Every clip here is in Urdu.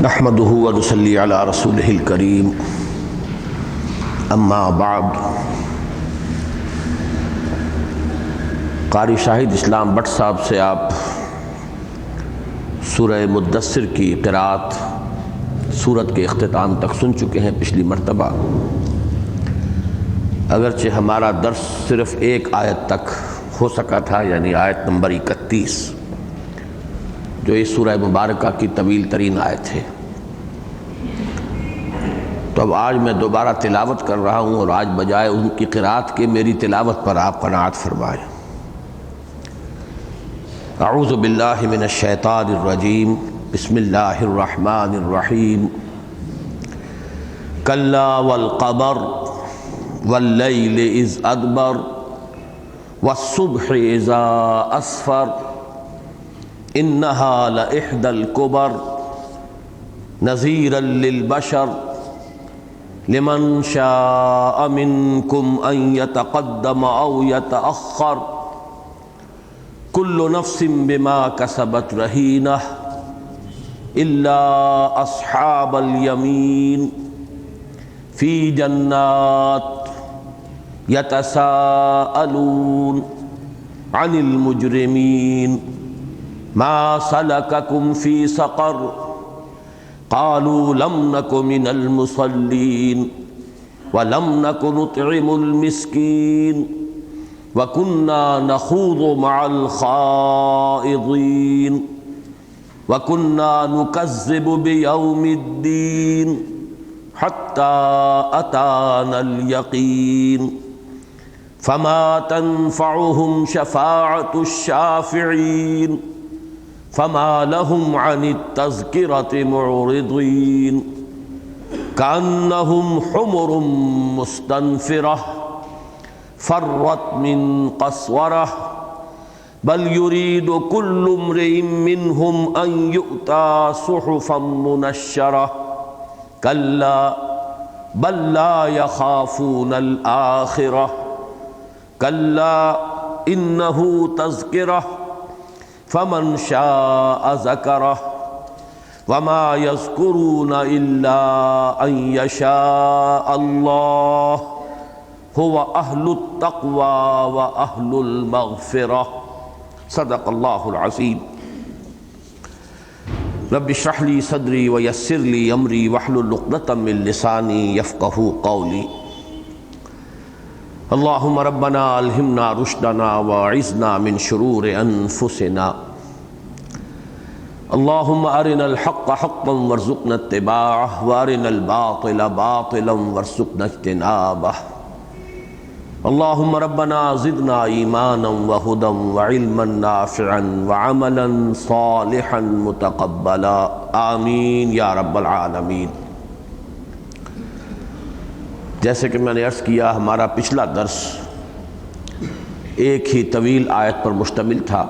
نحمده ونصلي على رسوله الكريم اما بعد۔ قاری شاہد اسلام بٹ صاحب سے آپ سورہ مدثر کی قرأت سورت کے اختتام تک سن چکے ہیں پچھلی مرتبہ، اگرچہ ہمارا درس صرف ایک آیت تک ہو سکا تھا، یعنی آیت نمبر 31، جو اس سورہ مبارکہ کی طویل ترین آیت ہے۔ تو اب آج میں دوبارہ تلاوت کر رہا ہوں، اور آج بجائے ان کی قرأت کے میری تلاوت پر آپ قناعت فرمائیں۔ اعوذ باللہ من الشیطان الرجیم، بسم اللہ الرحمن الرحیم۔ کلا والقمر واللیل اذ ادبر والصبح اذا اسفر انہا لإحدى الکبر نذیرا للبشر لمن شاء منکم ان یتقدم او یتأخر کل نفس بما کسبت رہینہ الا اصحاب الیمین فی جنات یتساءلون عن المجرمین ما سلککم فی سقر قالوا لم نک من المصلین ولم نک نطعم المسکین وَكُنَّا نَخُوضُ مَعَ الْخَائِضِينَ وَكُنَّا نُكَذِّبُ بِيَوْمِ الدِّينِ حَتَّى أَتَانَا الْيَقِينُ فَمَا تَنفَعُهُمْ شَفَاعَةُ الشَّافِعِينَ فَمَا لَهُمْ عَنِ التَّذْكِرَةِ مُعْرِضِينَ كَأَنَّهُمْ حُمُرٌ مُسْتَنفِرَةٌ فرت من قسورة بل يريد كل امرئ منهم أن يؤتى صحفا منشرة كلا بل لا يخافون الآخرة كلا إنه تذكرة فمن شاء ذكره وما يذكرون إلا أن يشاء الله هو اہل التقوی و اہل المغفرہ۔ صدق اللہ العظیم۔ رب اشرح لی صدری ویسر لی امری واحلل عقدۃ من لسانی یفقہوا قولی۔ اللہم ربنا الہمنا رشدنا واعذنا من شرور انفسنا۔ اللہم ارنا الحق حقا وارزقنا اتباعہ وارنا الباطل باطلا وارزقنا اجتنابہ۔ اللہم ربنا زدنا ایمانا وہدا وعلما نافعا وعملا صالحا متقبلا آمین یا رب العالمین۔ جیسے کہ میں نے عرض کیا، ہمارا پچھلا درس ایک ہی طویل آیت پر مشتمل تھا،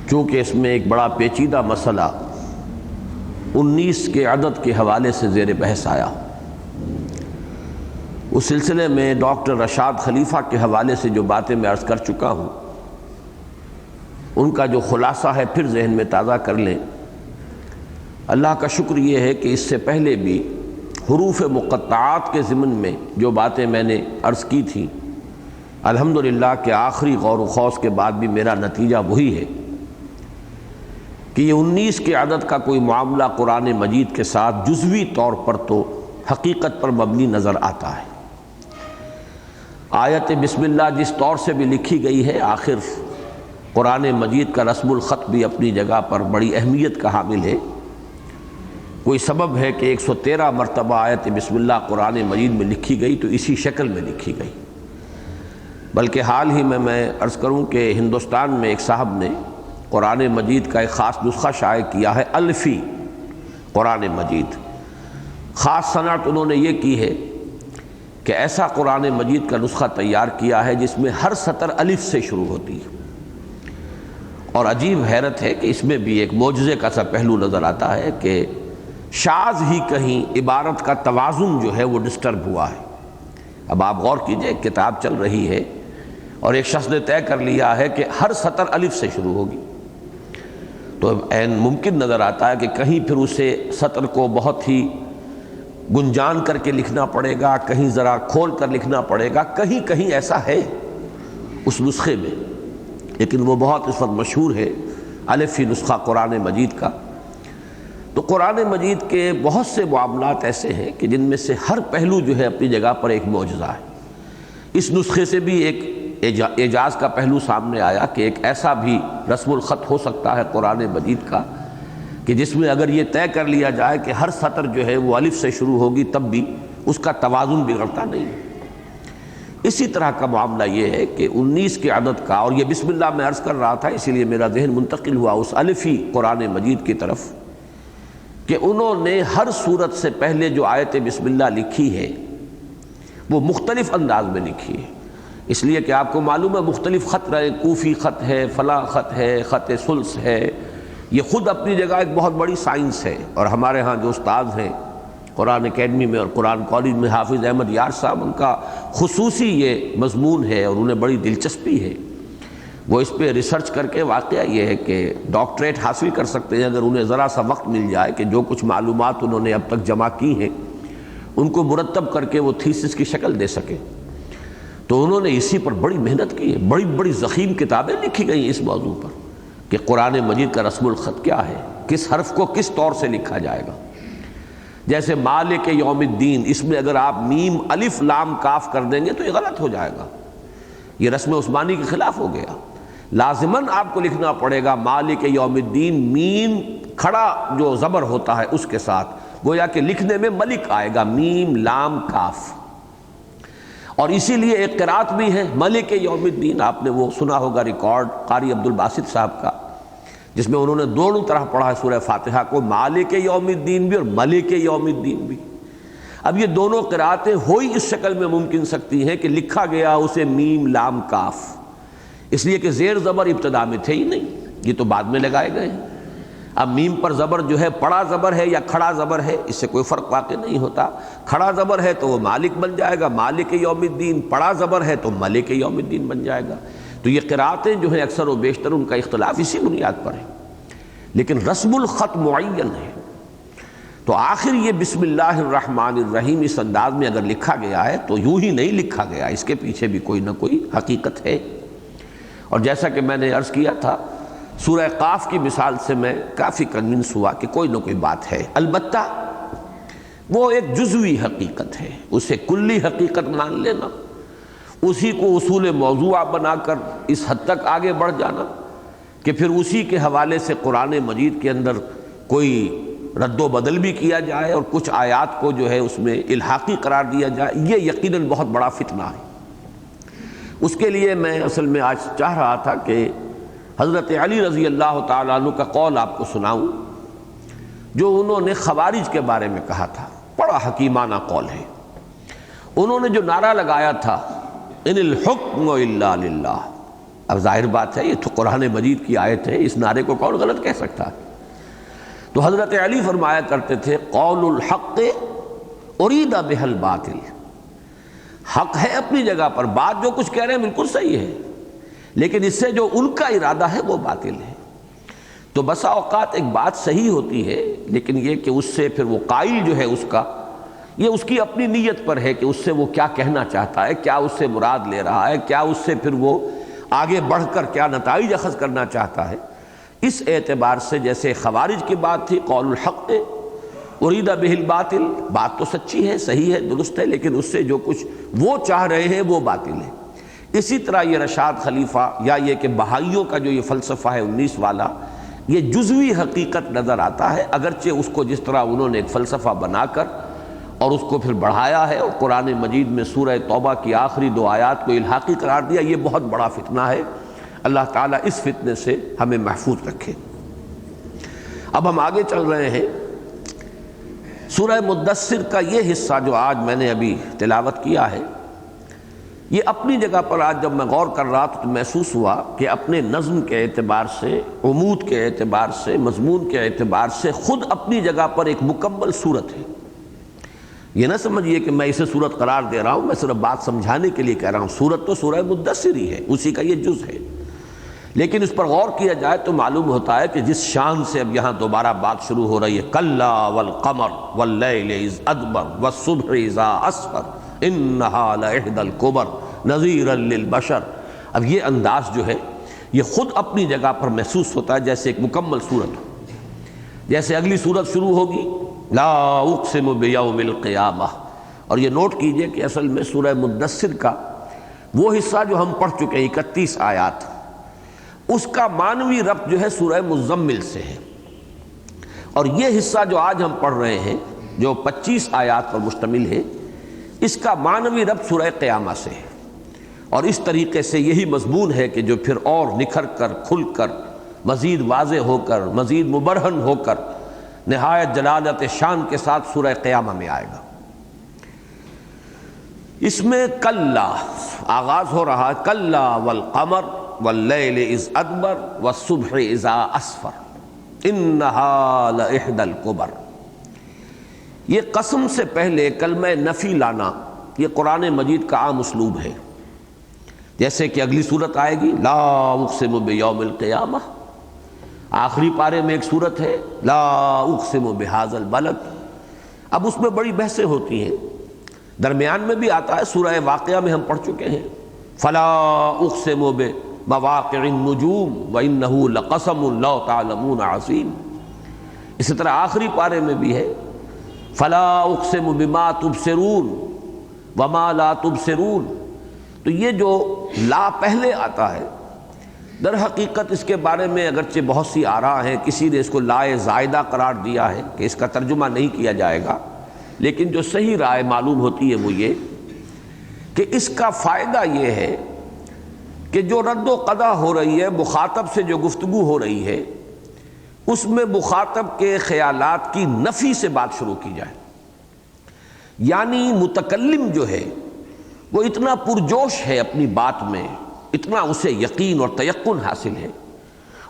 چونکہ اس میں ایک بڑا پیچیدہ مسئلہ 19 کے عدد کے حوالے سے زیر بحث آیا۔ اس سلسلے میں ڈاکٹر رشاد خلیفہ کے حوالے سے جو باتیں میں عرض کر چکا ہوں، ان کا جو خلاصہ ہے پھر ذہن میں تازہ کر لیں۔ اللہ کا شکر یہ ہے کہ اس سے پہلے بھی حروف مقطعات کے ضمن میں جو باتیں میں نے عرض کی تھیں، الحمدللہ کہ آخری غور و خوض کے بعد بھی میرا نتیجہ وہی ہے کہ یہ 19 کے عدد کا کوئی معاملہ قرآن مجید کے ساتھ جزوی طور پر تو حقیقت پر مبنی نظر آتا ہے۔ آیت بسم اللہ جس طور سے بھی لکھی گئی ہے، آخر قرآن مجید کا رسم الخط بھی اپنی جگہ پر بڑی اہمیت کا حامل ہے۔ کوئی سبب ہے کہ 113 مرتبہ آیت بسم اللہ قرآن مجید میں لکھی گئی تو اسی شکل میں لکھی گئی۔ بلکہ حال ہی میں عرض کروں کہ ہندوستان میں ایک صاحب نے قرآن مجید کا ایک خاص نسخہ شائع کیا ہے، الفی قرآن مجید۔ خاص صنعت انہوں نے یہ کی ہے کہ ایسا قرآن مجید کا نسخہ تیار کیا ہے جس میں ہر سطر الف سے شروع ہوتی ہے، اور عجیب حیرت ہے کہ اس میں بھی ایک معجزے کا سا پہلو نظر آتا ہے کہ شاذ ہی کہیں عبارت کا توازن جو ہے وہ ڈسٹرب ہوا ہے۔ اب آپ غور کیجئے، ایک کتاب چل رہی ہے اور ایک شخص نے طے کر لیا ہے کہ ہر سطر الف سے شروع ہوگی، تو عین ممکن نظر آتا ہے کہ کہیں پھر اسے سطر کو بہت ہی گنجان کر کے لکھنا پڑے گا، کہیں ذرا کھول کر لکھنا پڑے گا، کہیں کہیں ایسا ہے اس نسخے میں، لیکن وہ بہت اس وقت مشہور ہے الفی نسخہ قرآن مجید کا۔ تو قرآن مجید کے بہت سے معاملات ایسے ہیں کہ جن میں سے ہر پہلو جو ہے اپنی جگہ پر ایک معجزہ ہے۔ اس نسخے سے بھی ایک اعجاز کا پہلو سامنے آیا کہ ایک ایسا بھی رسم الخط ہو سکتا ہے قرآن مجید کا کہ جس میں اگر یہ طے کر لیا جائے کہ ہر سطر جو ہے وہ الف سے شروع ہوگی تب بھی اس کا توازن بگڑتا نہیں۔ اسی طرح کا معاملہ یہ ہے کہ 19 کے عدد کا، اور یہ بسم اللہ میں عرض کر رہا تھا اسی لیے میرا ذہن منتقل ہوا اس الفی قرآن مجید کی طرف، کہ انہوں نے ہر سورت سے پہلے جو آیت بسم اللہ لکھی ہے وہ مختلف انداز میں لکھی ہے، اس لیے کہ آپ کو معلوم ہے مختلف خط رہے، کوفی خط ہے، فلاں خط ہے، خط سلس ہے، یہ خود اپنی جگہ ایک بہت بڑی سائنس ہے۔ اور ہمارے ہاں جو استاد ہیں قرآن اکیڈمی میں اور قرآن کالج میں حافظ احمد یار صاحب، ان کا خصوصی یہ مضمون ہے اور انہیں بڑی دلچسپی ہے، وہ اس پہ ریسرچ کر کے واقعہ یہ ہے کہ ڈاکٹریٹ حاصل کر سکتے ہیں اگر انہیں ذرا سا وقت مل جائے کہ جو کچھ معلومات انہوں نے اب تک جمع کی ہیں ان کو مرتب کر کے وہ تھیسس کی شکل دے سکیں۔ تو انہوں نے اسی پر بڑی محنت کی ہے، بڑی بڑی ضخیم کتابیں لکھی گئی اس موضوع پر کہ قرآن مجید کا رسم الخط کیا ہے، کس حرف کو کس طور سے لکھا جائے گا۔ جیسے مالک یوم الدین، اس میں اگر آپ میم الف لام کاف کر دیں گے تو یہ غلط ہو جائے گا، یہ رسم عثمانی کے خلاف ہو گیا۔ لازماً آپ کو لکھنا پڑے گا مالک یوم الدین، میم کھڑا جو زبر ہوتا ہے اس کے ساتھ، گویا کہ لکھنے میں ملک آئے گا، میم لام کاف۔ اور اسی لیے ایک قرات بھی ہے ملک یوم الدین، آپ نے وہ سنا ہوگا ریکارڈ قاری عبد الباسط صاحب کا، جس میں انہوں نے دونوں طرح پڑھا ہے سورہ فاتحہ کو، مالک یوم الدین بھی اور ملک یوم الدین بھی۔ اب یہ دونوں قراتیں ہوئی اس شکل میں ممکن سکتی ہیں کہ لکھا گیا اسے میم لام کاف، اس لیے کہ زیر زبر ابتدا میں تھے ہی نہیں، یہ تو بعد میں لگائے گئے ہیں۔ اب میم پر زبر جو ہے پڑا زبر ہے یا کھڑا زبر ہے، اس سے کوئی فرق واقع نہیں ہوتا۔ کھڑا زبر ہے تو وہ مالک بن جائے گا، مالک یوم الدین، پڑا زبر ہے تو ملک یوم الدین بن جائے گا۔ تو یہ قراتیں جو ہیں اکثر و بیشتر ان کا اختلاف اسی بنیاد پر ہے، لیکن رسم الخط معین ہے۔ تو آخر یہ بسم اللہ الرحمن الرحیم اس انداز میں اگر لکھا گیا ہے تو یوں ہی نہیں لکھا گیا، اس کے پیچھے بھی کوئی نہ کوئی حقیقت ہے۔ اور جیسا کہ میں نے عرض کیا تھا، سورہ قاف کی مثال سے میں کافی کنونس ہوا کہ کوئی نہ کوئی بات ہے، البتہ وہ ایک جزوی حقیقت ہے، اسے کلی حقیقت مان لینا، اسی کو اصول موضوع بنا کر اس حد تک آگے بڑھ جانا کہ پھر اسی کے حوالے سے قرآن مجید کے اندر کوئی رد و بدل بھی کیا جائے اور کچھ آیات کو جو ہے اس میں الحاقی قرار دیا جائے، یہ یقیناً بہت بڑا فتنہ ہے۔ اس کے لیے میں اصل میں آج چاہ رہا تھا کہ حضرت علی رضی اللہ تعالیٰ عنہ کا قول آپ کو سناؤں، جو انہوں نے خوارج کے بارے میں کہا تھا، بڑا حکیمانہ قول ہے۔ انہوں نے جو نعرہ لگایا تھا ان الحکم الا للہ، اب ظاہر بات ہے یہ تو قرآن مجید کی آیت ہے، اس نعرے کو کون غلط کہہ سکتا ہے؟ تو حضرت علی فرمایا کرتے تھے قول الحق ارید بہ الباطل، حق ہے اپنی جگہ پر، بات جو کچھ کہہ رہے ہیں بالکل صحیح ہے، لیکن اس سے جو ان کا ارادہ ہے وہ باطل ہے۔ تو بسا اوقات ایک بات صحیح ہوتی ہے لیکن یہ کہ اس سے پھر وہ قائل جو ہے اس کا، یہ اس کی اپنی نیت پر ہے کہ اس سے وہ کیا کہنا چاہتا ہے، کیا اس سے مراد لے رہا ہے، کیا اس سے پھر وہ آگے بڑھ کر کیا نتائج اخذ کرنا چاہتا ہے۔ اس اعتبار سے جیسے خوارج کی بات تھی قول الحق ارید بہ الباطل، بات تو سچی ہے، صحیح ہے، درست ہے، لیکن اس سے جو کچھ وہ چاہ رہے ہیں وہ باطل ہے۔ اسی طرح یہ رشاد خلیفہ یا یہ کہ بہائیوں کا جو یہ فلسفہ ہے 19 والا، یہ جزوی حقیقت نظر آتا ہے، اگرچہ اس کو جس طرح انہوں نے ایک فلسفہ بنا کر اور اس کو پھر بڑھایا ہے اور قرآن مجید میں سورہ توبہ کی آخری 2 آیات کو الحاقی قرار دیا، یہ بہت بڑا فتنہ ہے۔ اللہ تعالیٰ اس فتنے سے ہمیں محفوظ رکھے۔ اب ہم آگے چل رہے ہیں، سورہ مدثر کا یہ حصہ جو آج میں نے ابھی تلاوت کیا ہے، یہ اپنی جگہ پر آج جب میں غور کر رہا تو محسوس ہوا کہ اپنے نظم کے اعتبار سے، عمود کے اعتبار سے، مضمون کے اعتبار سے خود اپنی جگہ پر ایک مکمل صورت ہے۔ یہ نہ سمجھیے کہ میں اسے صورت قرار دے رہا ہوں، میں صرف بات سمجھانے کے لیے کہہ رہا ہوں، صورت تو سورہ مدثر ہی ہے، اسی کا یہ جز ہے، لیکن اس پر غور کیا جائے تو معلوم ہوتا ہے کہ جس شان سے اب یہاں دوبارہ بات شروع ہو رہی ہے، کلا والقمر واللیل اذ ادبر والصبح اذا اسفر انہا لإحدی الکبر نذیرا للبشر، اب یہ انداز جو ہے یہ خود اپنی جگہ پر محسوس ہوتا ہے جیسے ایک مکمل صورت ہو۔ جیسے اگلی صورت شروع ہوگی لا اقسم بیوم القیامہ، اور یہ نوٹ کیجئے کہ اصل میں سورہ مدثر کا وہ حصہ جو ہم پڑھ چکے ہیں 31 آیات، اس کا معنوی ربط جو ہے سورہ مزمل سے ہے، اور یہ حصہ جو آج ہم پڑھ رہے ہیں جو 25 آیات پر مشتمل ہے، اس کا معنوی ربط سورہ قیامہ سے ہے، اور اس طریقے سے یہی مضمون ہے کہ جو پھر اور نکھر کر کھل کر مزید واضح ہو کر مزید مبرہن ہو کر نہایت جلالت شان کے ساتھ سورہ قیامہ میں آئے گا۔ اس میں کلا آغاز ہو رہا ہے، کلا والقمر واللیل اذ ادبر والصبح اذا اسفر انہا لإحدی الکبر۔ یہ قسم سے پہلے کلمہ نفی لانا یہ قرآن مجید کا عام اسلوب ہے، جیسے کہ اگلی صورت آئے گی لا اقسم بیوم القیامہ، آخری پارے میں ایک صورت ہے لا اقسم بہذا البلد، اب اس میں بڑی بحثیں ہوتی ہیں، درمیان میں بھی آتا ہے سورہ واقعہ میں ہم پڑھ چکے ہیں فلا اقسم بمواقع النجوم وانہ لقسم لو تعلمون عظیم، اسی طرح آخری پارے میں بھی ہے فلا اقسم بما تبصرون وما لا تبصرون۔ تو یہ جو لا پہلے آتا ہے در حقیقت اس کے بارے میں اگرچہ بہت سی آراء ہیں، کسی نے اس کو لائے زائدہ قرار دیا ہے کہ اس کا ترجمہ نہیں کیا جائے گا، لیکن جو صحیح رائے معلوم ہوتی ہے وہ یہ کہ اس کا فائدہ یہ ہے کہ جو رد و قضا ہو رہی ہے، مخاطب سے جو گفتگو ہو رہی ہے، اس میں مخاطب کے خیالات کی نفی سے بات شروع کی جائے، یعنی متکلم جو ہے وہ اتنا پرجوش ہے اپنی بات میں، اتنا اسے یقین اور تیقن حاصل ہے،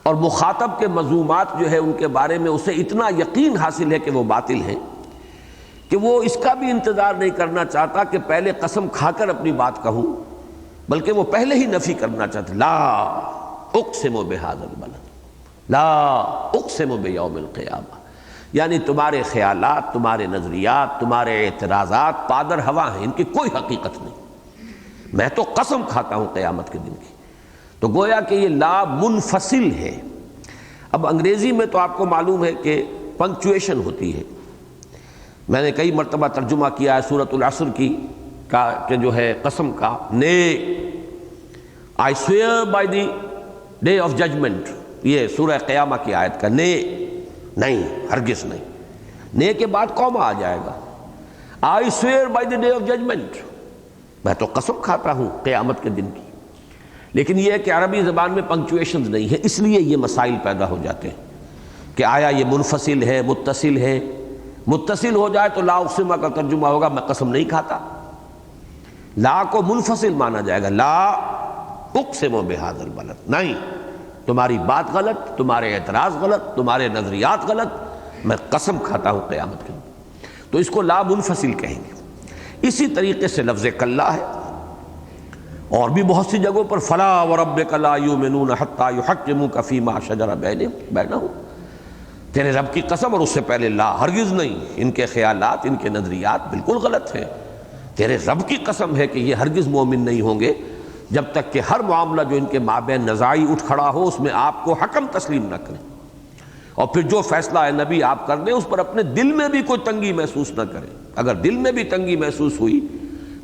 اور مخاطب کے مذمومات جو ہے ان کے بارے میں اسے اتنا یقین حاصل ہے کہ وہ باطل ہیں کہ وہ اس کا بھی انتظار نہیں کرنا چاہتا کہ پہلے قسم کھا کر اپنی بات کہوں، بلکہ وہ پہلے ہی نفی کرنا چاہتا، لا اقسم بہذا البلد لا اقسم بیوم القیامہ، یعنی تمہارے خیالات، تمہارے نظریات، تمہارے اعتراضات پادر ہوا ہیں، ان کی کوئی حقیقت نہیں، میں تو قسم کھاتا ہوں قیامت کے دن کی۔ تو گویا کہ یہ لا منفصل ہے۔ اب انگریزی میں تو آپ کو معلوم ہے کہ پنکچویشن ہوتی ہے، میں نے کئی مرتبہ ترجمہ کیا ہے سورۃ العصر کی کا کہ جو ہے قسم کا، نے I swear by the day of judgment, یہ سورہ قیامہ کی آیت کا نے، نہیں ہرگز نہیں، نے کے بعد قوما آ جائے گا، I swear by the day of judgment, میں تو قسم کھاتا ہوں قیامت کے دن کی۔ لیکن یہ ہے کہ عربی زبان میں پنکچویشنز نہیں ہے، اس لیے یہ مسائل پیدا ہو جاتے ہیں کہ آیا یہ منفصل ہے متصل ہے، متصل ہو جائے تو لا اقسمہ کا ترجمہ ہوگا میں قسم نہیں کھاتا، لا کو منفصل مانا جائے گا لا اقسم بہذا البلد، نہیں تمہاری بات غلط، تمہارے اعتراض غلط، تمہارے نظریات غلط، میں قسم کھاتا ہوں قیامت کے دن، تو اس کو لا منفصل کہیں گے۔ اسی طریقے سے لفظ کلا ہے، اور بھی بہت سی جگہوں پر فلا وربک لا یؤمنون حتی یحکموک فیما شجر بینہم، تیرے رب کی قسم، اور اس سے پہلے لا ہرگز نہیں، ان کے خیالات، ان کے نظریات بالکل غلط ہیں، تیرے رب کی قسم ہے کہ یہ ہرگز مومن نہیں ہوں گے جب تک کہ ہر معاملہ جو ان کے مابین نزاعی اٹھ کھڑا ہو اس میں آپ کو حکم تسلیم نہ کریں، اور پھر جو فیصلہ ہے نبی آپ کر دیں اس پر اپنے دل میں بھی کوئی تنگی محسوس نہ کریں۔ اگر دل میں بھی تنگی محسوس ہوئی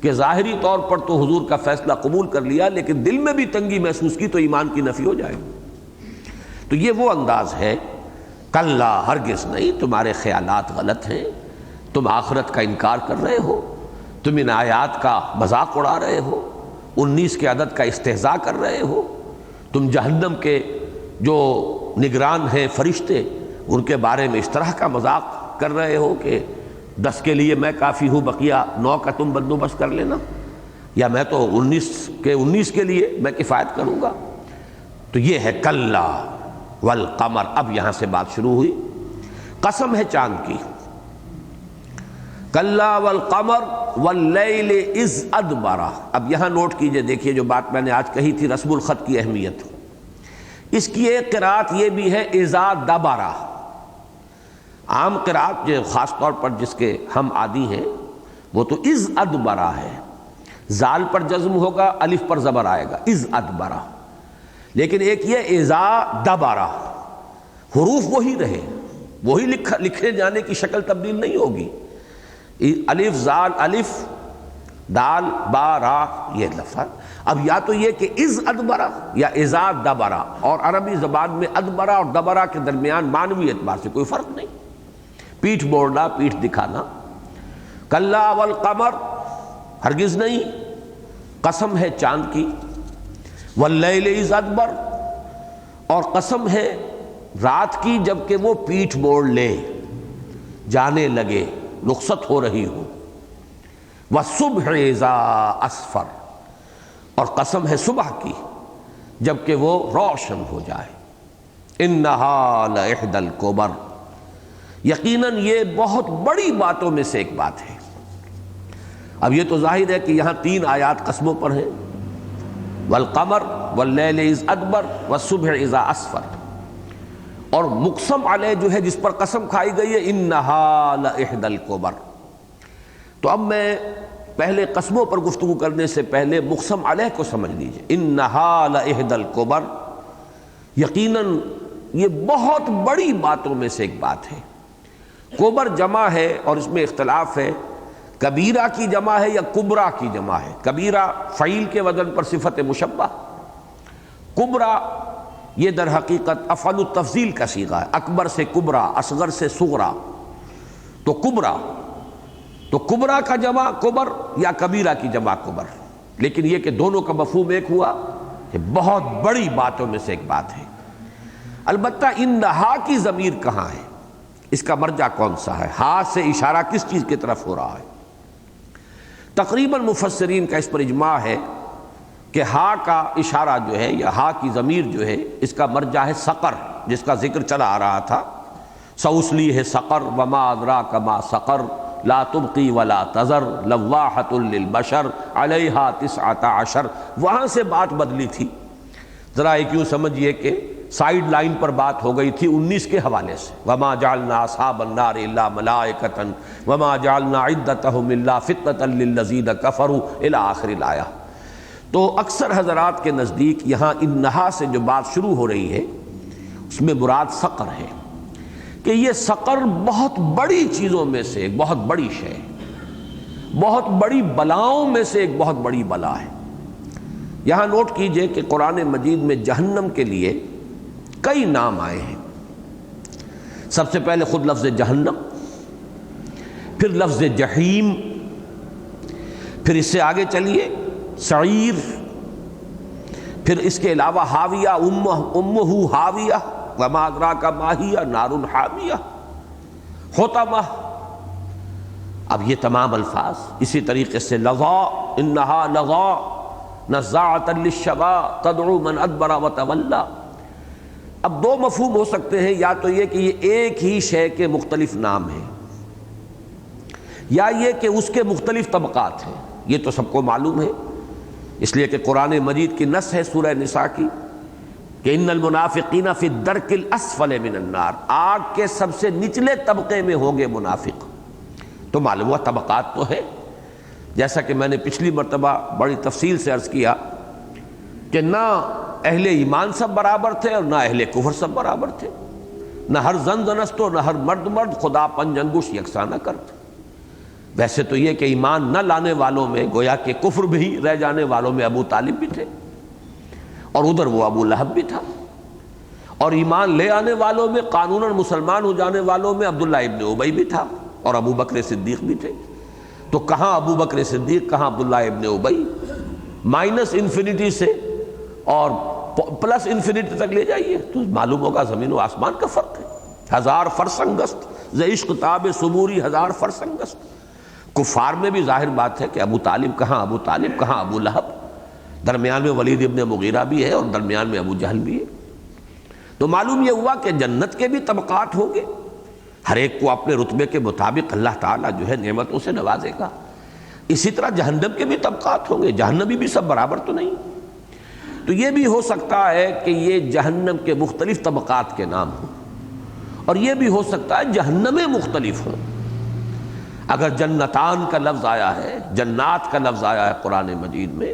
کہ ظاہری طور پر تو حضور کا فیصلہ قبول کر لیا لیکن دل میں بھی تنگی محسوس کی تو ایمان کی نفی ہو جائے گی۔ تو یہ وہ انداز ہے، کلا ہرگز نہیں، تمہارے خیالات غلط ہیں، تم آخرت کا انکار کر رہے ہو، تم ان آیات کا مذاق اڑا رہے ہو، 19 کے عدد کا استہزاء کر رہے ہو، تم جہنم کے جو نگران ہیں فرشتے ان کے بارے میں اس طرح کا مذاق کر رہے ہو کہ 10 کے لیے میں کافی ہوں، بقیہ 9 کا تم بندوبست کر لینا، یا میں تو 19 کے لیے میں کفایت کروں گا۔ تو یہ ہے کلا والقمر۔ اب یہاں سے بات شروع ہوئی، قسم ہے چاند کی، کلا والقمر واللیل اذ ادبر۔ اب یہاں نوٹ کیجئے، دیکھیے جو بات میں نے آج کہی تھی رسم الخط کی اہمیت، اس کی ایک قرات یہ بھی ہے اذا دبرا، عام قرات جو خاص طور پر جس کے ہم عادی ہیں وہ تو از ادبرا ہے، زال پر جزم ہوگا، الف پر زبر آئے گا، از ادبرا. لیکن ایک یہ اذا دبرا، حروف وہی رہے، وہی لکھے جانے کی شکل تبدیل نہیں ہوگی. الف زال الف دال با را یہ لفظ. اب یا تو یہ کہ از ادبرا یا اذا دبرا، اور عربی زبان میں ادبرا اور دبرا کے درمیان معنوی اعتبار سے کوئی فرق نہیں. پیٹھ موڑنا، پیٹھ دکھانا. کلا والقمر ہرگز نہیں، قسم ہے چاند کی. واللیل اذ ادبر، اور قسم ہے رات کی جب کہ وہ پیٹھ موڑ لے، جانے لگے، رخصت ہو رہی ہو. والصبح اذا اسفر، اور قسم ہے صبح کی جب کہ وہ روشن ہو جائے. انہا لإحدی الکبر، یقیناً یہ بہت بڑی باتوں میں سے ایک بات ہے. اب یہ تو ظاہر ہے کہ یہاں 3 آیات قسموں پر ہیں، والقمر واللیل اذ ادبر والصبح اذا اسفر. اور مقسم علیہ جو ہے جس پر قسم کھائی گئی ہے انہا لإحدی الکبر. تو اب میں پہلے قسموں پر گفتگو کرنے سے پہلے مقسم علیہ کو سمجھ لیجئے. انہا لإحدی الکبر، یقیناً یہ بہت بڑی باتوں میں سے ایک بات ہے. کبر جمع ہے اور اس میں اختلاف ہے، کبیرہ کی جمع ہے یا کبرا کی جمع ہے. کبیرہ فعیل کے وزن پر صفت مشبہ، کبرا یہ در حقیقت افعل التفضیل کا صیغہ ہے. اکبر سے کبرا، اصغر سے صغرا، تو کبرا، تو کبرا کا جمع کبر یا کبیرہ کی جمع کبر. لیکن یہ کہ دونوں کا مفہوم ایک ہوا کہ بہت بڑی باتوں میں سے ایک بات ہے. البتہ انہا کی ضمیر کہاں ہے، اس کا مرجع کون سا ہے، ہا سے اشارہ کس چیز کی طرف ہو رہا ہے؟ تقریباً مفسرین کا اس پر اجماع ہے کہ ہا کا اشارہ جو ہے یا ہا کی ضمیر جو ہے اس کا مرجع ہے سقر، جس کا ذکر چلا آ رہا تھا. سوسلی ہے سقر وما ادراک ما سقر لا تبقی ولا تذر لواحۃ للبشر علیہا 19. وہاں سے بات بدلی تھی. ذرا ایک یوں سمجھیے کہ سائیڈ لائن پر بات ہو گئی تھی 19 کے حوالے سے. وما جعلنا اصحاب النار الا ملائکۃ وما جعلنا عدتهم الا فتنۃ للذین کفروا الی آخر الآیہ. تو اکثر حضرات کے نزدیک یہاں انہا سے جو بات شروع ہو رہی ہے اس میں مراد سقر ہے، کہ یہ سقر بہت بڑی چیزوں میں سے ایک بہت بڑی شے، بہت بڑی بلاؤں میں سے ایک بہت بڑی بلا ہے. یہاں نوٹ کیجئے کہ قرآن مجید میں جہنم کے لیے کئی نام آئے ہیں. سب سے پہلے خود لفظ جہنم، پھر لفظ جہیم، پھر اس سے آگے چلیے سعیر، پھر اس کے علاوہ حاویہ، امہ حاویہ وما ادراک ما ہی نار حامیہ، حطمہ. اب یہ تمام الفاظ اسی طریقے سے لظا، انہا لظا نزاعۃ للشوا تدعو من ادبر وتولی. اب 2 مفہوم ہو سکتے ہیں، یا تو یہ کہ یہ ایک ہی شے کے مختلف نام ہیں، یا یہ کہ اس کے مختلف طبقات ہیں. یہ تو سب کو معلوم ہے، اس لیے کہ قرآن مجید کی نص ہے سورہ نساء کی کہ ان المنافقین فی الدرک الاسفل من النار، آگ کے سب سے نچلے طبقے میں ہوں گے منافق. تو معلوم ہوا طبقات تو ہے. جیسا کہ میں نے پچھلی مرتبہ بڑی تفصیل سے عرض کیا کہ نہ اہل ایمان سب برابر تھے اور نہ اہل کفر سب برابر تھے، نہ ہر زن زنست و نہ ہر مرد مرد خدا پنج انگوش یکساں نہ کرتے. ویسے تو یہ کہ ایمان نہ لانے والوں میں گویا کہ کفر بھی رہ جانے والوں میں ابو طالب بھی تھے، اور ادھر وہ ابو لہب بھی تھا. اور ایمان لے آنے والوں میں قانوناً مسلمان ہو جانے والوں میں عبداللہ ابن ابی بھی تھا اور ابو بکر صدیق بھی تھے. تو کہاں ابو بکر صدیق، کہاں عبداللہ ابن ابی. مائنس انفینٹی سے اور پلس انفینٹی تک لے جائیے تو معلوم ہوگا زمین و آسمان کا فرق ہے. 1000 فرسنگست ز عشق تاب صبوری 1000 فرسنگست. کفار میں بھی ظاہر بات ہے کہ ابو طالب کہاں ابو طالب، کہاں ابو لہب. درمیان میں ولید ابن مغیرہ بھی ہے اور درمیان میں ابو جہل بھی ہے. تو معلوم یہ ہوا کہ جنت کے بھی طبقات ہوں گے، ہر ایک کو اپنے رتبے کے مطابق اللہ تعالیٰ جو ہے نعمتوں سے نوازے گا. اسی طرح جہنم کے بھی طبقات ہوں گے، جہنمی بھی سب برابر تو نہیں. تو یہ بھی ہو سکتا ہے کہ یہ جہنم کے مختلف طبقات کے نام ہوں، اور یہ بھی ہو سکتا ہے جہنمیں مختلف ہوں۔ اگر جنتان کا لفظ آیا ہے، جنات کا لفظ آیا ہے قرآن مجید میں،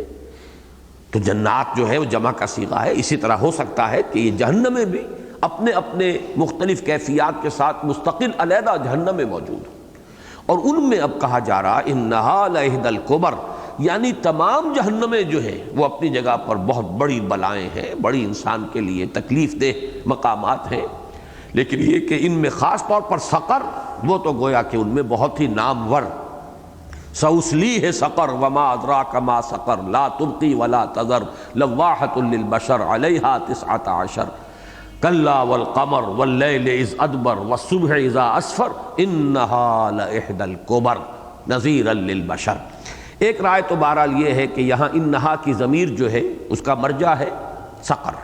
تو جنات جو ہے وہ جمع کا صیغہ ہے۔ اسی طرح ہو سکتا ہے کہ یہ جہنمیں بھی اپنے اپنے مختلف کیفیات کے ساتھ مستقل علیحدہ جہنمیں موجود ہیں، اور ان میں اب کہا جا رہا انہا لإحدی الکبر، یعنی تمام جہنمیں جو ہیں وہ اپنی جگہ پر بہت بڑی بلائیں ہیں، بڑی انسان کے لیے تکلیف دہ مقامات ہیں، لیکن یہ کہ ان میں خاص طور پر سقر، وہ تو گویا کہ ان میں بہت ہی نامور، سأصلیہ سقر وما ادراک ما سقر لا تبقی ولا تذر لواحۃ للبشر علیہا 19 کلا والقمر واللیل اذ ادبر والصبح اذا اسفر انہا لإحدی الکبر نذیرا للبشر۔ ایک رائے تو بہرحال یہ ہے کہ یہاں انہا کی ضمیر جو ہے اس کا مرجع ہے سقر۔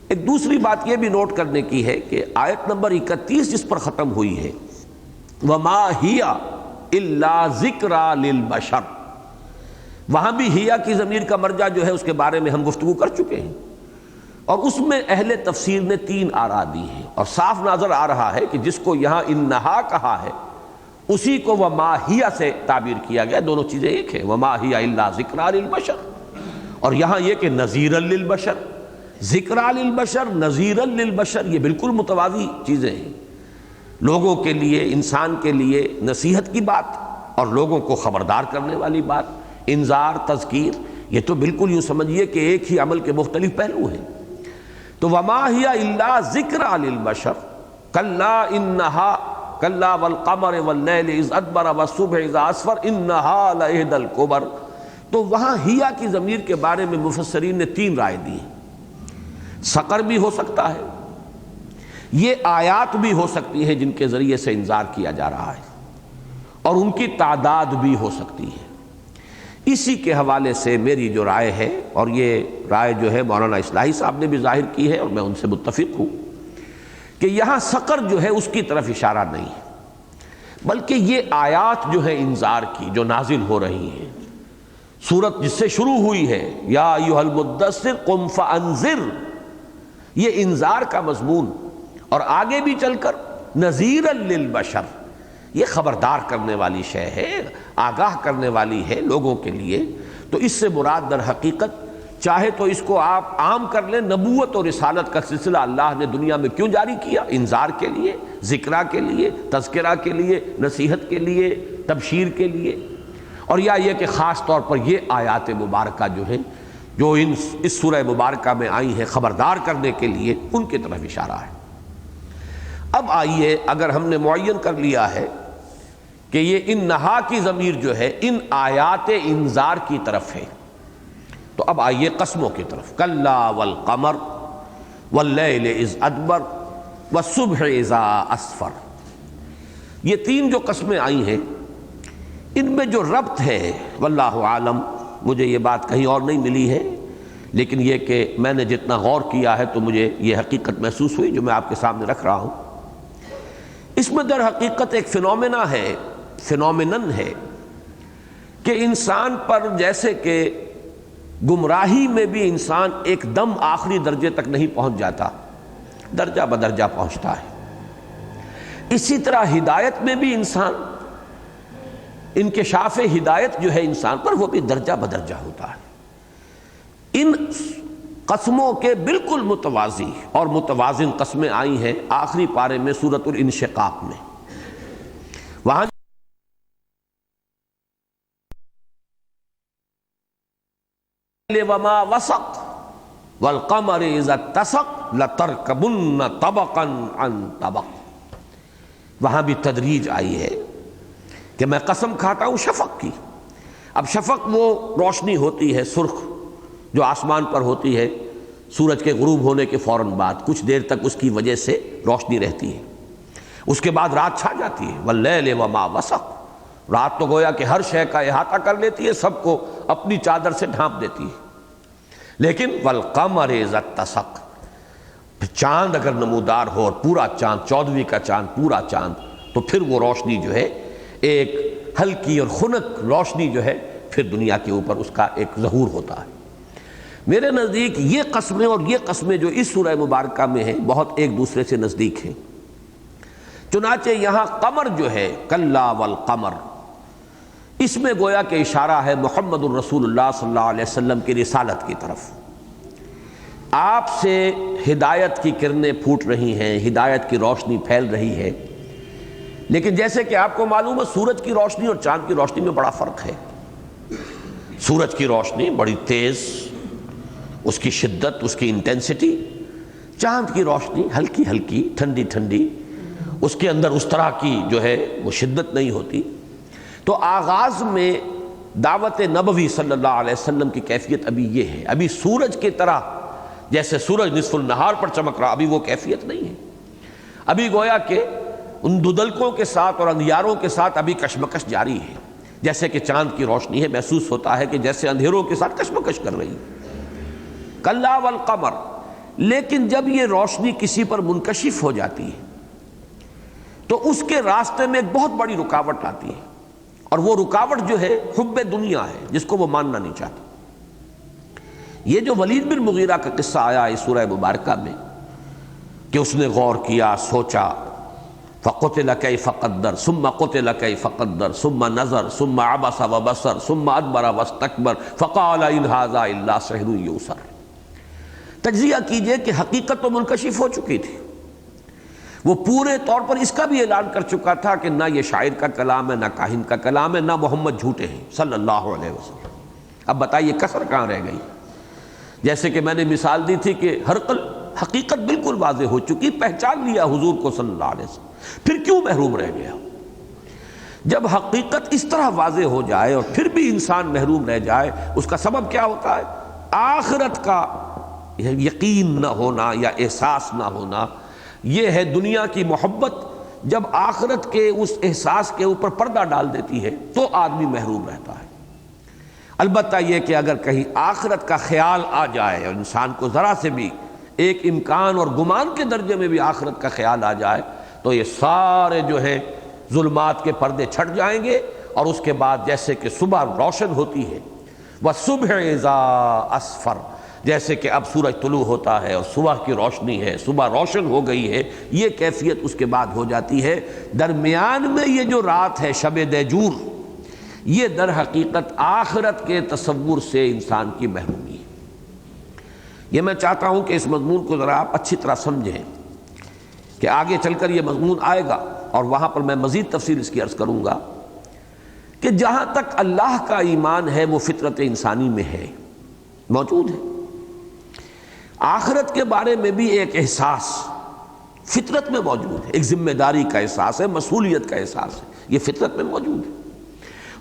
ایک دوسری بات یہ بھی نوٹ کرنے کی ہے کہ آیت نمبر 31 جس پر ختم ہوئی ہے وما ہی الا ذکری للبشر، وہاں بھی ہیا کی ضمیر کا مرجع جو ہے اس کے بارے میں ہم گفتگو کر چکے ہیں، اور اس میں اہل تفسیر نے 3 آراء دی ہیں، اور صاف نظر آ رہا ہے کہ جس کو یہاں انہا کہا ہے اسی کو وما ہی سے تعبیر کیا گیا، دونوں چیزیں ایک ہیں، وما ہی الا ذکری للبشر، اور یہاں یہ کہ نذیرا للبشر، ذکری للبشر نذیرا للبشر، یہ بالکل متوازی چیزیں ہیں، لوگوں کے لیے، انسان کے لیے نصیحت کی بات اور لوگوں کو خبردار کرنے والی بات، انذار، تذکیر، یہ تو بالکل یوں سمجھیے کہ ایک ہی عمل کے مختلف پہلو ہیں۔ تو وما ہی الا ذکری للبشر کلا انہا کلا والقمر واللیل اذ ادبر والصبح اذا اسفر انہا لإحدی الکبر، تو وہاں ہیا کی ضمیر کے بارے میں مفسرین نے 3 رائے دی ہیں۔ سقر بھی ہو سکتا ہے، یہ آیات بھی ہو سکتی ہیں جن کے ذریعے سے انذار کیا جا رہا ہے، اور ان کی تعداد بھی ہو سکتی ہے۔ اسی کے حوالے سے میری جو رائے ہے، اور یہ رائے جو ہے مولانا اصلاحی صاحب نے بھی ظاہر کی ہے اور میں ان سے متفق ہوں، کہ یہاں سقر جو ہے اس کی طرف اشارہ نہیں ہے، بلکہ یہ آیات جو ہے انذار کی جو نازل ہو رہی ہیں، سورت جس سے شروع ہوئی ہے یا ایھا المدثر قم فانذر، یہ انذار کا مضمون، اور آگے بھی چل کر نذیرا للبشر، یہ خبردار کرنے والی شے ہے، آگاہ کرنے والی ہے لوگوں کے لیے۔ تو اس سے مراد در حقیقت چاہے تو اس کو آپ عام کر لیں، نبوت اور رسالت کا سلسلہ اللہ نے دنیا میں کیوں جاری کیا؟ انذار کے لیے، ذکرہ کے لیے، تذکرہ کے لیے، نصیحت کے لیے، تبشیر کے لیے، اور یا یہ کہ خاص طور پر یہ آیات مبارکہ جو ہیں جو اس سورہ مبارکہ میں آئی ہیں خبردار کرنے کے لیے، ان کی طرف اشارہ ہے۔ اب آئیے، اگر ہم نے معین کر لیا ہے کہ یہ انہا کی ضمیر جو ہے ان آیات انذار کی طرف ہے، تو اب آئیے قسموں کی طرف، کلا والقمر واللیل اذ ادبر والصبح اذا اسفر، یہ 3 جو قسمیں آئی ہیں ان میں جو ربط ہے واللہ عالم، مجھے یہ بات کہیں اور نہیں ملی ہے، لیکن یہ کہ میں نے جتنا غور کیا ہے تو مجھے یہ حقیقت محسوس ہوئی جو میں آپ کے سامنے رکھ رہا ہوں۔ اس میں در حقیقت ایک فینومینن ہے کہ انسان پر جیسے کہ گمراہی میں بھی انسان ایک دم آخری درجے تک نہیں پہنچ جاتا، درجہ بدرجہ پہنچتا ہے، اسی طرح ہدایت میں بھی انسان، انکشاف ہدایت جو ہے انسان پر، وہ بھی درجہ بدرجہ ہوتا ہے۔ ان قسموں کے بالکل متوازی اور متوازن قسمیں آئی ہیں آخری پارے میں سورۃ الانشقاق میں، وہاں وما وسق والقمر اذا اتسق لترکبن طبقا عن طبق، وہاں بھی تدریج آئی ہے کہ میں قسم کھاتا ہوں شفق کی۔ اب شفق وہ روشنی ہوتی ہے سرخ جو آسمان پر ہوتی ہے سورج کے غروب ہونے کے فوراً بعد، کچھ دیر تک اس کی وجہ سے روشنی رہتی ہے، اس کے بعد رات چھا جاتی ہے، واللیل وما وسق، رات تو گویا کہ ہر شے کا احاطہ کر لیتی ہے، سب کو اپنی چادر سے ڈھانپ دیتی ہے، لیکن والقمر اذا اتسق، چاند اگر نمودار ہو اور پورا چاند، 14ویں کا چاند، پورا چاند، تو پھر وہ روشنی جو ہے ایک ہلکی اور خنک روشنی جو ہے پھر دنیا کے اوپر اس کا ایک ظہور ہوتا ہے۔ میرے نزدیک یہ قسمیں اور یہ قسمیں جو اس سورہ مبارکہ میں ہیں بہت ایک دوسرے سے نزدیک ہیں۔ چنانچہ یہاں قمر جو ہے کلا والقمر، اس میں گویا کہ اشارہ ہے محمد الرسول اللہ صلی اللہ علیہ وسلم کی رسالت کی طرف۔ آپ سے ہدایت کی کرنیں پھوٹ رہی ہیں، ہدایت کی روشنی پھیل رہی ہے، لیکن جیسے کہ آپ کو معلوم ہے سورج کی روشنی اور چاند کی روشنی میں بڑا فرق ہے۔ سورج کی روشنی بڑی تیز، اس کی شدت، اس کی انٹینسٹی، چاند کی روشنی ہلکی ہلکی، ٹھنڈی ٹھنڈی، اس کے اندر اس طرح کی جو ہے وہ شدت نہیں ہوتی۔ تو آغاز میں دعوت نبوی صلی اللہ علیہ وسلم کی کیفیت ابھی یہ ہے، ابھی سورج کی طرح جیسے سورج نصف النہار پر چمک رہا، ابھی وہ کیفیت نہیں ہے۔ ابھی گویا کہ ان دودلکوں کے ساتھ اور اندھیاروں کے ساتھ ابھی کشمکش جاری ہے، جیسے کہ چاند کی روشنی ہے، محسوس ہوتا ہے کہ جیسے اندھیروں کے ساتھ کشمکش کر رہی ہے۔ کلا والقمر، لیکن جب یہ روشنی کسی پر منکشف ہو جاتی ہے تو اس کے راستے میں ایک بہت بڑی رکاوٹ آتی ہے، اور وہ رکاوٹ جو ہے حب دنیا ہے، جس کو وہ ماننا نہیں چاہتا۔ یہ جو ولید بن مغیرہ کا قصہ آیا ہے سورہ مبارکہ میں کہ اس نے غور کیا، سوچا، فَقُتِلَ كَيْفَ قَدَّرَ ثُمَّ قُتِلَ كَيْفَ قَدَّرَ ثُمَّ نَظَرَ ثُمَّ عَبَسَ وَبَصَرَ ثُمَّ أَدْبَرَ وَاسْتَكْبَرَ فَقَالَ إِنْ هَذَا إِلَّا سِحْرٌ يُؤْثَرُ۔ تجزیہ کیجئے کہ حقیقت تو منکشف ہو چکی تھی، وہ پورے طور پر اس کا بھی اعلان کر چکا تھا کہ نہ یہ شاعر کا کلام ہے، نہ کاہن کا کلام ہے، نہ محمد جھوٹے ہیں صلی اللہ علیہ وسلم۔ اب بتائیے کسر کہاں رہ گئی؟ جیسے کہ میں نے مثال دی تھی کہ ہرقل حقیقت بالکل واضح ہو چکی، پہچان لیا حضور کو صلی اللہ علیہ وسلم، پھر کیوں محروم رہ گیا؟ جب حقیقت اس طرح واضح ہو جائے اور پھر بھی انسان محروم رہ جائے، اس کا سبب کیا ہوتا ہے؟ آخرت کا یقین نہ ہونا یا احساس نہ ہونا۔ یہ ہے دنیا کی محبت، جب آخرت کے اس احساس کے اوپر پردہ ڈال دیتی ہے تو آدمی محروم رہتا ہے۔ البتہ یہ کہ اگر کہیں آخرت کا خیال آ جائے اور انسان کو ذرا سے بھی ایک امکان اور گمان کے درجے میں بھی آخرت کا خیال آ جائے تو یہ سارے جو ہے ظلمات کے پردے چھٹ جائیں گے، اور اس کے بعد جیسے کہ صبح روشن ہوتی ہے، وَالصُّبْحِ إِذَا أَسْفَرَ، جیسے کہ اب سورج طلوع ہوتا ہے اور صبح کی روشنی ہے، صبح روشن ہو گئی ہے، یہ کیفیت اس کے بعد ہو جاتی ہے۔ درمیان میں یہ جو رات ہے شب دیجور، یہ در حقیقت آخرت کے تصور سے انسان کی محرومی ہے۔ یہ میں چاہتا ہوں کہ اس مضمون کو ذرا آپ اچھی طرح سمجھیں کہ آگے چل کر یہ مضمون آئے گا، اور وہاں پر میں مزید تفصیل اس کی عرض کروں گا کہ جہاں تک اللہ کا ایمان ہے وہ فطرت انسانی میں ہے، موجود ہے۔ آخرت کے بارے میں بھی ایک احساس فطرت میں موجود ہے، ایک ذمہ داری کا احساس ہے، مسئولیت کا احساس ہے، یہ فطرت میں موجود ہے۔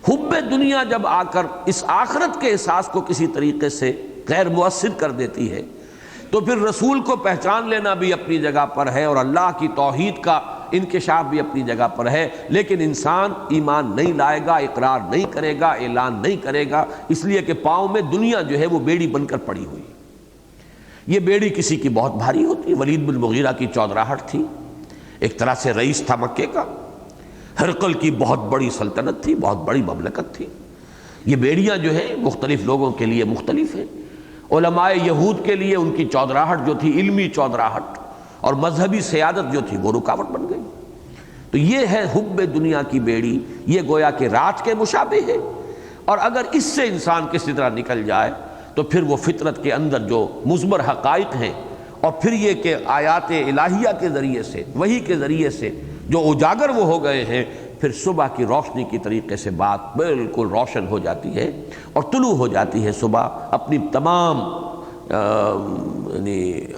حب دنیا جب آ کر اس آخرت کے احساس کو کسی طریقے سے غیر مؤثر کر دیتی ہے تو پھر رسول کو پہچان لینا بھی اپنی جگہ پر ہے اور اللہ کی توحید کا انکشاف بھی اپنی جگہ پر ہے، لیکن انسان ایمان نہیں لائے گا، اقرار نہیں کرے گا، اعلان نہیں کرے گا، اس لیے کہ پاؤں میں دنیا جو ہے وہ بیڑی بن کر پڑی ہوئی۔ یہ بیڑی کسی کی بہت بھاری ہوتی، ولید بن مغیرہ کی چودراہٹ تھی، ایک طرح سے رئیس تھا مکے کا، ہرقل کی بہت بڑی سلطنت تھی، بہت بڑی مملکت تھی۔ یہ بیڑیاں جو ہیں مختلف لوگوں کے لیے مختلف ہیں۔ علماء یہود کے لیے ان کی چودراہٹ جو تھی، علمی چودراہٹ اور مذہبی سیادت جو تھی، وہ رکاوٹ بن گئی۔ تو یہ ہے حب دنیا کی بیڑی، یہ گویا کہ رات کے مشابہ ہے، اور اگر اس سے انسان کسی طرح نکل جائے تو پھر وہ فطرت کے اندر جو مثمر حقائق ہیں، اور پھر یہ کہ آیات الہیہ کے ذریعے سے، وحی کے ذریعے سے جو اجاگر وہ ہو گئے ہیں، پھر صبح کی روشنی کی طریقے سے بات بالکل روشن ہو جاتی ہے اور طلوع ہو جاتی ہے صبح اپنی تمام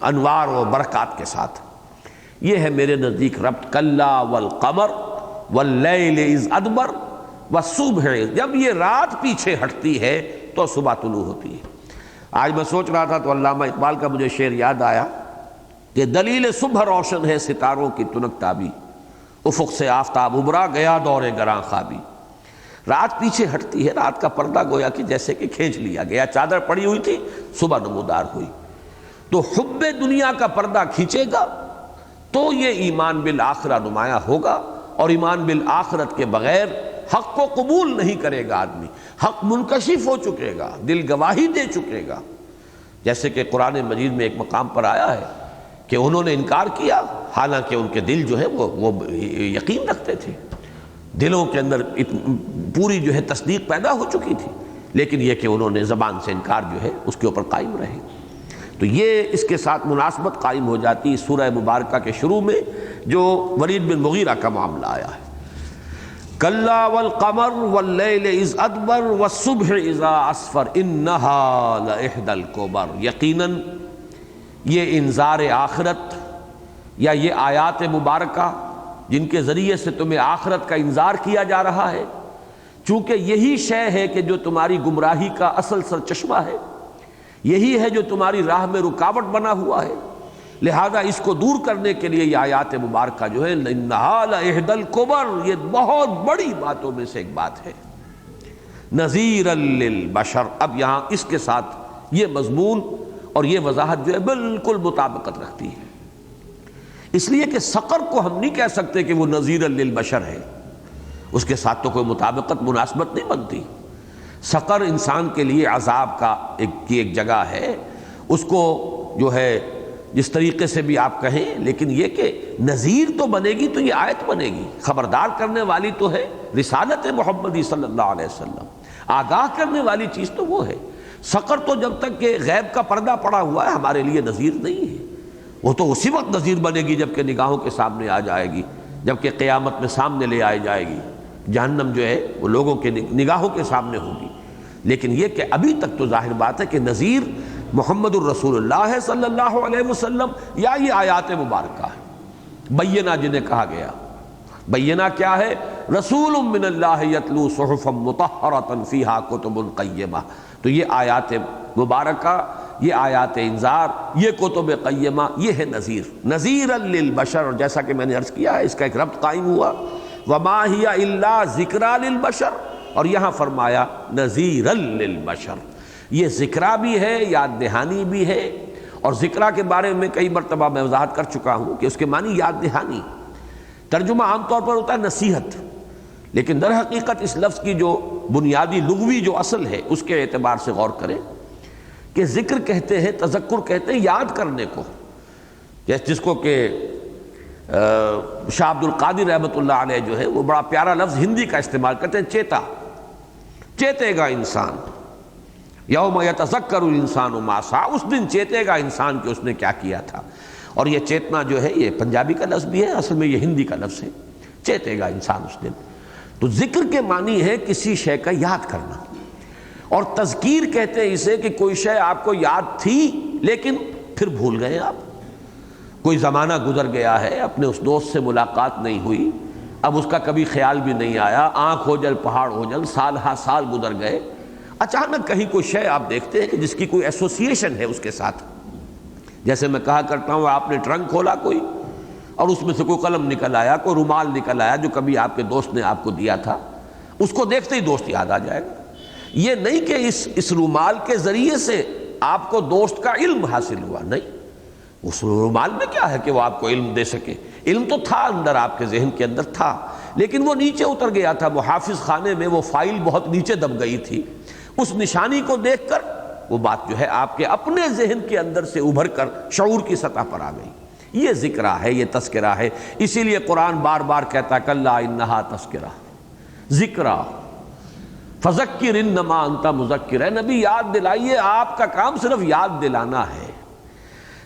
انوار و برکات کے ساتھ۔ یہ ہے میرے نزدیک ربط کلا والقمر واللیل اذ ادبر والصبح، جب یہ رات پیچھے ہٹتی ہے تو صبح طلوع ہوتی ہے۔ آج میں سوچ رہا تھا تو علامہ اقبال کا مجھے شعر یاد آیا کہ دلیل صبح روشن ہے ستاروں کی تنک تابی، افق سے آفتاب ابھرا گیا دور گراں خوابی۔ رات پیچھے ہٹتی ہے، رات کا پردہ گویا کہ جیسے کہ کھینچ لیا گیا، چادر پڑی ہوئی تھی، صبح نمودار ہوئی۔ تو حب دنیا کا پردہ کھینچے گا تو یہ ایمان بالآخرہ نمایاں ہوگا، اور ایمان بالآخرت کے بغیر حق کو قبول نہیں کرے گا آدمی۔ حق منکشف ہو چکے گا، دل گواہی دے چکے گا، جیسے کہ قرآن مجید میں ایک مقام پر آیا ہے کہ انہوں نے انکار کیا، حالانکہ ان کے دل جو ہے وہ یقین رکھتے تھے، دلوں کے اندر پوری جو ہے تصدیق پیدا ہو چکی تھی، لیکن یہ کہ انہوں نے زبان سے انکار جو ہے اس کے اوپر قائم رہے۔ تو یہ اس کے ساتھ مناسبت قائم ہو جاتی سورہ مبارکہ کے شروع میں جو ولید بن مغیرہ کا معاملہ آیا ہے، کلا والقمر واللیل اذ ادبر والصبح اذا اسفر انہا لإحدی الکبر، یقیناً یہ انذار آخرت یا یہ آیات مبارکہ جن کے ذریعے سے تمہیں آخرت کا انذار کیا جا رہا ہے، چونکہ یہی شے ہے کہ جو تمہاری گمراہی کا اصل سرچشمہ ہے، یہی ہے جو تمہاری راہ میں رکاوٹ بنا ہوا ہے، لہذا اس کو دور کرنے کے لیے یہ آیات مبارکہ جو ہے انہا لإحدی الکبر، یہ بہت بڑی باتوں میں سے ایک بات ہے، نذیرا للبشر۔ اب یہاں اس کے ساتھ یہ مضمون اور یہ وضاحت جو ہے بالکل مطابقت رکھتی ہے، اس لیے کہ سقر کو ہم نہیں کہہ سکتے کہ وہ نذیرا للبشر ہے، اس کے ساتھ تو کوئی مطابقت مناسبت نہیں بنتی۔ سقر انسان کے لیے عذاب کا ایک جگہ ہے، اس کو جو ہے جس طریقے سے بھی آپ کہیں، لیکن یہ کہ نذیر تو بنے گی تو یہ آیت بنے گی، خبردار کرنے والی تو ہے رسالت محمدی صلی اللہ علیہ وسلم، آگاہ کرنے والی چیز تو وہ ہے۔ سقر تو جب تک کہ غیب کا پردہ پڑا ہوا ہے ہمارے لیے نذیر نہیں ہے، وہ تو اسی وقت نذیر بنے گی جب کہ نگاہوں کے سامنے آ جائے گی، جب کہ قیامت میں سامنے لے آئی جائے گی، جہنم جو ہے وہ لوگوں کے نگاہوں کے سامنے ہوگی۔ لیکن یہ کہ ابھی تک تو ظاہر بات ہے کہ نذیر محمد الرسول اللہ صلی اللہ علیہ وسلم یا یہ آیات مبارکہ ہے، بینہ جنہیں کہا گیا۔ بینہ کیا ہے؟ رسول من اللہ یتلو صحفا مطہرۃ فیہا کتب قیمہ، تو یہ آیات مبارکہ، یہ آیات انذار، یہ کتب قیمہ، یہ ہے نذیر، نذیرا للبشر۔ اور جیسا کہ میں نے عرض کیا ہے اس کا ایک ربط قائم ہوا، وما ہی الا ذکریٰ للبشر، اور یہاں فرمایا نذیرا للبشر، یہ ذکرہ بھی ہے، یاد دہانی بھی ہے۔ اور ذکرہ کے بارے میں کئی مرتبہ میں وضاحت کر چکا ہوں کہ اس کے معنی یاد دہانی، ترجمہ عام طور پر ہوتا ہے نصیحت، لیکن در حقیقت اس لفظ کی جو بنیادی لغوی جو اصل ہے اس کے اعتبار سے غور کریں کہ ذکر کہتے ہیں، تذکر کہتے ہیں یاد کرنے کو، جس کو کہ شاہ عبد القادر رحمۃ اللہ علیہ جو ہے وہ بڑا پیارا لفظ ہندی کا استعمال کرتے ہیں، چیتا، چیتے گا انسان، یوم یتذکر الانسان ما سعی، اس دن چیتے گا انسان کہ اس نے کیا کیا تھا۔ اور یہ چیتنا جو ہے یہ پنجابی کا لفظ بھی ہے، اصل میں یہ ہندی کا لفظ ہے، چیتے گا انسان اس دن۔ تو ذکر کے معنی ہے کسی شے کا یاد کرنا، اور تذکیر کہتے ہیں اسے کہ کوئی شے آپ کو یاد تھی لیکن پھر بھول گئے آپ، کوئی زمانہ گزر گیا ہے، اپنے اس دوست سے ملاقات نہیں ہوئی، اب اس کا کبھی خیال بھی نہیں آیا، آنکھ ہو جل پہاڑ ہو جل، سال ہا سال گزر گئے، اچانک کہیں کوئی شے آپ دیکھتے ہیں کہ جس کی کوئی ایسوسیشن ہے اس کے ساتھ۔ جیسے میں کہا کرتا ہوں آپ نے ٹرنک کھولا کوئی اور اس میں سے کوئی قلم نکل آیا، کوئی رومال نکل آیا جو کبھی آپ کے دوست نے آپ کو دیا تھا، اس کو دیکھتے ہی دوست یاد آ جائے گا۔ یہ نہیں کہ اس رومال کے ذریعے سے آپ کو دوست کا علم حاصل ہوا، نہیں، اس رومال میں کیا ہے کہ وہ آپ کو علم دے سکے، علم تو تھا اندر، آپ کے ذہن کے اندر تھا، لیکن وہ نیچے اتر گیا تھا، محافظ خانے میں وہ فائل بہت نیچے دب گئی تھی، اس نشانی کو دیکھ کر وہ بات جو ہے آپ کے اپنے ذہن کے اندر سے ابھر کر شعور کی سطح پر آ گئی۔ یہ ذکرہ ہے، یہ تذکرہ ہے، اسی لیے قرآن بار بار کہتا ہے کلا انہا تذکرہ، ذکرہ فذکر انما انت مذکر، اے نبی یاد دلائیے، آپ کا کام صرف یاد دلانا ہے۔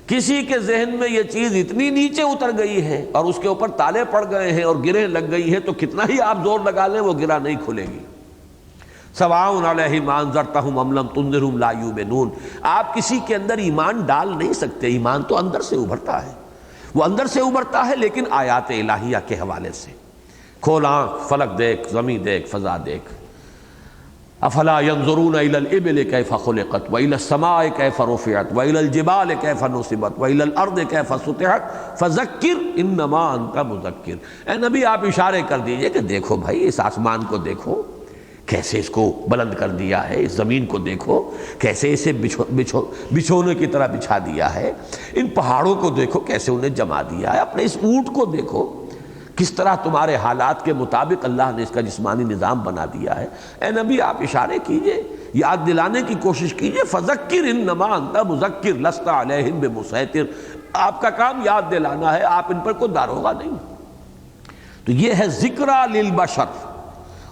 کسی کے ذہن میں یہ چیز اتنی نیچے اتر گئی ہے اور اس کے اوپر تالے پڑ گئے ہیں اور گرہیں لگ گئی ہیں تو کتنا ہی آپ زور لگا لیں وہ گرہ نہیں کھلے گی۔ سواء علیہم انذرتہم ام لم تنذرہم لا یؤمنون، آپ کسی کے اندر ایمان ڈال نہیں سکتے، ایمان تو اندر سے ابھرتا ہے، وہ اندر سے ابھرتا ہے لیکن آیات الہیہ کے حوالے سے۔ کھول آنکھ، فلک دیکھ، زمین دیکھ، فضا دیکھ، افلا ينظرون الى الابل كيف خلقت والى السماء كيف رفعت والى الجبال كيف نصبت والى الارض كيف سطحت فذكر انما انت مذکر۔ اے نبی آپ اشارے کر دیجئے کہ دیکھو بھائی اس آسمان کو دیکھو کیسے اس کو بلند کر دیا ہے، اس زمین کو دیکھو کیسے اسے بچھونے کی طرح بچھا دیا ہے، ان پہاڑوں کو دیکھو کیسے انہیں جما دیا ہے، اپنے اس اونٹ کو دیکھو کس طرح تمہارے حالات کے مطابق اللہ نے اس کا جسمانی نظام بنا دیا ہے۔ اے نبی آپ اشارے کیجئے، یاد دلانے کی کوشش کیجئے، فذکر انما انت مذکر لست علیہم بمسیطر، آپ کا کام یاد دلانا ہے، آپ ان پر کوئی داروغہ نہیں۔ تو یہ ہے ذکریٰ للبشر،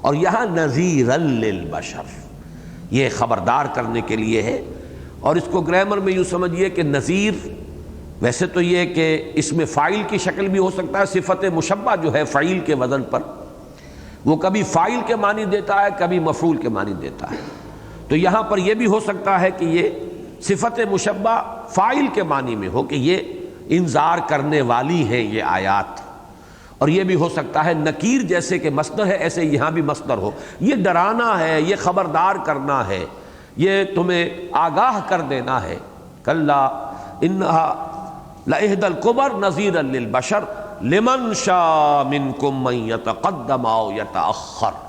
اور یہاں نذیرا للبشر، یہ خبردار کرنے کے لیے ہے۔ اور اس کو گرامر میں یوں سمجھیے کہ نذیر، ویسے تو یہ کہ اس میں فاعل کی شکل بھی ہو سکتا ہے، صفت مشبہ جو ہے فعیل کے وزن پر، وہ کبھی فاعل کے معنی دیتا ہے، کبھی مفعول کے معنی دیتا ہے۔ تو یہاں پر یہ بھی ہو سکتا ہے کہ یہ صفت مشبہ فاعل کے معنی میں ہو، کہ یہ انذار کرنے والی ہے یہ آیات، اور یہ بھی ہو سکتا ہے نکیر جیسے کہ مصدر ہے ایسے یہاں بھی مصدر ہو، یہ ڈرانا ہے، یہ خبردار کرنا ہے، یہ تمہیں آگاہ کر دینا ہے۔ کلا انہا لإحدی الکبر نذیرا للبشر لمن شاء منکم من یتقدم او یتأخر،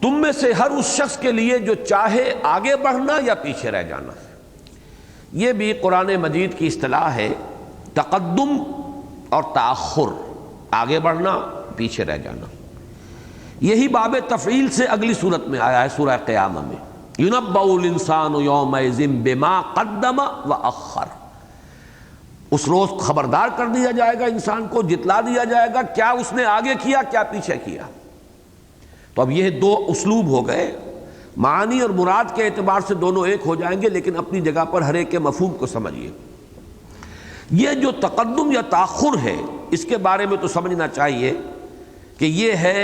تم میں سے ہر اس شخص کے لیے جو چاہے آگے بڑھنا یا پیچھے رہ جانا۔ یہ بھی قرآن مجید کی اصطلاح ہے، تقدم اور تأخر، آگے بڑھنا پیچھے رہ جانا۔ یہی باب تفعیل سے اگلی صورت میں آیا ہے سورہ قیامہ میں، یُنَبَّأُ الْإِنسَانُ يَوْمَئِذٍ بِمَا قَدَّمَ وَأَخَّرَ، اس روز خبردار کر دیا جائے گا انسان کو، جتلا دیا جائے گا کیا اس نے آگے کیا کیا پیچھے کیا۔ تو اب یہ دو اسلوب ہو گئے، معانی اور مراد کے اعتبار سے دونوں ایک ہو جائیں گے، لیکن اپنی جگہ پر ہر ایک کے مفہوم کو سمجھیے۔ یہ جو تقدم یا تاخر ہے، اس کے بارے میں تو سمجھنا چاہیے کہ یہ ہے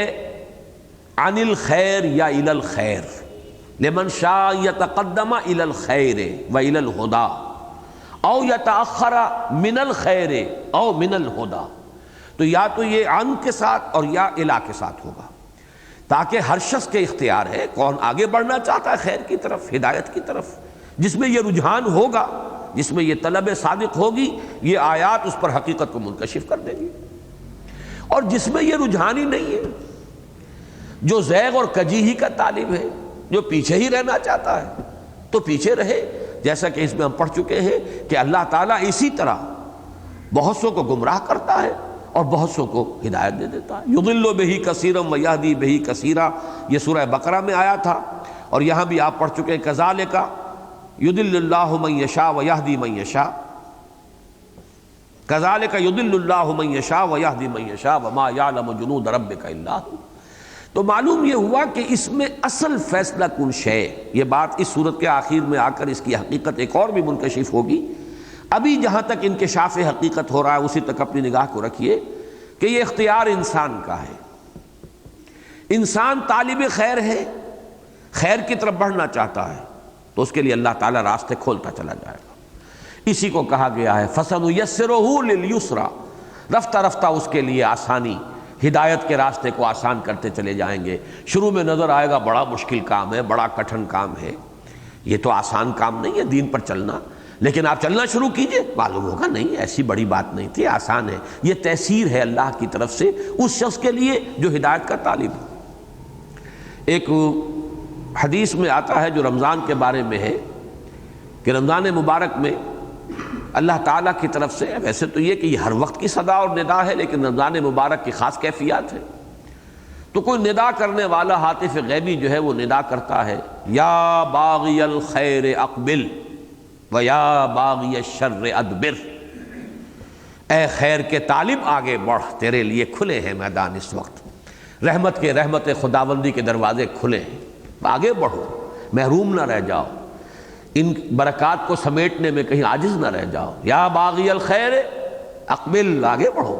عن الخیر یا الی الخیر، لمن شاء یتقدم الی الخیر و الی الہدی او یتأخر من الخیر او من الہدی، تو یا تو یہ عن کے ساتھ اور یا الی کے ساتھ ہوگا، تاکہ ہر شخص کے اختیار ہے کون آگے بڑھنا چاہتا ہے خیر کی طرف، ہدایت کی طرف، جس میں یہ رجحان ہوگا، جس میں یہ طلب صادق ہوگی، یہ آیات اس پر حقیقت کو منکشف کر دیں گی۔ اور جس میں یہ رجحان ہی نہیں ہے، جو زیغ اور کجی ہی کا طالب ہے، جو پیچھے ہی رہنا چاہتا ہے، تو پیچھے رہے، جیسا کہ اس میں ہم پڑھ چکے ہیں کہ اللہ تعالیٰ اسی طرح بہت سو کو گمراہ کرتا ہے اور بہت سو کو ہدایت دے دیتا ہے۔ یضل بہ کثیرا ویہدی بہ کثیرا، یہ سورہ بقرہ میں آیا تھا، اور یہاں بھی آپ پڑھ چکے ہیں کذالک یضل اللہ من یشاء ویہدی من یشاء، کذالک یضل اللہ من یشاء ویہدی من یشاء وما یعلم جنود ربک الا ہو۔ تو معلوم یہ ہوا کہ اس میں اصل فیصلہ کن شے، یہ بات اس صورت کے آخر میں آ کر اس کی حقیقت ایک اور بھی منکشف ہوگی۔ ابھی جہاں تک انکشاف حقیقت ہو رہا ہے اسی تک اپنی نگاہ کو رکھیے کہ یہ اختیار انسان کا ہے۔ انسان طالب خیر ہے، خیر کی طرف بڑھنا چاہتا ہے، تو اس کے لیے اللہ تعالیٰ راستے کھولتا چلا جائے گا۔ اسی کو کہا گیا ہے فَسَنُيَسِّرُهُ لِلْيُسْرَى، رفتہ رفتہ اس کے لیے آسانی، ہدایت کے راستے کو آسان کرتے چلے جائیں گے۔ شروع میں نظر آئے گا بڑا مشکل کام ہے، بڑا کٹھن کام ہے، یہ تو آسان کام نہیں ہے دین پر چلنا، لیکن آپ چلنا شروع کیجئے، معلوم ہوگا نہیں ایسی بڑی بات نہیں تھی، آسان ہے۔ یہ تیسیر ہے اللہ کی طرف سے اس شخص کے لیے جو ہدایت کا طالب ہے۔ ایک حدیث میں آتا ہے جو رمضان کے بارے میں ہے کہ رمضان مبارک میں اللہ تعالیٰ کی طرف سے، ویسے تو یہ کہ یہ ہر وقت کی صدا اور ندا ہے، لیکن رمضان مبارک کی خاص کیفیات ہے، تو کوئی ندا کرنے والا ہاتف غیبی جو ہے وہ ندا کرتا ہے، یا باغی الخیر اقبل و یا باغی الشر ادبر، اے خیر کے طالب آگے بڑھ، تیرے لیے کھلے ہیں میدان اس وقت، رحمت خداوندی کے دروازے کھلے ہیں، آگے بڑھو، محروم نہ رہ جاؤ، ان برکات کو سمیٹنے میں کہیں عاجز نہ رہ جاؤ۔ یا باغی الخیر اقبل، آگے بڑھو،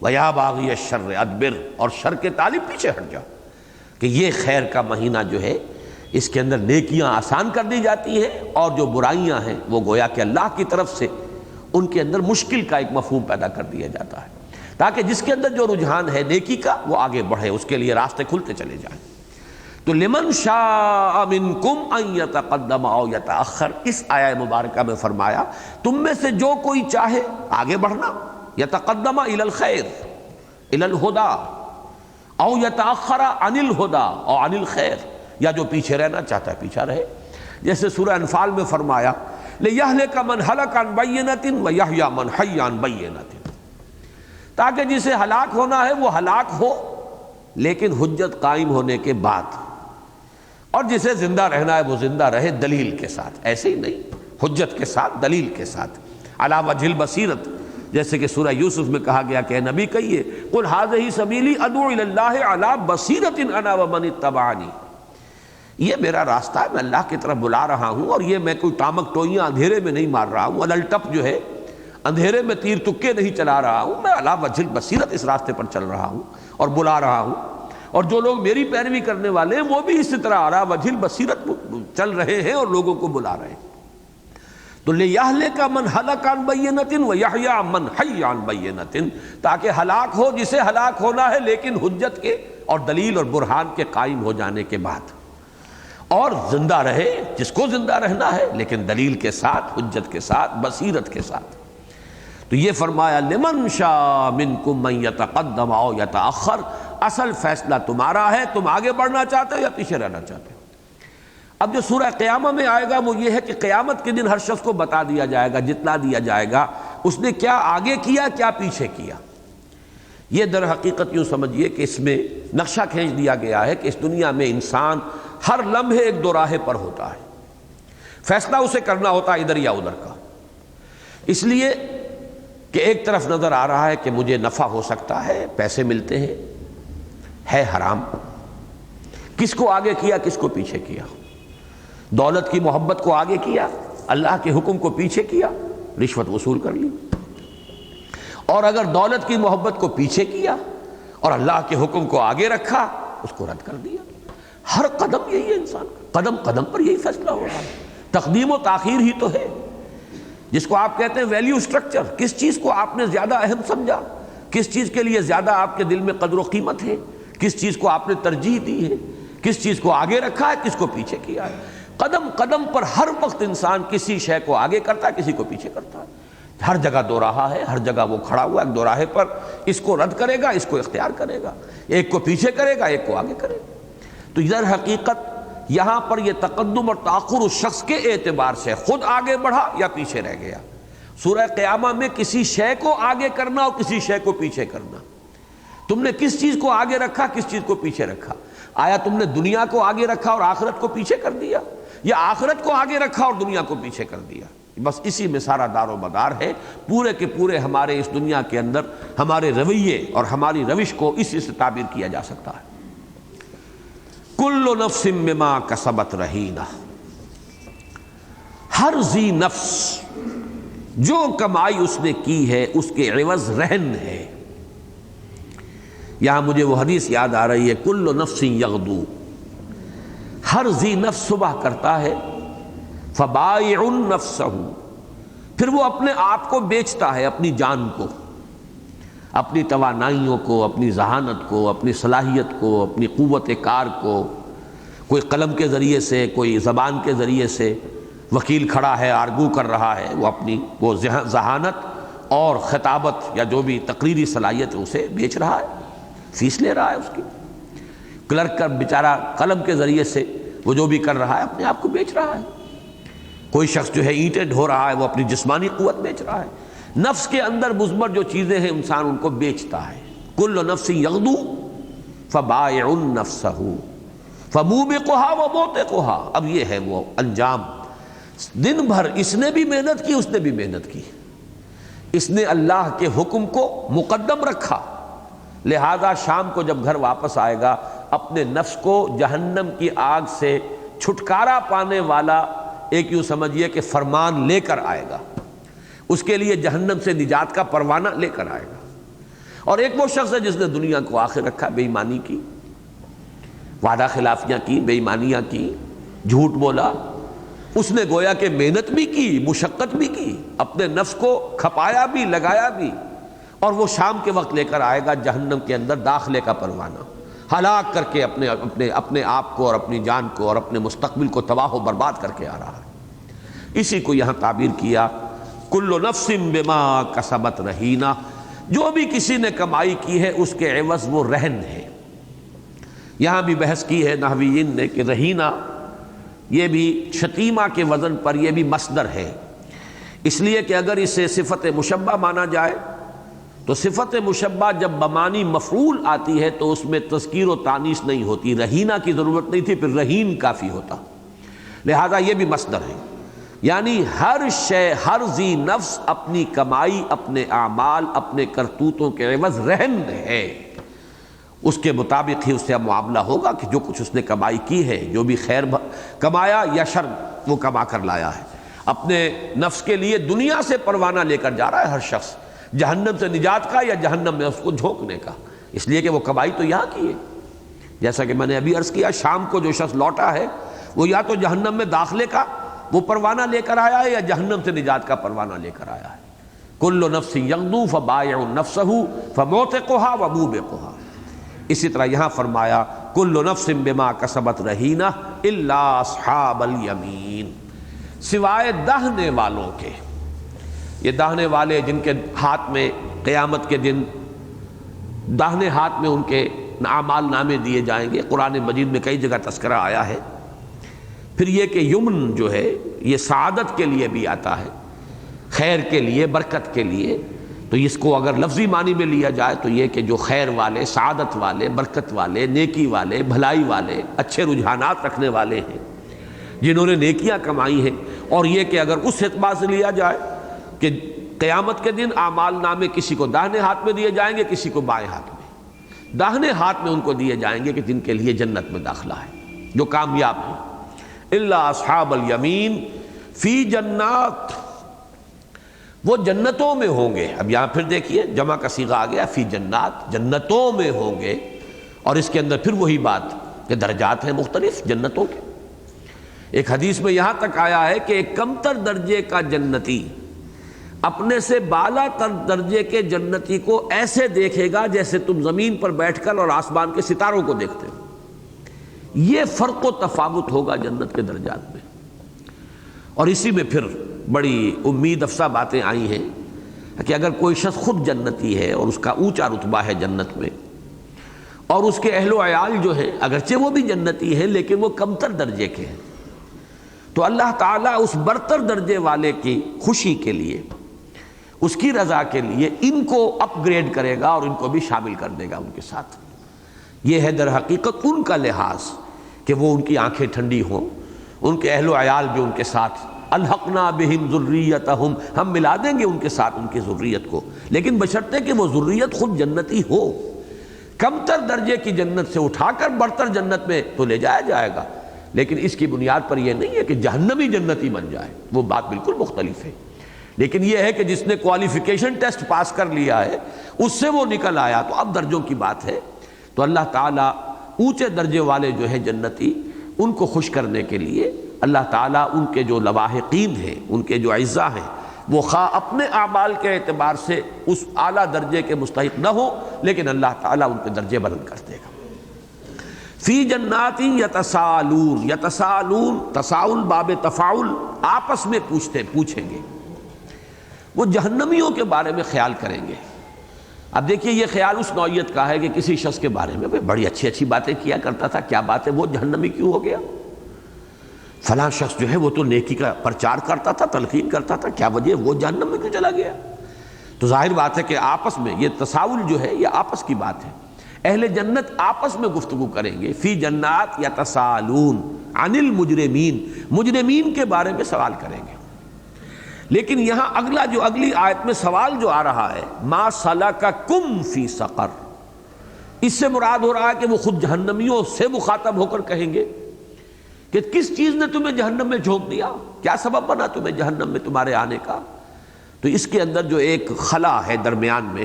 و یا باغی الشر ادبر، اور شر کے طالب پیچھے ہٹ جاؤ، کہ یہ خیر کا مہینہ جو ہے اس کے اندر نیکیاں آسان کر دی جاتی ہیں، اور جو برائیاں ہیں وہ گویا کہ اللہ کی طرف سے ان کے اندر مشکل کا ایک مفہوم پیدا کر دیا جاتا ہے، تاکہ جس کے اندر جو رجحان ہے نیکی کا وہ آگے بڑھے، اس کے لیے راستے کھلتے چلے جائیں۔ تو لمن شاء منکم ان یتقدم او یتأخر، اس آیہ مبارکہ میں فرمایا تم میں سے جو کوئی چاہے آگے بڑھنا، یتقدم الی الخیر الی الہدی او یتأخر عن الہدی او عن الخیر، یا جو پیچھے رہنا چاہتا ہے پیچھے رہے، جیسے سورہ انفال میں فرمایا لِیَہْلِکَ مَنْ ہَلَکَ عَنْ بَیِّنَةٍ وَیَحْیَا مَنْ حَیَّ عَنْ بَیِّنَةٍ، تاکہ جسے ہلاک ہونا ہے وہ ہلاک ہو لیکن حجت قائم ہونے کے بعد، اور جسے زندہ رہنا ہے وہ زندہ رہے دلیل کے ساتھ، ایسے ہی نہیں، حجت کے ساتھ، دلیل کے ساتھ، علی وجہ البصیرت، جیسے کہ سورہ یوسف میں کہا گیا کہ اے نبی کہیے قل ھذہ سبیلی ادعو الی اللہ علی بصیرۃ انا ومن اتبعنی، یہ میرا راستہ ہے، میں اللہ کی طرف بلا رہا ہوں، اور یہ میں کوئی ٹامک ٹوئیاں اندھیرے میں نہیں مار رہا ہوں، الٹپ جو ہے اندھیرے میں تیر تکے نہیں چلا رہا ہوں، میں علی وجہ البصیرت اس راستے پر چل رہا ہوں اور بلا رہا ہوں، اور جو لوگ میری پیروی کرنے والے ہیں وہ بھی اسی طرح علی وجہ البصیرت چل رہے ہیں اور لوگوں کو بلا رہے ہیں۔ تو لِیَہْلِکَ مَنْ هَلَكَ عَنْ بَیِّنَةٍ وَیَحْیَىٰ مَنْ حَیَّ عَنْ بَیِّنَةٍ، تاکہ ہلاک ہو جسے ہلاک ہونا ہے لیکن حجت کے اور دلیل اور برہان کے قائم ہو جانے کے بعد، اور زندہ رہے جس کو زندہ رہنا ہے لیکن دلیل کے ساتھ، حجت کے ساتھ، بصیرت کے ساتھ۔ تو یہ فرمایا لمن شاء منکم من یتقدم او یتأخر، اصل فیصلہ تمہارا ہے، تم آگے بڑھنا چاہتے ہو یا پیچھے رہنا چاہتے ہو۔ اب جو سورہ قیامہ میں آئے گا وہ یہ ہے کہ قیامت کے دن ہر شخص کو بتا دیا جائے گا، جتلا دیا جائے گا اس نے کیا آگے کیا کیا پیچھے کیا۔ یہ در حقیقت یوں سمجھیے کہ اس میں نقشہ کھینچ دیا گیا ہے کہ اس دنیا میں انسان ہر لمحے ایک دو راہے پر ہوتا ہے، فیصلہ اسے کرنا ہوتا ہے ادھر یا ادھر کا، اس لیے کہ ایک طرف نظر آ رہا ہے کہ مجھے نفع ہو سکتا ہے، پیسے ملتے ہیں، ہے حرام، کس کو آگے کیا کس کو پیچھے کیا، دولت کی محبت کو آگے کیا، اللہ کے حکم کو پیچھے کیا، رشوت وصول کر لی، اور اگر دولت کی محبت کو پیچھے کیا اور اللہ کے حکم کو آگے رکھا اس کو رد کر دیا۔ ہر قدم یہی ہے انسان کا، قدم قدم پر یہی فیصلہ ہو رہا ہے، تقدیم و تاخیر ہی تو ہے، جس کو آپ کہتے ہیں ویلیو سٹرکچر، کس چیز کو آپ نے زیادہ اہم سمجھا، کس چیز کے لیے زیادہ آپ کے دل میں قدر و قیمت ہے، کس چیز کو آپ نے ترجیح دی ہے، کس چیز کو آگے رکھا ہے، کس کو پیچھے کیا ہے۔ قدم قدم پر ہر وقت انسان کسی شے کو آگے کرتا ہے، کسی کو پیچھے کرتا ہے، ہر جگہ دو راہا ہے، ہر جگہ وہ کھڑا ہوا ایک دو راہے پر، اس کو رد کرے گا اس کو اختیار کرے گا، ایک کو پیچھے کرے گا ایک کو آگے کرے گا۔ تو ادھر حقیقت یہاں پر یہ تقدم اور تاخر اس شخص کے اعتبار سے خود آگے بڑھا یا پیچھے رہ گیا۔ سورہ قیامہ میں کسی شے کو آگے کرنا اور کسی شے کو پیچھے کرنا، تم نے کس چیز کو آگے رکھا کس چیز کو پیچھے رکھا، آیا تم نے دنیا کو آگے رکھا اور آخرت کو پیچھے کر دیا، یا آخرت کو آگے رکھا اور دنیا کو پیچھے کر دیا؟ بس اسی میں سارا دار و مدار ہے، پورے کے پورے ہمارے اس دنیا کے اندر ہمارے رویے اور ہماری روش کو اسی سے تعبیر کیا جا سکتا ہے۔ کل نفس بما کسبت رہینہ، ہر ذی نفس جو کمائی اس نے کی ہے اس کے عوض رہن ہے۔ یہاں مجھے وہ حدیث یاد آ رہی ہے، کل نفس یغدو، ہر ذی نفس صبح کرتا ہے، فبائع نفسہ، پھر وہ اپنے آپ کو بیچتا ہے، اپنی جان کو، اپنی توانائیوں کو، اپنی ذہانت کو، اپنی صلاحیت کو، اپنی قوت کار کو، کوئی قلم کے ذریعے سے، کوئی زبان کے ذریعے سے، وکیل کھڑا ہے آرگو کر رہا ہے، وہ اپنی وہ ذہانت اور خطابت یا جو بھی تقریری صلاحیت ہے اسے بیچ رہا ہے، فیس لے رہا ہے اس کی۔ کلرک کا بیچارہ قلم کے ذریعے سے وہ جو بھی کر رہا ہے اپنے آپ کو بیچ رہا ہے۔ کوئی شخص جو ہے اینٹیں ڈھو رہا ہے وہ اپنی جسمانی قوت بیچ رہا ہے۔ نفس کے اندر مضمر جو چیزیں ہیں انسان ان کو بیچتا ہے۔ کل نفس یغدو فبائع نفسہ فموبقھا وموبقھا، اب یہ ہے وہ انجام۔ دن بھر اس نے بھی محنت کی اس نے بھی محنت کی، اس نے اللہ کے حکم کو مقدم رکھا، لہذا شام کو جب گھر واپس آئے گا اپنے نفس کو جہنم کی آگ سے چھٹکارا پانے والا ایک یوں سمجھیے کہ فرمان لے کر آئے گا، اس کے لیے جہنم سے نجات کا پروانہ لے کر آئے گا۔ اور ایک وہ شخص ہے جس نے دنیا کو آخر رکھا، بے ایمانی کی، وعدہ خلافیاں کی، بے ایمانیاں کی، جھوٹ بولا، اس نے گویا کہ محنت بھی کی، مشقت بھی کی، اپنے نفس کو کھپایا بھی، لگایا بھی، اور وہ شام کے وقت لے کر آئے گا جہنم کے اندر داخلے کا پروانہ، ہلاک کر کے اپنے آپ کو اور اپنی جان کو اور اپنے مستقبل کو تباہ و برباد کر کے آ رہا ہے۔ اسی کو یہاں تعبیر کیا کل نفس بما کسبت رہینہ، جو بھی کسی نے کمائی کی ہے اس کے عوض وہ رہن ہے۔ یہاں بھی بحث کی ہے نحویین نے کہ رہینہ یہ بھی شتیمہ کے وزن پر یہ بھی مصدر ہے، اس لیے کہ اگر اسے صفت مشبہ مانا جائے تو صفت مشبہ جب بمانی مفعول آتی ہے تو اس میں تذکیر و تانیث نہیں ہوتی، رہینہ کی ضرورت نہیں تھی، پھر رہین کافی ہوتا، لہذا یہ بھی مصدر ہے۔ یعنی ہر شے، ہر ذی نفس اپنی کمائی، اپنے اعمال، اپنے کرتوتوں کے عوض رہن ہے، اس کے مطابق ہی اس سے معاملہ ہوگا کہ جو کچھ اس نے کمائی کی ہے، جو بھی خیر کمایا یا شر وہ کما کر لایا ہے۔ اپنے نفس کے لیے دنیا سے پروانہ لے کر جا رہا ہے ہر شخص، جہنم سے نجات کا یا جہنم میں اس کو جھونکنے کا، اس لیے کہ وہ کمائی تو یہاں کی ہے۔ جیسا کہ میں نے ابھی عرض کیا، شام کو جو شخص لوٹا ہے وہ یا تو جہنم میں داخلے کا وہ پروانہ لے کر آیا ہے یا جہنم سے نجات کا پروانہ لے کر آیا ہے۔ کل نفس یغدو فبائع نفسہ فموتقھا وموبقھا۔ اسی طرح یہاں فرمایا کل نفس بما کسبت رہینہ الا اصحاب الیمین، سوائے دہنے والوں کے۔ یہ داہنے والے جن کے ہاتھ میں قیامت کے دن داہنے ہاتھ میں ان کے اعمال نامے دیے جائیں گے، قرآن مجید میں کئی جگہ تذکرہ آیا ہے۔ پھر یہ کہ یمن جو ہے یہ سعادت کے لیے بھی آتا ہے، خیر کے لیے، برکت کے لیے، تو اس کو اگر لفظی معنی میں لیا جائے تو یہ کہ جو خیر والے، سعادت والے، برکت والے، نیکی والے، بھلائی والے، اچھے رجحانات رکھنے والے ہیں، جنہوں نے نیکیاں کمائی ہیں۔ اور یہ کہ اگر اس اعتبار سے لیا جائے کہ قیامت کے دن اعمال نامے کسی کو داہنے ہاتھ میں دیے جائیں گے، کسی کو بائیں ہاتھ میں۔ داہنے ہاتھ میں ان کو دیے جائیں گے کہ جن کے لیے جنت میں داخلہ ہے، جو کامیاب ہیں۔ الا اصحاب الیمین فی جنات، وہ جنتوں میں ہوں گے۔ اب یہاں پھر دیکھیے جمع کا صیغہ آ گیا، فی جنات، جنتوں میں ہوں گے، اور اس کے اندر پھر وہی بات کہ درجات ہیں مختلف جنتوں کے۔ ایک حدیث میں یہاں تک آیا ہے کہ ایک کمتر درجے کا جنتی اپنے سے بالا تر درجے کے جنتی کو ایسے دیکھے گا جیسے تم زمین پر بیٹھ کر اور آسمان کے ستاروں کو دیکھتے ہو۔ یہ فرق و تفاوت ہوگا جنت کے درجات میں۔ اور اسی میں پھر بڑی امید افزا باتیں آئی ہیں کہ اگر کوئی شخص خود جنتی ہے اور اس کا اونچا رتبہ ہے جنت میں، اور اس کے اہل و عیال جو ہیں اگرچہ وہ بھی جنتی ہیں لیکن وہ کمتر درجے کے ہیں، تو اللہ تعالیٰ اس برتر درجے والے کی خوشی کے لیے، اس کی رضا کے لیے ان کو اپ گریڈ کرے گا اور ان کو بھی شامل کر دے گا ان کے ساتھ۔ یہ ہے در حقیقت ان کا لحاظ کہ وہ ان کی آنکھیں ٹھنڈی ہوں، ان کے اہل و عیال بھی ان کے ساتھ، الحقنا بہم ذریتہم، ہم ملا دیں گے ان کے ساتھ ان کی ذریت کو، لیکن بشرطے کہ وہ ذریت خود جنتی ہو۔ کمتر درجے کی جنت سے اٹھا کر برتر جنت میں تو لے جایا جائے گا، لیکن اس کی بنیاد پر یہ نہیں ہے کہ جہنمی جنتی بن جائے، وہ بات بالکل مختلف ہے۔ لیکن یہ ہے کہ جس نے کوالیفیکیشن ٹیسٹ پاس کر لیا ہے اس سے وہ نکل آیا، تو اب درجوں کی بات ہے۔ تو اللہ تعالیٰ اونچے درجے والے جو ہے جنتی، ان کو خوش کرنے کے لیے اللہ تعالیٰ ان کے جو لواحقین ہیں، ان کے جو اعزاء ہیں، وہ خواہ اپنے اعمال کے اعتبار سے اس اعلیٰ درجے کے مستحق نہ ہو، لیکن اللہ تعالیٰ ان کے درجے بلند کر دے گا۔ فی جنات یتساءلون، یتساءلون تساؤل باب تفاعل، آپس میں پوچھیں گے، وہ جہنمیوں کے بارے میں خیال کریں گے۔ اب دیکھیے یہ خیال اس نوعیت کا ہے کہ کسی شخص کے بارے میں بڑی اچھی اچھی باتیں کیا کرتا تھا، کیا بات ہے وہ جہنمی کیوں ہو گیا؟ فلاں شخص جو ہے وہ تو نیکی کا پرچار کرتا تھا، تلقین کرتا تھا، کیا وجہ وہ جہنم میں کیوں چلا گیا؟ تو ظاہر بات ہے کہ آپس میں یہ تساؤل جو ہے یہ آپس کی بات ہے۔ اہل جنت آپس میں گفتگو کریں گے، فی جنات یتساءلون عن المجرمین، مجرمین کے بارے میں سوال کریں گے۔ لیکن یہاں اگلی آیت میں سوال جو آ رہا ہے، ما سلککم فی سقر، اس سے مراد ہو رہا ہے کہ وہ خود جہنمیوں سے مخاطب ہو کر کہیں گے کہ کس چیز نے تمہیں جہنم میں جھونک دیا، کیا سبب بنا تمہیں جہنم میں تمہارے آنے کا؟ تو اس کے اندر جو ایک خلا ہے درمیان میں،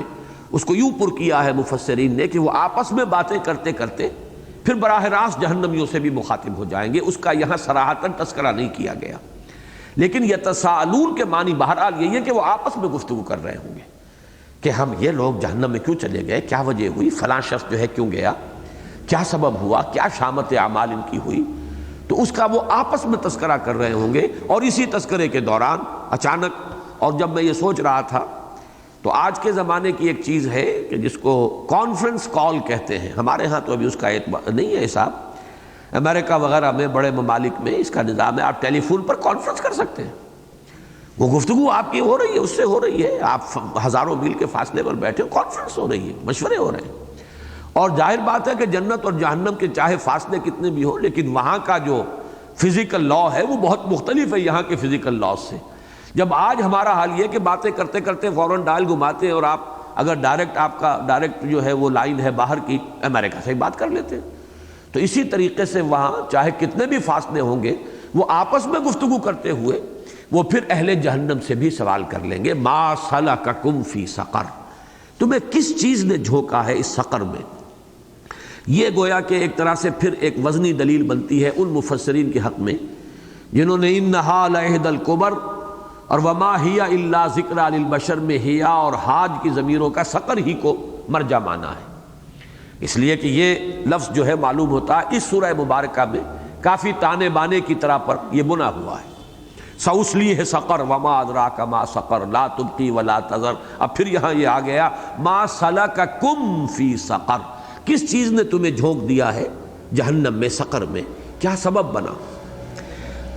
اس کو یوں پر کیا ہے مفسرین نے کہ وہ آپس میں باتیں کرتے کرتے پھر براہ راست جہنمیوں سے بھی مخاطب ہو جائیں گے۔ اس کا یہاں صراحتاً تذکرہ نہیں کیا گیا، لیکن یتساءلون کے معنی بہرحال یہی ہے کہ وہ آپس میں گفتگو کر رہے ہوں گے کہ ہم یہ لوگ جہنم میں کیوں چلے گئے، کیا وجہ ہوئی، فلاں شخص جو ہے کیوں گیا، کیا سبب ہوا، کیا شامت اعمال ان کی ہوئی، تو اس کا وہ آپس میں تذکرہ کر رہے ہوں گے۔ اور اسی تذکرے کے دوران اچانک، اور جب میں یہ سوچ رہا تھا تو آج کے زمانے کی ایک چیز ہے کہ جس کو کانفرنس کال کہتے ہیں، ہمارے ہاں تو ابھی اس کا اعتبار نہیں ہے حساب، امریکہ وغیرہ میں بڑے ممالک میں اس کا نظام ہے، آپ ٹیلی فون پر کانفرنس کر سکتے ہیں۔ وہ گفتگو آپ کی ہو رہی ہے، اس سے ہو رہی ہے، آپ ہزاروں میل کے فاصلے پر بیٹھے ہو، کانفرنس ہو رہی ہے، مشورے ہو رہے ہیں۔ اور ظاہر بات ہے کہ جنت اور جہنم کے چاہے فاصلے کتنے بھی ہو، لیکن وہاں کا جو فزیکل لا ہے وہ بہت مختلف ہے یہاں کے فزیکل لا سے۔ جب آج ہمارا حال یہ کہ باتیں کرتے کرتے فوراً ڈائل گھماتے ہیں، اور آپ اگر آپ کا ڈائریکٹ جو ہے وہ لائن ہے باہر کی، امریکہ سے بات کر لیتے ہیں، تو اسی طریقے سے وہاں چاہے کتنے بھی فاصلے ہوں گے، وہ آپس میں گفتگو کرتے ہوئے وہ پھر اہل جہنم سے بھی سوال کر لیں گے، ما سلککم فی سقر، تمہیں کس چیز نے جھونکا ہے اس سقر میں۔ یہ گویا کہ ایک طرح سے پھر ایک وزنی دلیل بنتی ہے ان مفسرین کے حق میں جنہوں نے انہا لإحدی الکبر اور وما ہی الا ذکر للبشر میں ہیا اور حاج کی ضمیروں کا سقر ہی کو مرجع مانا ہے، اس لیے کہ یہ لفظ جو ہے معلوم ہوتا ہے اس سورہ مبارکہ میں کافی تانے بانے کی طرح پر یہ بنا ہوا ہے۔ سأصلیہ سقر وما ادراک ما سقر لا تبقی ولا تذر، اب پھر یہاں یہ آ گیا ما سلککم فی سقر، کس چیز نے تمہیں جھونک دیا ہے جہنم میں، سقر میں، کیا سبب بنا۔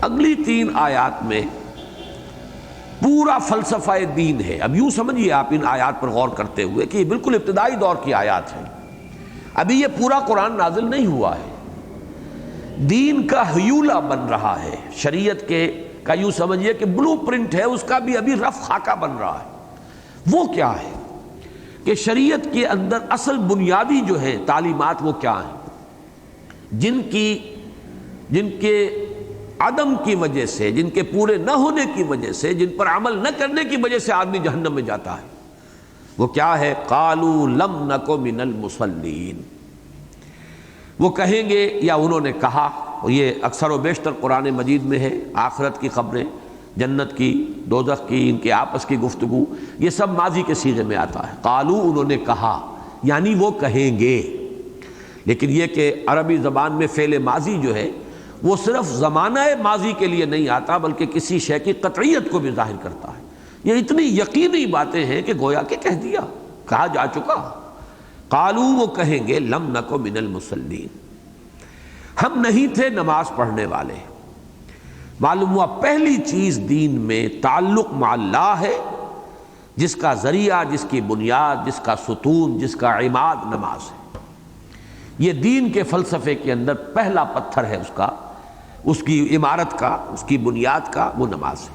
اگلی 3 آیات میں پورا فلسفہ دین ہے۔ اب یوں سمجھیے آپ ان آیات پر غور کرتے ہوئے کہ یہ بالکل ابتدائی دور کی آیات ہیں، ابھی یہ پورا قرآن نازل نہیں ہوا ہے، دین کا ہیولہ بن رہا ہے، شریعت کا یوں سمجھیے کہ بلو پرنٹ ہے، اس کا بھی ابھی رف خاکہ بن رہا ہے۔ وہ کیا ہے کہ شریعت کے اندر اصل بنیادی جو ہے تعلیمات وہ کیا ہیں، جن کے عدم کی وجہ سے، جن کے پورے نہ ہونے کی وجہ سے، جن پر عمل نہ کرنے کی وجہ سے آدمی جہنم میں جاتا ہے، وہ کیا ہے؟ قالوا لم نک من المصلین، وہ کہیں گے یا انہوں نے کہا، اور یہ اکثر و بیشتر قرآن مجید میں ہے، آخرت کی خبریں، جنت کی، دوزخ کی، ان کے آپس کی گفتگو، یہ سب ماضی کے صیغے میں آتا ہے۔ قالوا انہوں نے کہا، یعنی وہ کہیں گے، لیکن یہ کہ عربی زبان میں فعل ماضی جو ہے وہ صرف زمانہ ماضی کے لیے نہیں آتا بلکہ کسی شے کی قطعیت کو بھی ظاہر کرتا ہے۔ یہ اتنی یقینی باتیں ہیں کہ گویا کہ کہہ دیا، کہا جا چکا۔ قالوا وہ کہیں گے لم نک من المصلین، ہم نہیں تھے نماز پڑھنے والے۔ معلوم ہوا پہلی چیز دین میں تعلق مع اللہ ہے، جس کا ذریعہ، جس کی بنیاد، جس کا ستون، جس کا عماد نماز ہے۔ یہ دین کے فلسفے کے اندر پہلا پتھر ہے اس کی عمارت کا، اس کی بنیاد کا، وہ نماز ہے۔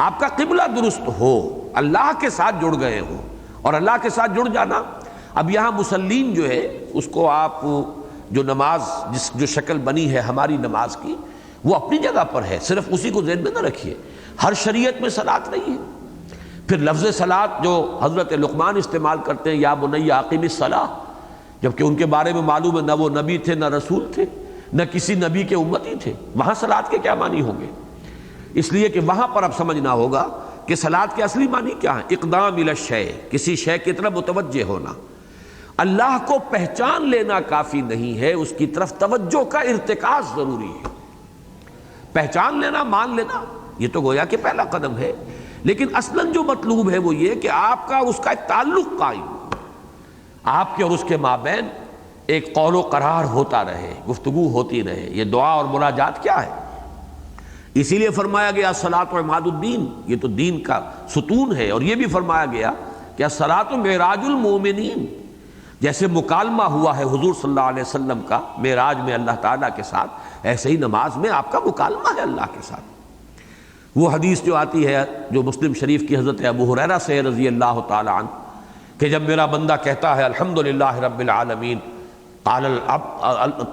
آپ کا قبلہ درست ہو، اللہ کے ساتھ جڑ گئے ہو، اور اللہ کے ساتھ جڑ جانا، اب یہاں مسلین جو ہے اس کو آپ جو نماز جو شکل بنی ہے ہماری نماز کی، وہ اپنی جگہ پر ہے، صرف اسی کو ذہن میں نہ رکھیے، ہر شریعت میں صلاۃ نہیں ہے۔ پھر لفظ صلاۃ جو حضرت لقمان استعمال کرتے ہیں، یا بنی اقیم الصلاۃ، جبکہ ان کے بارے میں معلوم ہے نہ وہ نبی تھے، نہ رسول تھے، نہ کسی نبی کے امتی تھے، وہاں صلاۃ کے کیا معنی ہوں گے؟ اس لیے کہ وہاں پر اب سمجھنا ہوگا کہ صلاۃ کے اصلی معنی کیا ہے؟ اقدام الی الشیء، کسی شے کی طرف متوجہ ہونا۔ اللہ کو پہچان لینا کافی نہیں ہے، اس کی طرف توجہ کا ارتکاز ضروری ہے۔ پہچان لینا، مان لینا، یہ تو گویا کہ پہلا قدم ہے، لیکن اصلاً جو مطلوب ہے وہ یہ کہ آپ کا اس کا ایک تعلق قائم، آپ کے اور اس کے مابین ایک قول و قرار ہوتا رہے، گفتگو ہوتی رہے۔ یہ دعا اور مناجات کیا ہے؟ اسی لیے فرمایا گیا الصلاۃ عماد الدین، یہ تو دین کا ستون ہے، اور یہ بھی فرمایا گیا کہ الصلاۃ معراج المومنین، جیسے مکالمہ ہوا ہے حضور صلی اللہ علیہ وسلم کا معراج میں اللہ تعالیٰ کے ساتھ، ایسے ہی نماز میں آپ کا مکالمہ ہے اللہ کے ساتھ۔ وہ حدیث جو آتی ہے جو مسلم شریف کی حضرت ابو ہریرہ سے رضی اللہ تعالی عنہ کہ جب میرا بندہ کہتا ہے الحمدللہ رب العالمین، قال اللہ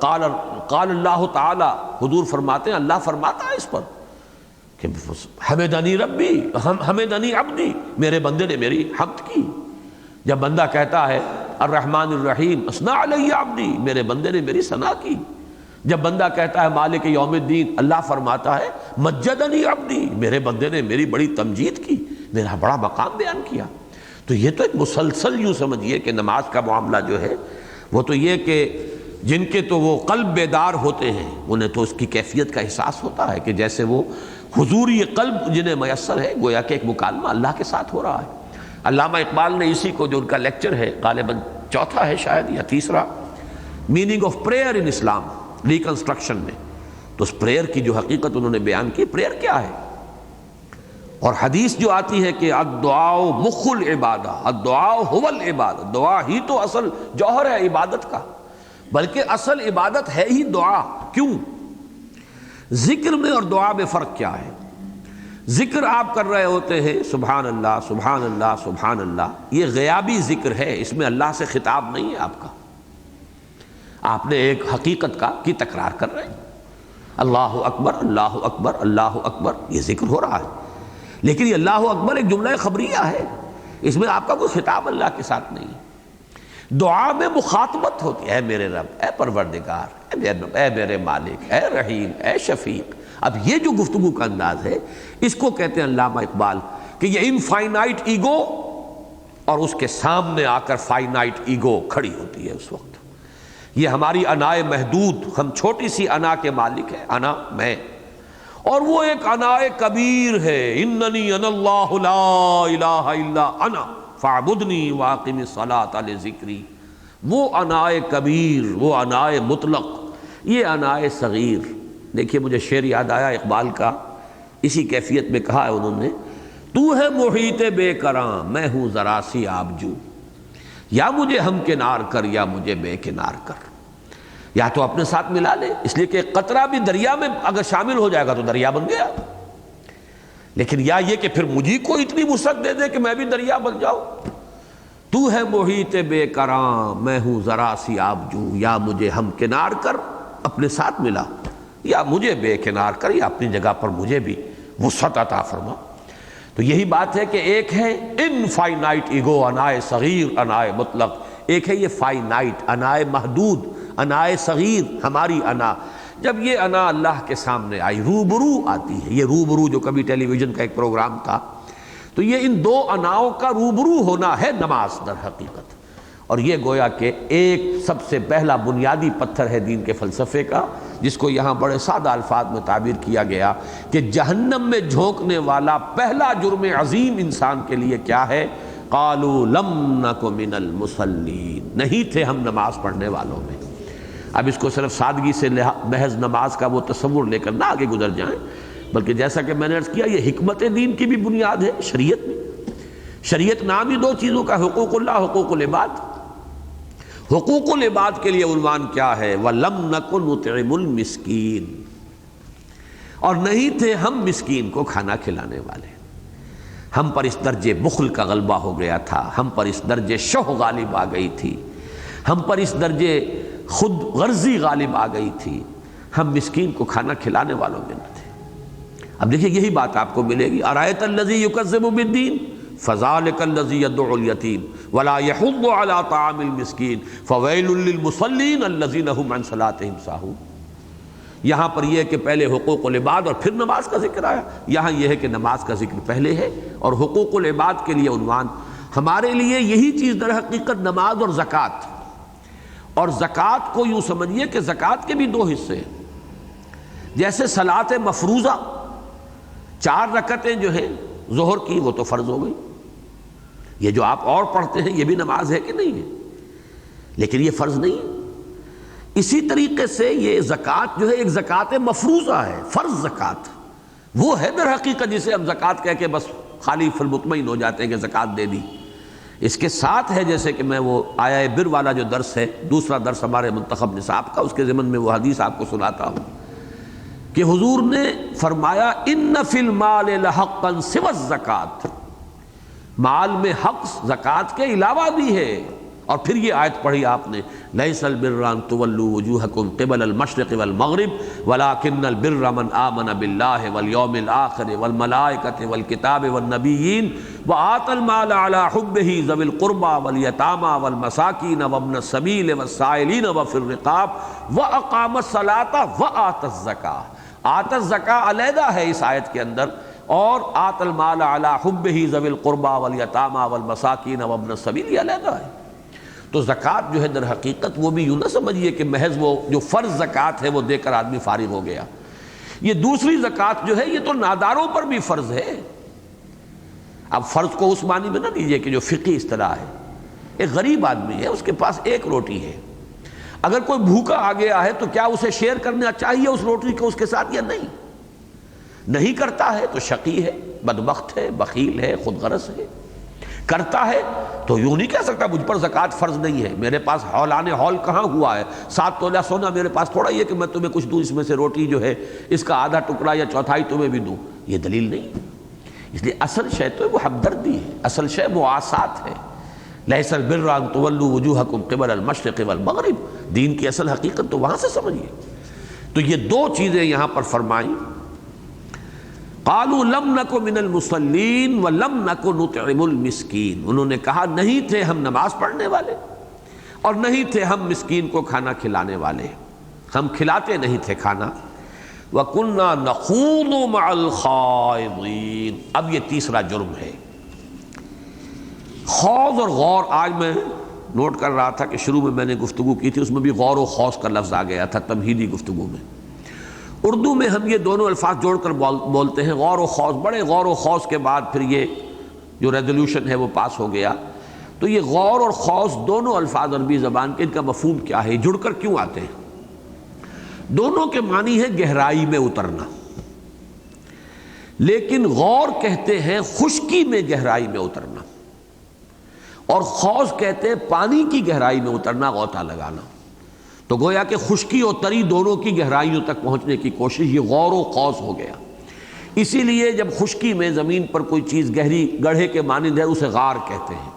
تعالی، حضور فرماتے ہیں، اللہ فرماتا ہے اس پر کہ حمدنی ربی، حمدنی عبدی، میرے بندے نے میری حمد کی۔ جب بندہ کہتا ہے الرحمن الرحیم، اثنا علی عبدی، میرے بندے نے میری ثنا کی۔ جب بندہ کہتا ہے مالک یوم الدین، اللہ فرماتا ہے مجدنی عبدی، میرے بندے نے میری بڑی تمجید کی، میرا بڑا مقام بیان کیا۔ تو یہ تو ایک مسلسل یوں سمجھیے کہ نماز کا معاملہ جو ہے وہ تو یہ کہ جن کے تو وہ قلب بیدار ہوتے ہیں انہیں تو اس کی کیفیت کا احساس ہوتا ہے کہ جیسے وہ حضوری قلب جنہیں میسر ہے، گویا کہ ایک مکالمہ اللہ کے ساتھ ہو رہا ہے۔ علامہ اقبال نے اسی کو، جو ان کا لیکچر ہے غالباً چوتھا ہے شاید یا تیسرا، meaning of prayer in Islam, reconstruction میں، تو اس پریئر کی جو حقیقت انہوں نے بیان کی، پریئر کیا ہے؟ اور حدیث جو آتی ہے کہ الدعاء مخ العبادہ، الدعاء هو العبادہ، دعا ہی تو اصل جوہر ہے عبادت کا، بلکہ اصل عبادت ہے ہی دعا۔ کیوں؟ ذکر میں اور دعا میں فرق کیا ہے؟ ذکر آپ کر رہے ہوتے ہیں سبحان اللہ سبحان اللہ سبحان اللہ، یہ غیابی ذکر ہے، اس میں اللہ سے خطاب نہیں ہے آپ کا، آپ نے ایک حقیقت کی تکرار کر رہے ہیں، اللہ اکبر اللہ اکبر اللہ اکبر، یہ ذکر ہو رہا ہے، لیکن یہ اللہ اکبر ایک جملہ خبریہ ہے، اس میں آپ کا کوئی خطاب اللہ کے ساتھ نہیں ہے۔ دعا میں مخاطبت ہوتی ہے، اے میرے رب، اے پروردگار، اے میرے مالک، اے رحیم، اے شفیق۔ اب یہ جو گفتگو کا انداز ہے، اس کو کہتے ہیں علامہ اقبال کہ یہ انفائنائٹ ایگو اور اس کے سامنے آ کر فائنائٹ ایگو کھڑی ہوتی ہے اس وقت۔ یہ ہماری انائے محدود، ہم چھوٹی سی انا کے مالک ہیں، انا میں، اور وہ ایک انائے کبیر ہے، اننی انا اللہ لا الہ الا انا فاعبدنی واقم الصلاۃ لذکری۔ وہ انائے کبیر، وہ انائے مطلق، یہ انائے صغیر۔ دیکھیے مجھے شعر یاد آیا اقبال کا، اسی کیفیت میں کہا ہے انہوں نے، تو ہے محیط بے کراں میں ہوں ذرا سی آبجو، یا مجھے ہم کنار کر یا مجھے بے کنار کر۔ یا تو اپنے ساتھ ملا لے، اس لیے کہ ایک قطرہ بھی دریا میں اگر شامل ہو جائے گا تو دریا بن گیا، لیکن یا یہ کہ پھر مجھے کو اتنی وسعت دے دے کہ میں بھی دریا بن جاؤں۔ تو ہے محیط بے کراں میں ہوں ذرا سی آبجو، یا مجھے ہم کنار کر اپنے ساتھ ملا، یا مجھے بے کنار کر، یا اپنی جگہ پر مجھے بھی وسعت عطا فرما۔ تو یہی بات ہے کہ ایک ہے انفائنائٹ ایگو، انائے صغیر انائے مطلق، ایک ہے یہ فائنائٹ انائے محدود انائے صغیر ہماری انا۔ جب یہ انا اللہ کے سامنے آئی، روبرو آتی ہے، یہ روبرو جو کبھی ٹیلی ویژن کا ایک پروگرام تھا، تو یہ ان دو اناؤں کا روبرو ہونا ہے نماز در حقیقت۔ اور یہ گویا کہ ایک سب سے پہلا بنیادی پتھر ہے دین کے فلسفے کا، جس کو یہاں بڑے سادہ الفاظ میں تعبیر کیا گیا کہ جہنم میں جھونکنے والا پہلا جرم عظیم انسان کے لیے کیا ہے؟ قالوا لم نک من المصلین، نہیں تھے ہم نماز پڑھنے والوں میں۔ اب اس کو صرف سادگی سے محض نماز کا وہ تصور لے کر نہ آگے گزر جائیں، بلکہ جیسا کہ میں نے عرض کیا یہ حکمت دین کی بھی بنیاد ہے شریعت میں۔ شریعت نام ہی دو چیزوں کا، حقوق اللہ، حقوق العباد۔ حقوق العباد کے لیے عنوان کیا ہے؟ وَلَمْ نَكُنْ نُطْعِمُ الْمِسْكِينَ، اور نہیں تھے ہم مسکین کو کھانا کھلانے والے۔ ہم پر اس درجے بخل کا غلبہ ہو گیا تھا، ہم پر اس درجے شح غالب آ گئی تھی، ہم پر اس درجے خود غرضی غالب آ گئی تھی، ہم مسکین کو کھانا کھلانے والوں میں نہ تھے۔ اب دیکھیں یہی بات آپ کو ملے گی، أَرَأَيْتَ الَّذِي يُكَذِّبُ بِالدِّينِ فَذَلِكَ الَّذِي يَدُعُّ الْيَتِيمَ وَلَا يَحُضُّ عَلَى طَعَامِ الْمِسْكِينِ فَوَيْلٌ لِّلْمُصَلِّينَ الَّذِينَ هُمْ عَنْ صَلَاتِهِمْ سَاهُونَ۔ یہاں پر یہ کہ پہلے حقوق العباد اور پھر نماز کا ذکر آیا، یہاں یہ ہے کہ نماز کا ذکر پہلے ہے اور حقوق العباد کے لیے عنوان۔ ہمارے لیے یہی چیز در حقیقت نماز اور زکوٰۃ، اور زکوٰۃ کو یوں سمجھیے کہ زکوٰۃ کے بھی دو حصے ہیں۔ جیسے صلاۃ مفروضہ 4 رکعتیں جو ہیں ظہر کی، وہ تو فرض ہو گئی، یہ جو آپ اور پڑھتے ہیں یہ بھی نماز ہے کہ نہیں ہے، لیکن یہ فرض نہیں ہے۔ اسی طریقے سے یہ زکوٰۃ جو ہے ایک زکوٰۃ مفروضہ ہے، فرض زکوٰۃ وہ ہے در حقیقت جسے ہم زکوٰۃ کہہ کے بس خالی فالمطمئن ہو جاتے ہیں کہ زکوٰۃ دے دی۔ اس کے ساتھ ہے جیسے کہ میں وہ آیا بر والا جو درس ہے، دوسرا درس ہمارے منتخب نصاب کا، اس کے ضمن میں وہ حدیث آپ کو سناتا ہوں کہ حضور نے فرمایا ان فی المال لحقا سوى الزکوٰۃ، مال میں حق زکوٰۃ کے علاوہ بھی ہے۔ اور پھر یہ آیت پڑھی آپ نے، لیس البر ان تولوا وجوہکم قبل المشرق والمغرب ولکن البر من آمن باللہ والیوم الآخر والملائکۃ والکتاب والنبیین وآتى المال على حبہ ذوی القربى والیتامى والمساکین وابن السبیل والسائلین وفی الرقاب واقام الصلاۃ وآتى الزکاۃ۔ آتى الزکاۃ علیحدہ ہے اس آیت کے اندر، اور آتى المال على حبہ ذوی القربى والیتامى والمساکین وابن السبیل یہ علیحدہ ہے۔ تو زکوٰۃ جو ہے در حقیقت وہ بھی یوں نہ سمجھیے کہ محض وہ جو فرض زکوٰۃ ہے وہ دے کر آدمی فارغ ہو گیا۔ یہ دوسری زکوٰۃ جو ہے یہ تو ناداروں پر بھی فرض ہے۔ اب فرض کو اس معنی میں نہ لیجیے کہ جو فقہی اصطلاح ہے، ایک غریب آدمی ہے، اس کے پاس ایک روٹی ہے، اگر کوئی بھوکا آ گیا ہے تو کیا اسے شیئر کرنا چاہیے اس روٹی کو اس کے ساتھ یا نہیں؟ نہیں کرتا ہے تو شقی ہے، بدبخت ہے، بخیل ہے، خود غرض ہے۔ کرتا ہے تو یوں نہیں کہہ سکتا مجھ پر زکوٰۃ فرض نہیں ہے، میرے پاس ہولان ہول کہاں ہوا ہے، 7 تولہ سونا میرے پاس تھوڑا ہی ہے کہ میں تمہیں کچھ دوں، اس میں سے روٹی جو ہے اس کا آدھا ٹکڑا یا چوتھائی تمہیں بھی دوں، یہ دلیل نہیں۔ اس لیے اصل شے تو وہ ہمدردی ہے، اصل شے مواسات ہے۔ لیس البر ان تولوا وجوہکم قبل المشرق والمغرب، دین کی اصل حقیقت تو وہاں سے سمجھیے۔ تو یہ 2 چیزیں یہاں پر فرمائیں، قالوا لم نک من المصلین ولم نک نطعم المسکین، انہوں نے کہا نہیں تھے ہم نماز پڑھنے والے اور نہیں تھے ہم مسکین کو کھانا کھلانے والے، ہم کھلاتے نہیں تھے کھانا۔ وَكُنَّا نَخُوضُ مَعَ الْخَائِضِينَ، اب یہ تیسرا جرم ہے۔ خوض اور غور، آج میں نوٹ کر رہا تھا کہ شروع میں نے گفتگو کی تھی، اس میں بھی غور و خوض کا لفظ آ گیا تھا تمہیدی گفتگو میں۔ اردو میں ہم یہ دونوں الفاظ جوڑ کر بولتے ہیں، غور و خوض۔ بڑے غور و خوض کے بعد پھر یہ جو ریزولوشن ہے وہ پاس ہو گیا۔ تو یہ غور اور خوض دونوں الفاظ عربی زبان کے، ان کا مفہوم کیا ہے، جڑ کر کیوں آتے ہیں؟ دونوں کے معنی ہے گہرائی میں اترنا، لیکن غور کہتے ہیں خشکی میں گہرائی میں اترنا، اور خوض کہتے ہیں پانی کی گہرائی میں اترنا، غوطہ لگانا۔ تو گویا کہ خشکی اور تری دونوں کی گہرائیوں تک پہنچنے کی کوشش، یہ غور و خوض ہو گیا۔ اسی لیے جب خشکی میں زمین پر کوئی چیز گہری گڑھے کے مانند ہے، اسے غار کہتے ہیں۔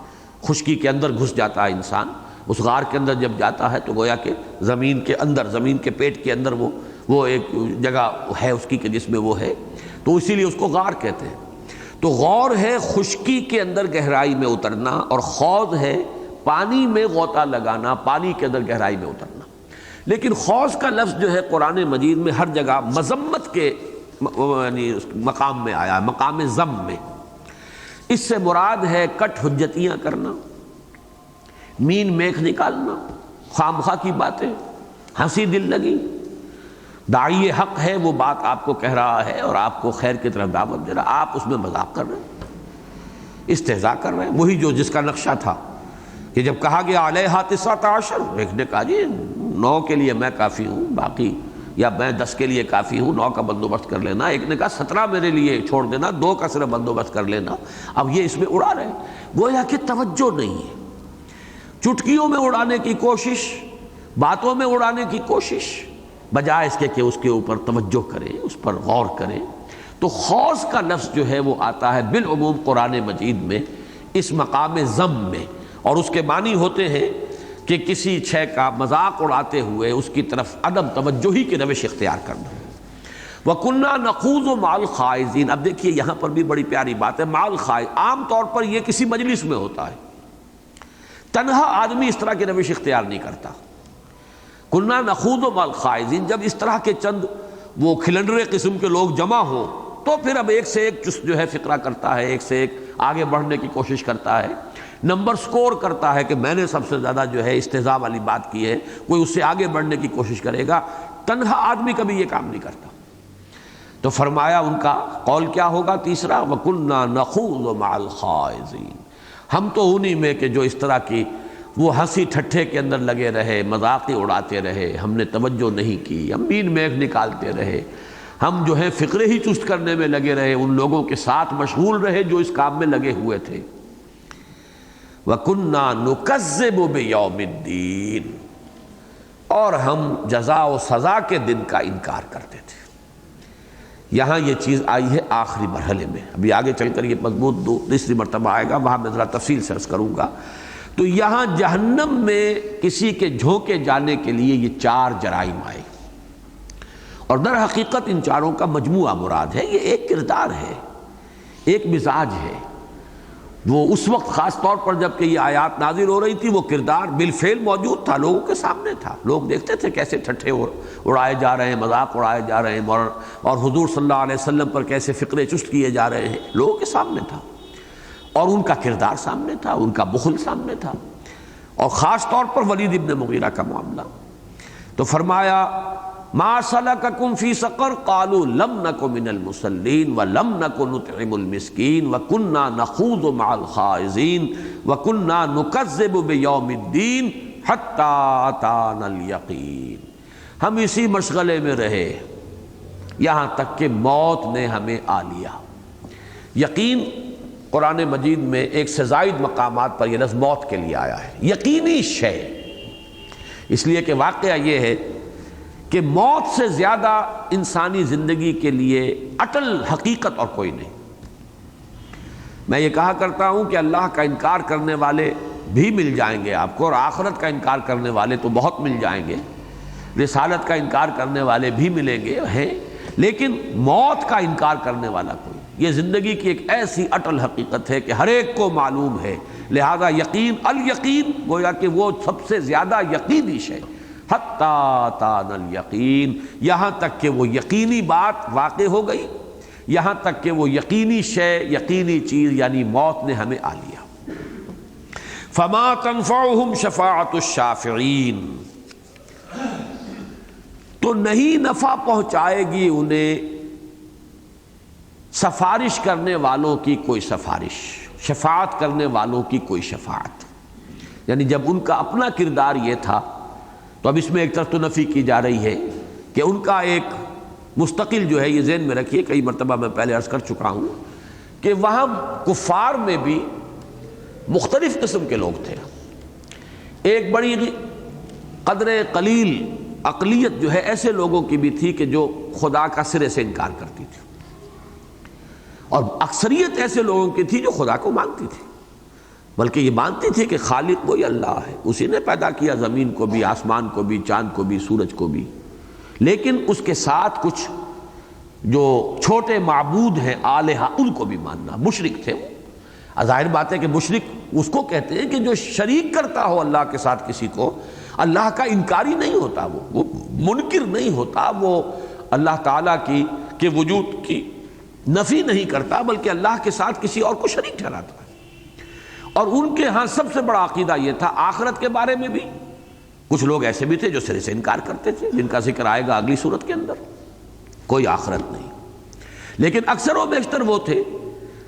خشکی کے اندر گھس جاتا ہے انسان، اس غار کے اندر جب جاتا ہے تو گویا کہ زمین کے اندر، زمین کے پیٹ کے اندر وہ ایک جگہ ہے اس کی کہ جس میں وہ ہے، تو اسی لیے اس کو غار کہتے ہیں۔ تو غور ہے خشکی کے اندر گہرائی میں اترنا، اور خوض ہے پانی میں غوطہ لگانا، پانی کے اندر گہرائی میں اترنا۔ لیکن خوض کا لفظ جو ہے قرآن مجید میں ہر جگہ مذمت کے یعنی مقام میں آیا ہے، مقام ذم میں۔ اس سے مراد ہے کٹ حجتیاں کرنا، مین میخ نکالنا، خواہ مخواہ کی باتیں، ہنسی دل لگی۔ داعی حق ہے، وہ بات آپ کو کہہ رہا ہے اور آپ کو خیر کی طرف دعوت دے رہا، آپ اس میں مذاق کر رہے ہیں، استہزاء کر رہے ہیں۔ وہی جس کا نقشہ تھا کہ جب کہا گیا علیہا 19، ایک نے کہا جی 9 کے لیے میں کافی ہوں، باقی یا میں 10 کے لیے کافی ہوں، 9 کا بندوبست کر لینا۔ ایک نے کہا 17 میرے لیے چھوڑ دینا، 2 کا صرف بندوبست کر لینا۔ اب یہ اس میں اڑا رہے ہیں، گویا کہ توجہ نہیں ہے، چٹکیوں میں اڑانے کی کوشش، باتوں میں اڑانے کی کوشش، بجائے اس کے کہ اس کے اوپر توجہ کریں، اس پر غور کریں۔ تو خوض کا لفظ جو ہے وہ آتا ہے بالعموم قرآن مجید میں اس مقام ذم میں، اور اس کے معنی ہوتے ہیں کہ کسی شے کا مذاق اڑاتے ہوئے اس کی طرف عدم توجہی کی روش اختیار کرنا۔ وَكُنَّا نَخُوضُ مَعَ الْخَائِضِينَ، اب دیکھیے یہاں پر بھی بڑی پیاری بات ہے، مع الخائض، عام طور پر یہ کسی مجلس میں ہوتا ہے، تنہا آدمی اس طرح کی روش اختیار نہیں کرتا۔ کُنَّا نَخُوضُ مَعَ الْخَائِضِينَ، جب اس طرح کے چند وہ کھلنڈرے قسم کے لوگ جمع ہوں تو پھر اب ایک سے ایک جو ہے فقرہ کرتا ہے، ایک سے ایک آگے بڑھنے کی کوشش کرتا ہے، نمبر سکور کرتا ہے کہ میں نے سب سے زیادہ جو ہے استہزاء والی بات کی ہے، کوئی اس سے آگے بڑھنے کی کوشش کرے گا۔ تنہا آدمی کبھی یہ کام نہیں کرتا۔ تو فرمایا ان کا قول کیا ہوگا تیسرا، وَكُنَّا نَخُوضُ مَعَ الْخَائِضِينَ، ہم تو انہی میں کہ جو اس طرح کی وہ ہنسی ٹھٹھے کے اندر لگے رہے، مذاقی اڑاتے رہے، ہم نے توجہ نہیں کی، ہم مین میخ نکالتے رہے، ہم جو ہے فقرے ہی چست کرنے میں لگے رہے، ان لوگوں کے ساتھ مشغول رہے جو اس کام میں لگے ہوئے تھے۔ وَكُنَّا نُكَذِّبُ بِيَوْمِ الدِّينِ، اور ہم جزا و سزا کے دن کا انکار کرتے تھے۔ یہاں یہ چیز آئی ہے آخری مرحلے میں، ابھی آگے چل کر یہ مضمون تیسری مرتبہ آئے گا، وہاں میں ذرا تفصیل سے عرض کروں گا۔ تو یہاں جہنم میں کسی کے جھونکے جانے کے لیے یہ 4 جرائم آئے، اور در حقیقت ان چاروں کا مجموعہ مراد ہے۔ یہ ایک کردار ہے، ایک مزاج ہے۔ وہ اس وقت خاص طور پر جب کہ یہ آیات نازل ہو رہی تھی، وہ کردار بالفعل موجود تھا، لوگوں کے سامنے تھا، لوگ دیکھتے تھے کیسے ٹھٹھے اڑائے جا رہے ہیں، مذاق اڑائے جا رہے ہیں، اور حضور صلی اللہ علیہ وسلم پر کیسے فقرے چست کیے جا رہے ہیں، لوگوں کے سامنے تھا، اور ان کا کردار سامنے تھا، ان کا بخل سامنے تھا، اور خاص طور پر ولید ابن مغیرہ کا معاملہ۔ تو فرمایا ما سلککم فی سقر قالوا لم نک من المصلین ولم نک نطعم المسکین وکنا نخوض مع الخائضین وکنا نکذب بیوم الدین حتی اتانا الیقین، ہم اسی مشغلے میں رہے، یہاں تک کہ موت نے ہمیں آ لیا۔ یقین قرآن مجید میں ایک سے زائد مقامات پر یہ لفظ موت کے لیے آیا ہے، یقینی شے، اس لیے کہ واقعہ یہ ہے کہ موت سے زیادہ انسانی زندگی کے لیے اٹل حقیقت اور کوئی نہیں۔ میں یہ کہا کرتا ہوں کہ اللہ کا انکار کرنے والے بھی مل جائیں گے آپ کو، اور آخرت کا انکار کرنے والے تو بہت مل جائیں گے، رسالت کا انکار کرنے والے بھی ملیں گے ہیں، لیکن موت کا انکار کرنے والا کوئی۔ یہ زندگی کی ایک ایسی اٹل حقیقت ہے کہ ہر ایک کو معلوم ہے، لہذا یقین الیقین گویا کہ وہ سب سے زیادہ یقینی شے، حتیٰ تان الیقین، یہاں تک کہ وہ یقینی بات واقع ہو گئی، یہاں تک کہ وہ یقینی شے، یقینی چیز یعنی موت نے ہمیں آ لیا۔ فما تنفعهم شفاعت الشافعین، تو نہیں نفع پہنچائے گی انہیں سفارش کرنے والوں کی کوئی سفارش، شفاعت کرنے والوں کی کوئی شفاعت، یعنی جب ان کا اپنا کردار یہ تھا تو اب اس میں ایک طرف تو نفی کی جا رہی ہے کہ ان کا ایک مستقل جو ہے، یہ ذہن میں رکھیے، کئی مرتبہ میں پہلے عرض کر چکا ہوں کہ وہاں کفار میں بھی مختلف قسم کے لوگ تھے۔ ایک بڑی قدر قلیل اقلیت جو ہے ایسے لوگوں کی بھی تھی کہ جو خدا کا سرے سے انکار کرتی تھی، اور اکثریت ایسے لوگوں کی تھی جو خدا کو مانتی تھی، بلکہ یہ مانتی تھی کہ خالق وہی اللہ ہے، اسی نے پیدا کیا زمین کو بھی، آسمان کو بھی، چاند کو بھی، سورج کو بھی، لیکن اس کے ساتھ کچھ جو چھوٹے معبود ہیں آلہہ، ان کو بھی ماننا۔ مشرک تھے وہ۔ ظاہر بات ہے کہ مشرک اس کو کہتے ہیں کہ جو شریک کرتا ہو اللہ کے ساتھ کسی کو، اللہ کا انکاری نہیں ہوتا، وہ منکر نہیں ہوتا، وہ اللہ تعالیٰ کے وجود کی نفی نہیں کرتا، بلکہ اللہ کے ساتھ کسی اور کو شریک ٹھہراتا ہے۔ اور ان کے ہاں سب سے بڑا عقیدہ یہ تھا آخرت کے بارے میں بھی۔ کچھ لوگ ایسے بھی تھے جو سرے سے انکار کرتے تھے، جن کا ذکر آئے گا اگلی صورت کے اندر، کوئی آخرت نہیں۔ لیکن اکثر و بیشتر وہ تھے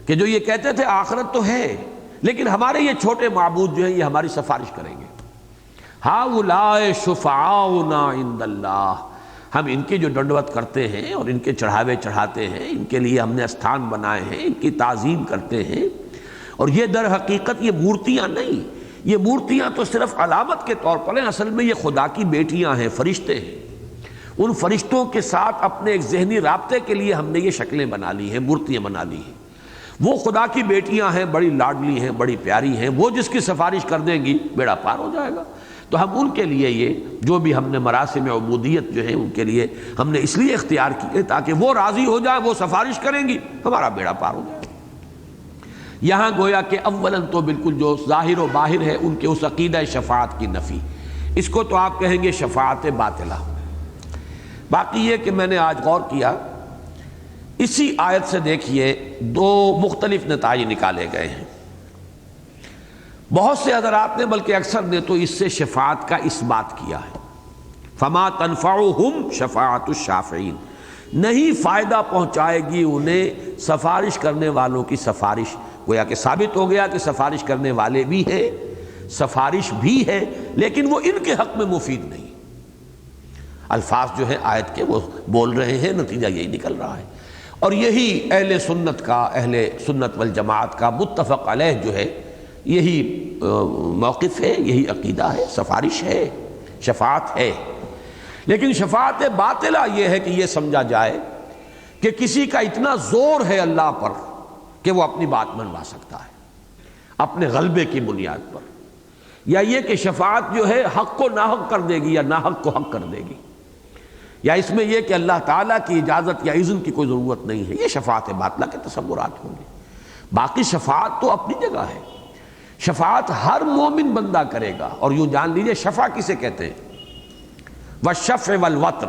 کہ جو یہ کہتے تھے آخرت تو ہے، لیکن ہمارے یہ چھوٹے معبود جو ہیں یہ ہماری سفارش کریں گے۔ ہؤلاء شفعاؤنا عند اللہ، ہم ان کی جو ڈنڈوت کرتے ہیں اور ان کے چڑھاوے چڑھاتے ہیں، ان کے لیے ہم نے استھان بنائے ہیں، ان کی تعظیم کرتے ہیں، اور یہ در حقیقت یہ مورتیاں نہیں، یہ مورتیاں تو صرف علامت کے طور پر ہیں، اصل میں یہ خدا کی بیٹیاں ہیں، فرشتے ہیں۔ ان فرشتوں کے ساتھ اپنے ایک ذہنی رابطے کے لیے ہم نے یہ شکلیں بنا لی ہیں، مورتیاں بنا لی ہیں۔ وہ خدا کی بیٹیاں ہیں، بڑی لاڈلی ہیں، بڑی پیاری ہیں، وہ جس کی سفارش کر دیں گی بیڑا پار ہو جائے گا۔ تو ہم ان کے لیے یہ جو بھی ہم نے مراسم عبودیت جو ہے ان کے لیے ہم نے اس لیے اختیار کیے تاکہ وہ راضی ہو جائیں، وہ سفارش کریں گی، ہمارا بیڑا پار ہو جائے۔ یہاں گویا کہ اولاً تو بالکل جو ظاہر و باہر ہے ان کے اس عقیدہ شفاعت کی نفی، اس کو تو آپ کہیں گے شفاعت باطلہ۔ باقی یہ کہ میں نے آج غور کیا، اسی آیت سے دیکھیے دو مختلف نتائج نکالے گئے ہیں۔ بہت سے حضرات نے بلکہ اکثر نے تو اس سے شفاعت کا اثبات کیا ہے۔ فما تنفعهم شفاعت الشافعین، نہیں فائدہ پہنچائے گی انہیں سفارش کرنے والوں کی سفارش۔ گویا کہ ثابت ہو گیا کہ سفارش کرنے والے بھی ہیں، سفارش بھی ہے، لیکن وہ ان کے حق میں مفید نہیں۔ الفاظ جو ہے آیت کے وہ بول رہے ہیں، نتیجہ یہی نکل رہا ہے۔ اور یہی اہل سنت کا، اہل سنت والجماعت کا متفق علیہ جو ہے یہی موقف ہے، یہی عقیدہ ہے، سفارش ہے، شفاعت ہے۔ لیکن شفاعت باطلہ یہ ہے کہ یہ سمجھا جائے کہ کسی کا اتنا زور ہے اللہ پر کہ وہ اپنی بات منوا سکتا ہے اپنے غلبے کی بنیاد پر، یا یہ کہ شفاعت جو ہے حق کو ناحق کر دے گی یا ناحق کو حق کر دے گی، یا اس میں یہ کہ اللہ تعالیٰ کی اجازت یا اذن کی کوئی ضرورت نہیں ہے۔ یہ شفاعت باطلہ کے تصورات ہوں گے۔ باقی شفاعت تو اپنی جگہ ہے، شفاعت ہر مومن بندہ کرے گا۔ اور یوں جان لیجئے شفع کسے کہتے ہیں؟ والشفع والوتر،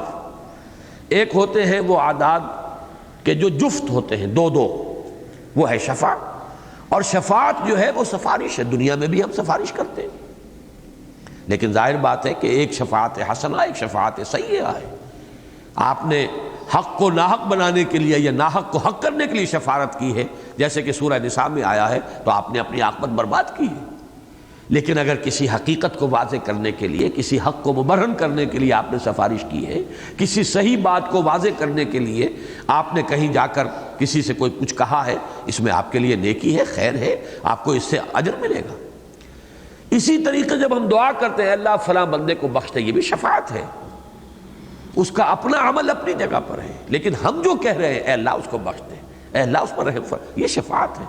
ایک ہوتے ہیں وہ اعداد کہ جو جفت ہوتے ہیں، دو دو، وہ ہے شفع، اور شفاعت جو ہے وہ سفارش ہے۔ دنیا میں بھی ہم سفارش کرتے ہیں، لیکن ظاہر بات ہے کہ ایک شفاعت حسنہ، ایک شفاعت سیئہ ہے۔ آپ نے حق کو ناحق بنانے کے لیے یا ناحق کو حق کرنے کے لیے شفاعت کی ہے، جیسے کہ سورہ نساء میں آیا ہے، تو آپ نے اپنی عاقبت برباد کی ہے۔ لیکن اگر کسی حقیقت کو واضح کرنے کے لیے، کسی حق کو مبرہن کرنے کے لیے آپ نے سفارش کی ہے، کسی صحیح بات کو واضح کرنے کے لیے آپ نے کہیں جا کر کسی سے کوئی کچھ کہا ہے، اس میں آپ کے لیے نیکی ہے، خیر ہے، آپ کو اس سے اجر ملے گا۔ اسی طریقے جب ہم دعا کرتے ہیں اللہ فلاں بندے کو بخش دے، یہ بھی شفاعت ہے، اس کا اپنا عمل اپنی جگہ پر ہے، لیکن ہم جو کہہ رہے ہیں اے اللہ اس کو بخش دے، اے اللہ اس پر رحم فرما، یہ شفاعت ہے۔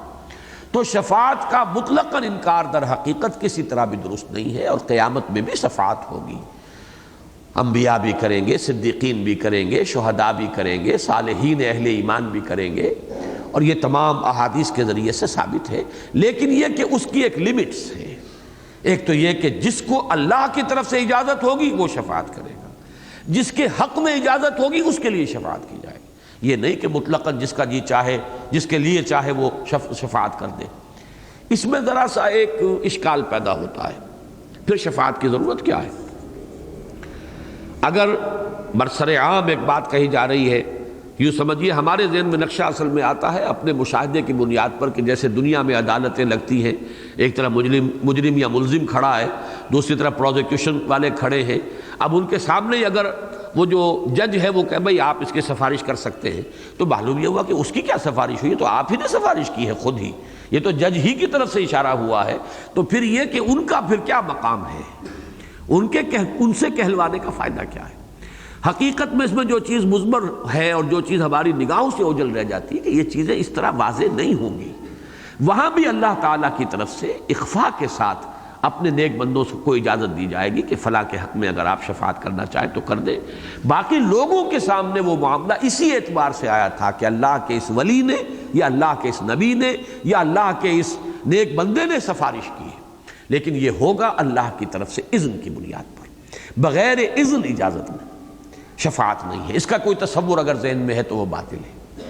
تو شفاعت کا مطلقاً انکار در حقیقت کسی طرح بھی درست نہیں ہے، اور قیامت میں بھی شفاعت ہوگی۔ انبیاء بھی کریں گے، صدیقین بھی کریں گے، شہداء بھی کریں گے، صالحین اہل ایمان بھی کریں گے، اور یہ تمام احادیث کے ذریعے سے ثابت ہے۔ لیکن یہ کہ اس کی ایک لمٹس ہے، ایک تو یہ کہ جس کو اللہ کی طرف سے اجازت ہوگی وہ شفاعت کرے گا، جس کے حق میں اجازت ہوگی اس کے لیے شفاعت کی جائے گی، یہ نہیں کہ مطلقاً جس کا جی چاہے، جس کے لیے چاہے وہ شفاعت کر دے۔ اس میں ذرا سا ایک اشکال پیدا ہوتا ہے، پھر شفاعت کی ضرورت کیا ہے؟ اگر برسر عام ایک بات کہی جا رہی ہے، یوں سمجھیے ہمارے ذہن میں نقشہ اصل میں آتا ہے اپنے مشاہدے کی بنیاد پر کہ جیسے دنیا میں عدالتیں لگتی ہیں، ایک طرف مجرم یا ملزم کھڑا ہے، دوسری طرف پروزیکیوشن والے کھڑے ہیں، اب ان کے سامنے اگر وہ جو جج ہے وہ کہ بھئی آپ اس کی سفارش کر سکتے ہیں، تو معلوم یہ ہوا کہ اس کی کیا سفارش ہوئی، تو آپ ہی نے سفارش کی ہے خود ہی، یہ تو جج ہی کی طرف سے اشارہ ہوا ہے، تو پھر یہ کہ ان کا پھر کیا مقام ہے، ان سے کہلوانے کا فائدہ کیا ہے؟ حقیقت میں اس میں جو چیز مضمر ہے اور جو چیز ہماری نگاہوں سے اوجھل رہ جاتی ہے کہ یہ چیزیں اس طرح واضح نہیں ہوں گی، وہاں بھی اللہ تعالیٰ کی طرف سے اخفاء کے ساتھ اپنے نیک بندوں کو اجازت دی جائے گی کہ فلاں کے حق میں اگر آپ شفاعت کرنا چاہیں تو کر دیں۔ باقی لوگوں کے سامنے وہ معاملہ اسی اعتبار سے آیا تھا کہ اللہ کے اس ولی نے یا اللہ کے اس نبی نے یا اللہ کے اس نیک بندے نے سفارش کی ہے، لیکن یہ ہوگا اللہ کی طرف سے اذن کی بنیاد پر، بغیر اذن اجازت میں شفاعت نہیں ہے۔ اس کا کوئی تصور اگر ذہن میں ہے تو وہ باطل ہے۔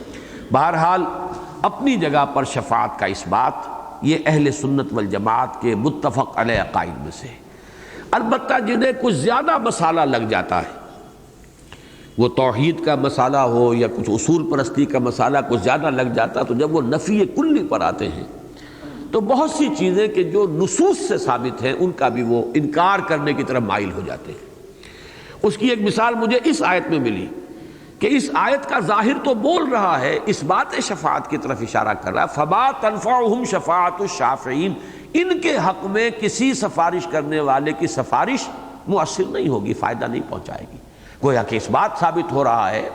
بہرحال اپنی جگہ پر شفاعت کا اس بات یہ اہل سنت والجماعت کے متفق علیہ عقائد میں سے، البتہ جنہیں کچھ زیادہ مسالہ لگ جاتا ہے، وہ توحید کا مسالہ ہو یا کچھ اصول پرستی کا مسالہ کچھ زیادہ لگ جاتا، تو جب وہ نفی کلی پر آتے ہیں تو بہت سی چیزیں کہ جو نصوص سے ثابت ہیں ان کا بھی وہ انکار کرنے کی طرف مائل ہو جاتے ہیں۔ اس کی ایک مثال مجھے اس آیت میں ملی کہ اس آیت کا ظاہر تو بول رہا ہے، اس بات شفاعت کی طرف اشارہ کر رہا ہے، فَمَا تَنْفَعُهُمْ شَفَاعَةُ الشَّافِعِينَ، ان کے حق میں کسی سفارش کرنے والے کی سفارش مؤثر نہیں ہوگی، فائدہ نہیں پہنچائے گی۔ گویا کہ اس بات ثابت ہو رہا ہے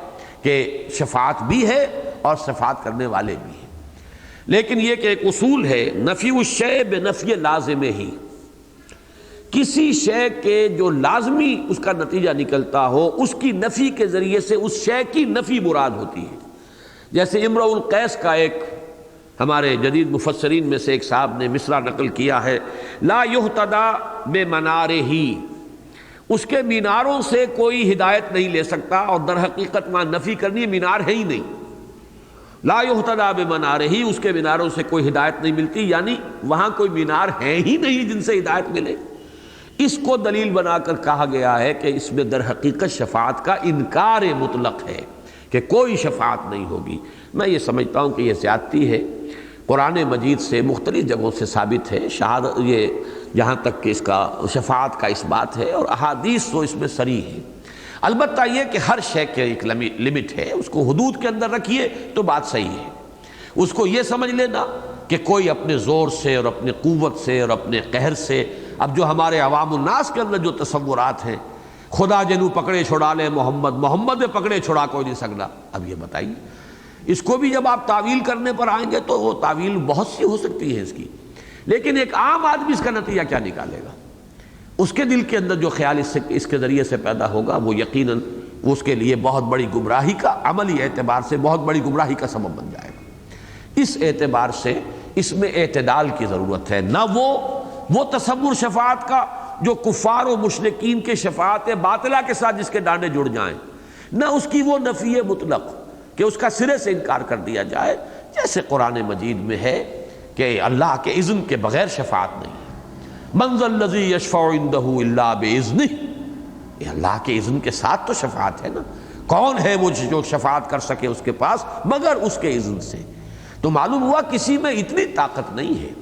کہ شفاعت بھی ہے اور شفاعت کرنے والے بھی ہیں، لیکن یہ کہ ایک اصول ہے نفی الشیء بنفی لازم ہی، کسی شے کے جو لازمی اس کا نتیجہ نکلتا ہو اس کی نفی کے ذریعے سے اس شے کی نفی مراد ہوتی ہے۔ جیسے امرؤ القیس کا ایک ہمارے جدید مفسرین میں سے ایک صاحب نے مصرع نقل کیا ہے، لا یہتدی بمنارہ، اس کے میناروں سے کوئی ہدایت نہیں لے سکتا، اور در حقیقت وہاں نفی کرنی ہے، مینار ہے ہی نہیں، لا یہتدی بمنارہ، اس کے میناروں سے کوئی ہدایت نہیں ملتی، یعنی وہاں کوئی مینار ہے ہی نہیں جن سے ہدایت ملے۔ اس کو دلیل بنا کر کہا گیا ہے کہ اس میں در حقیقت شفاعت کا انکار مطلق ہے کہ کوئی شفاعت نہیں ہوگی۔ میں یہ سمجھتا ہوں کہ یہ زیادتی ہے، قرآن مجید سے مختلف جگہوں سے ثابت ہے شہادت، یہ جہاں تک کہ اس کا شفاعت کا اس بات ہے، اور احادیث تو اس میں صریح ہے۔ البتہ یہ کہ ہر شے کے ایک لمٹ ہے، اس کو حدود کے اندر رکھیے تو بات صحیح ہے۔ اس کو یہ سمجھ لینا کہ کوئی اپنے زور سے اور اپنے قوت سے اور اپنے قہر سے، اب جو ہمارے عوام الناس کے اندر جو تصورات ہیں، خدا جنو پکڑے چھڑا لے محمد پکڑے چھڑا کوئی نہیں سکتا، اب یہ بتائیے اس کو بھی جب آپ تعویل کرنے پر آئیں گے تو وہ تعویل بہت سی ہو سکتی ہے اس کی، لیکن ایک عام آدمی اس کا نتیجہ کیا نکالے گا؟ اس کے دل کے اندر جو خیال اس کے ذریعے سے پیدا ہوگا وہ یقیناً اس کے لیے بہت بڑی گمراہی کا، عملی اعتبار سے بہت بڑی گمراہی کا سبب بن جائے گا۔ اس اعتبار سے اس میں اعتدال کی ضرورت ہے، نہ وہ تصور شفاعت کا جو کفار و مشرکین کے شفاعت باطلہ کے ساتھ جس کے ڈانڈے جڑ جائیں، نہ اس کی وہ نفی مطلق کہ اس کا سرے سے انکار کر دیا جائے، جیسے قرآن مجید میں ہے کہ اللہ کے اذن کے بغیر شفاعت نہیں ہے، من ذا الذی یشفع عندہ الا باذنہ، یہ اللہ کے اذن کے ساتھ تو شفاعت ہے نا، کون ہے وہ جو شفاعت کر سکے اس کے پاس مگر اس کے اذن سے؟ تو معلوم ہوا کسی میں اتنی طاقت نہیں ہے،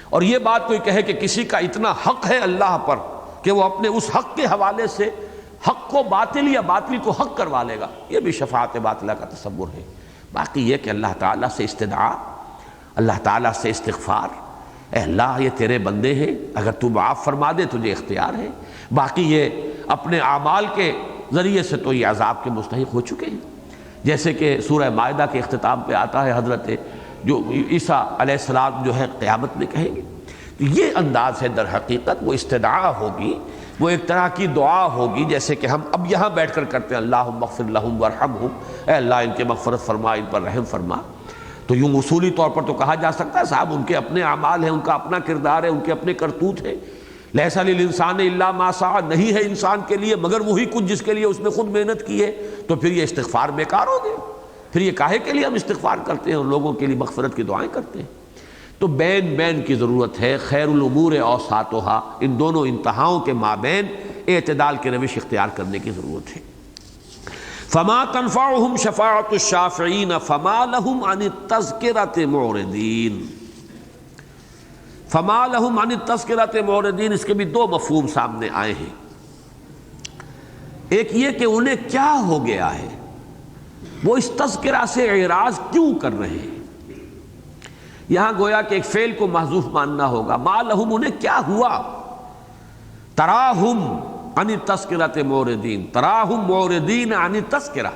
اور یہ بات کوئی کہے کہ کسی کا اتنا حق ہے اللہ پر کہ وہ اپنے اس حق کے حوالے سے حق کو باطل یا باطل کو حق کروا لے گا، یہ بھی شفاعت باطلہ کا تصور ہے۔ باقی یہ کہ اللہ تعالیٰ سے استدعا، اللہ تعالیٰ سے استغفار، اے اللہ یہ تیرے بندے ہیں، اگر تو معاف فرما دے تجھے اختیار ہے، باقی یہ اپنے اعمال کے ذریعے سے تو یہ عذاب کے مستحق ہو چکے ہیں۔ جیسے کہ سورہ مائدہ کے اختتام پہ آتا ہے، حضرت جو عیسیٰ علیہ السلام جو ہے قیامت میں کہیں گے، یہ انداز ہے در حقیقت، وہ استدعا ہوگی، وہ ایک طرح کی دعا ہوگی جیسے کہ ہم اب یہاں بیٹھ کر کرتے ہیں، اللہم اغفر لہم وارحمہم، اے اللہ ان کے مغفرت فرما، ان پر رحم فرما۔ تو یوں اصولی طور پر تو کہا جا سکتا ہے صاحب ان کے اپنے اعمال ہیں، ان کا اپنا کردار ہے، ان کے اپنے کرتوت ہیں، لیس للانسان الا ما سعی، نہیں ہے انسان کے لیے مگر وہی کچھ جس کے لیے اس نے خود محنت کی ہے، تو پھر یہ استغفار بیکار ہو گئے، پھر یہ کاہے کے لیے ہم استغفار کرتے ہیں اور لوگوں کے لیے مغفرت کی دعائیں کرتے ہیں؟ تو بین کی ضرورت ہے، خیر الامور اوساطھا، ان دونوں انتہاؤں کے مابین اعتدال کی روش اختیار کرنے کی ضرورت ہے۔ فما تنفعهم شفاعت الشافعین فما لهم عن التذکرۃ معرضین۔ فما لهم عن التذکرۃ معرضین، اس کے بھی دو مفہوم سامنے آئے ہیں۔ ایک یہ کہ انہیں کیا ہو گیا ہے، وہ اس تذکرہ سے اعراض کیوں کر رہے ہیں؟ یہاں گویا کہ ایک فعل کو محذوف ماننا ہوگا، ما لہم، انہیں کیا ہوا، تراہم عن التذکرۃ معرضین، تراہم معرضین عن التذکرہ،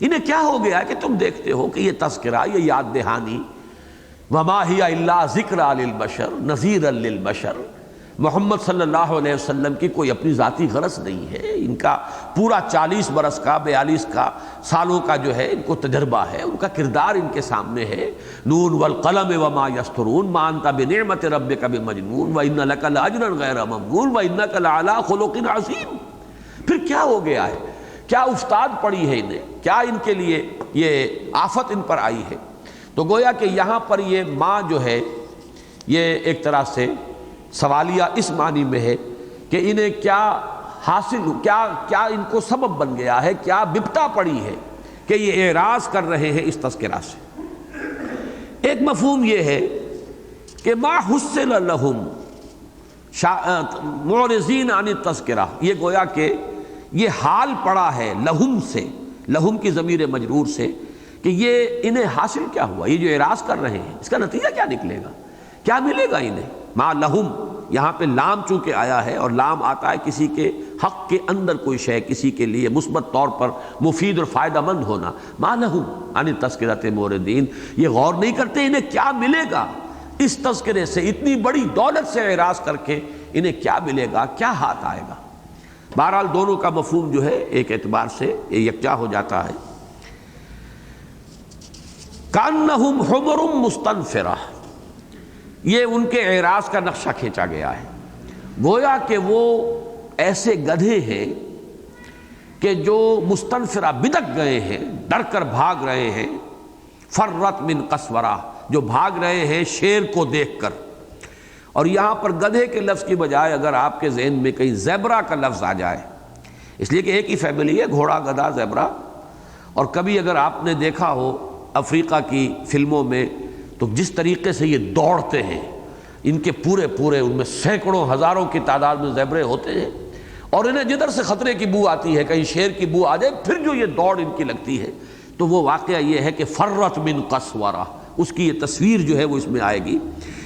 انہیں کیا ہو گیا کہ تم دیکھتے ہو کہ یہ تذکرہ، یہ یاد دہانی، وما ہی الا ذکرى للبشر نذیرا للبشر، محمد صلی اللہ علیہ وسلم کی کوئی اپنی ذاتی غرض نہیں ہے، ان کا پورا 40 برس کا 42 کا سالوں کا جو ہے ان کو تجربہ ہے، ان کا کردار ان کے سامنے ہے، نون والقلم وما یسطرون ما انت بنعمت ربک بمجنون وان لک لاجرا غیر ممنون وانک لعلی خلق عظیم۔ پھر کیا ہو گیا ہے، کیا افتاد پڑی ہے انہیں، کیا ان کے لیے یہ آفت ان پر آئی ہے؟ تو گویا کہ یہاں پر یہ ماں جو ہے یہ ایک طرح سے سوالیہ اس معنی میں ہے کہ انہیں کیا حاصل، کیا ان کو سبب بن گیا ہے، کیا بپتا پڑی ہے کہ یہ اعراض کر رہے ہیں اس تذکرہ سے۔ ایک مفہوم یہ ہے کہ ما حصل لہم معرضین عن التذکرہ، یہ گویا کہ یہ حال پڑا ہے لہم سے، لہم کی ضمیر مجرور سے، کہ یہ انہیں حاصل کیا ہوا، یہ جو اعراض کر رہے ہیں اس کا نتیجہ کیا نکلے گا، کیا ملے گا انہیں؟ ما لہم، یہاں پہ لام چونکہ آیا ہے اور لام آتا ہے کسی کے حق کے اندر کوئی شے کسی کے لیے مثبت طور پر مفید اور فائدہ مند ہونا، ما لہم عن التذکرۃ معرضین، یہ غور نہیں کرتے انہیں کیا ملے گا اس تذکرے سے، اتنی بڑی دولت سے اعراض کر کے انہیں کیا ملے گا، کیا ہاتھ آئے گا۔ بہرحال دونوں کا مفہوم جو ہے ایک اعتبار سے یکجا ہو جاتا ہے۔ کأنہم حمر مستنفرہ، یہ ان کے اعراض کا نقشہ کھینچا گیا ہے، گویا کہ وہ ایسے گدھے ہیں کہ جو مستنفرہ بدک گئے ہیں، ڈر کر بھاگ رہے ہیں، فرت من قسورہ، جو بھاگ رہے ہیں شیر کو دیکھ کر۔ اور یہاں پر گدھے کے لفظ کی بجائے اگر آپ کے ذہن میں کہیں زیبرا کا لفظ آ جائے، اس لیے کہ ایک ہی فیملی ہے، گھوڑا گدھا زیبرا، اور کبھی اگر آپ نے دیکھا ہو افریقہ کی فلموں میں تو جس طریقے سے یہ دوڑتے ہیں، ان کے پورے ان میں سینکڑوں ہزاروں کی تعداد میں زیبرے ہوتے ہیں، اور انہیں جدھر سے خطرے کی بو آتی ہے، کہیں شیر کی بو آ جائے، پھر جو یہ دوڑ ان کی لگتی ہے، تو وہ واقعہ یہ ہے کہ فرت من قسورہ، اس کی یہ تصویر جو ہے وہ اس میں آئے گی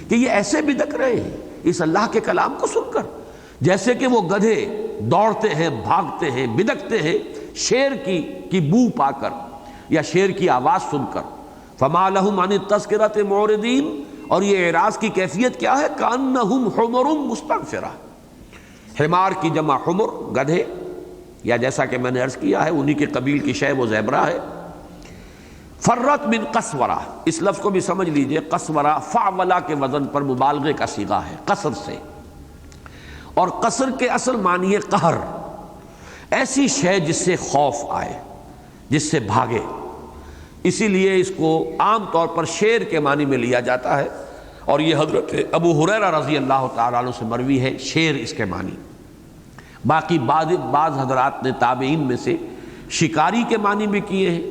کہ یہ ایسے بھی دک رہے ہیں اس اللہ کے کلام کو سن کر، جیسے کہ وہ گدھے دوڑتے ہیں، بھاگتے ہیں، بدکتے ہیں شیر کی بو پا کر یا شیر کی آواز سن کر۔ فما لہم عن التذکرۃ معرضین، اور یہ اعراض کی کیفیت کیا ہے؟ کأنہم حمر مستنفرہ، حمار کی جمع حمر، گدھے، یا جیسا کہ میں نے عرض کیا ہے انہی کے قبیل کی شے وہ زیبرا ہے۔ فرت من قسورہ، اس لفظ کو بھی سمجھ لیجئے، قسورہ فعولہ کے وزن پر مبالغے کا صیغہ ہے، قصر سے، اور قصر کے اصل معنی ہے قہر، ایسی شے جس سے خوف آئے، جس سے بھاگے، اسی لیے اس کو عام طور پر شیر کے معنی میں لیا جاتا ہے، اور یہ حضرت ابو ہریرہ رضی اللہ تعالیٰ عنہ سے مروی ہے شیر اس کے معنی۔ باقی بعض حضرات نے تابعین میں سے شکاری کے معنی بھی کیے ہیں،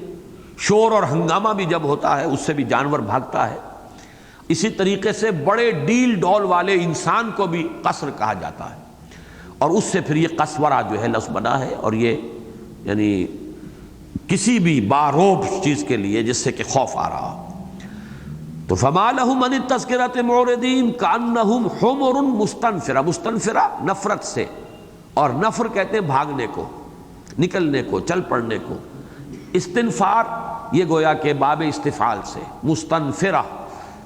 شور اور ہنگامہ بھی جب ہوتا ہے اس سے بھی جانور بھاگتا ہے، اسی طریقے سے بڑے ڈیل ڈول والے انسان کو بھی قصر کہا جاتا ہے، اور اس سے پھر یہ قسورہ جو ہے لفظ بنا ہے، اور یہ یعنی کسی بھی باروب چیز کے لیے جس سے کہ خوف آ رہا ہو۔ تو فما لهم عن التذکرۃ معرضین کأنہم حمر مستنفرہ، مستنفرہ نفرت سے، اور نفر کہتے ہیں بھاگنے کو، نکلنے کو، چل پڑنے کو۔ استنفار یہ گویا کہ باب استفعال سے، مستنفرہ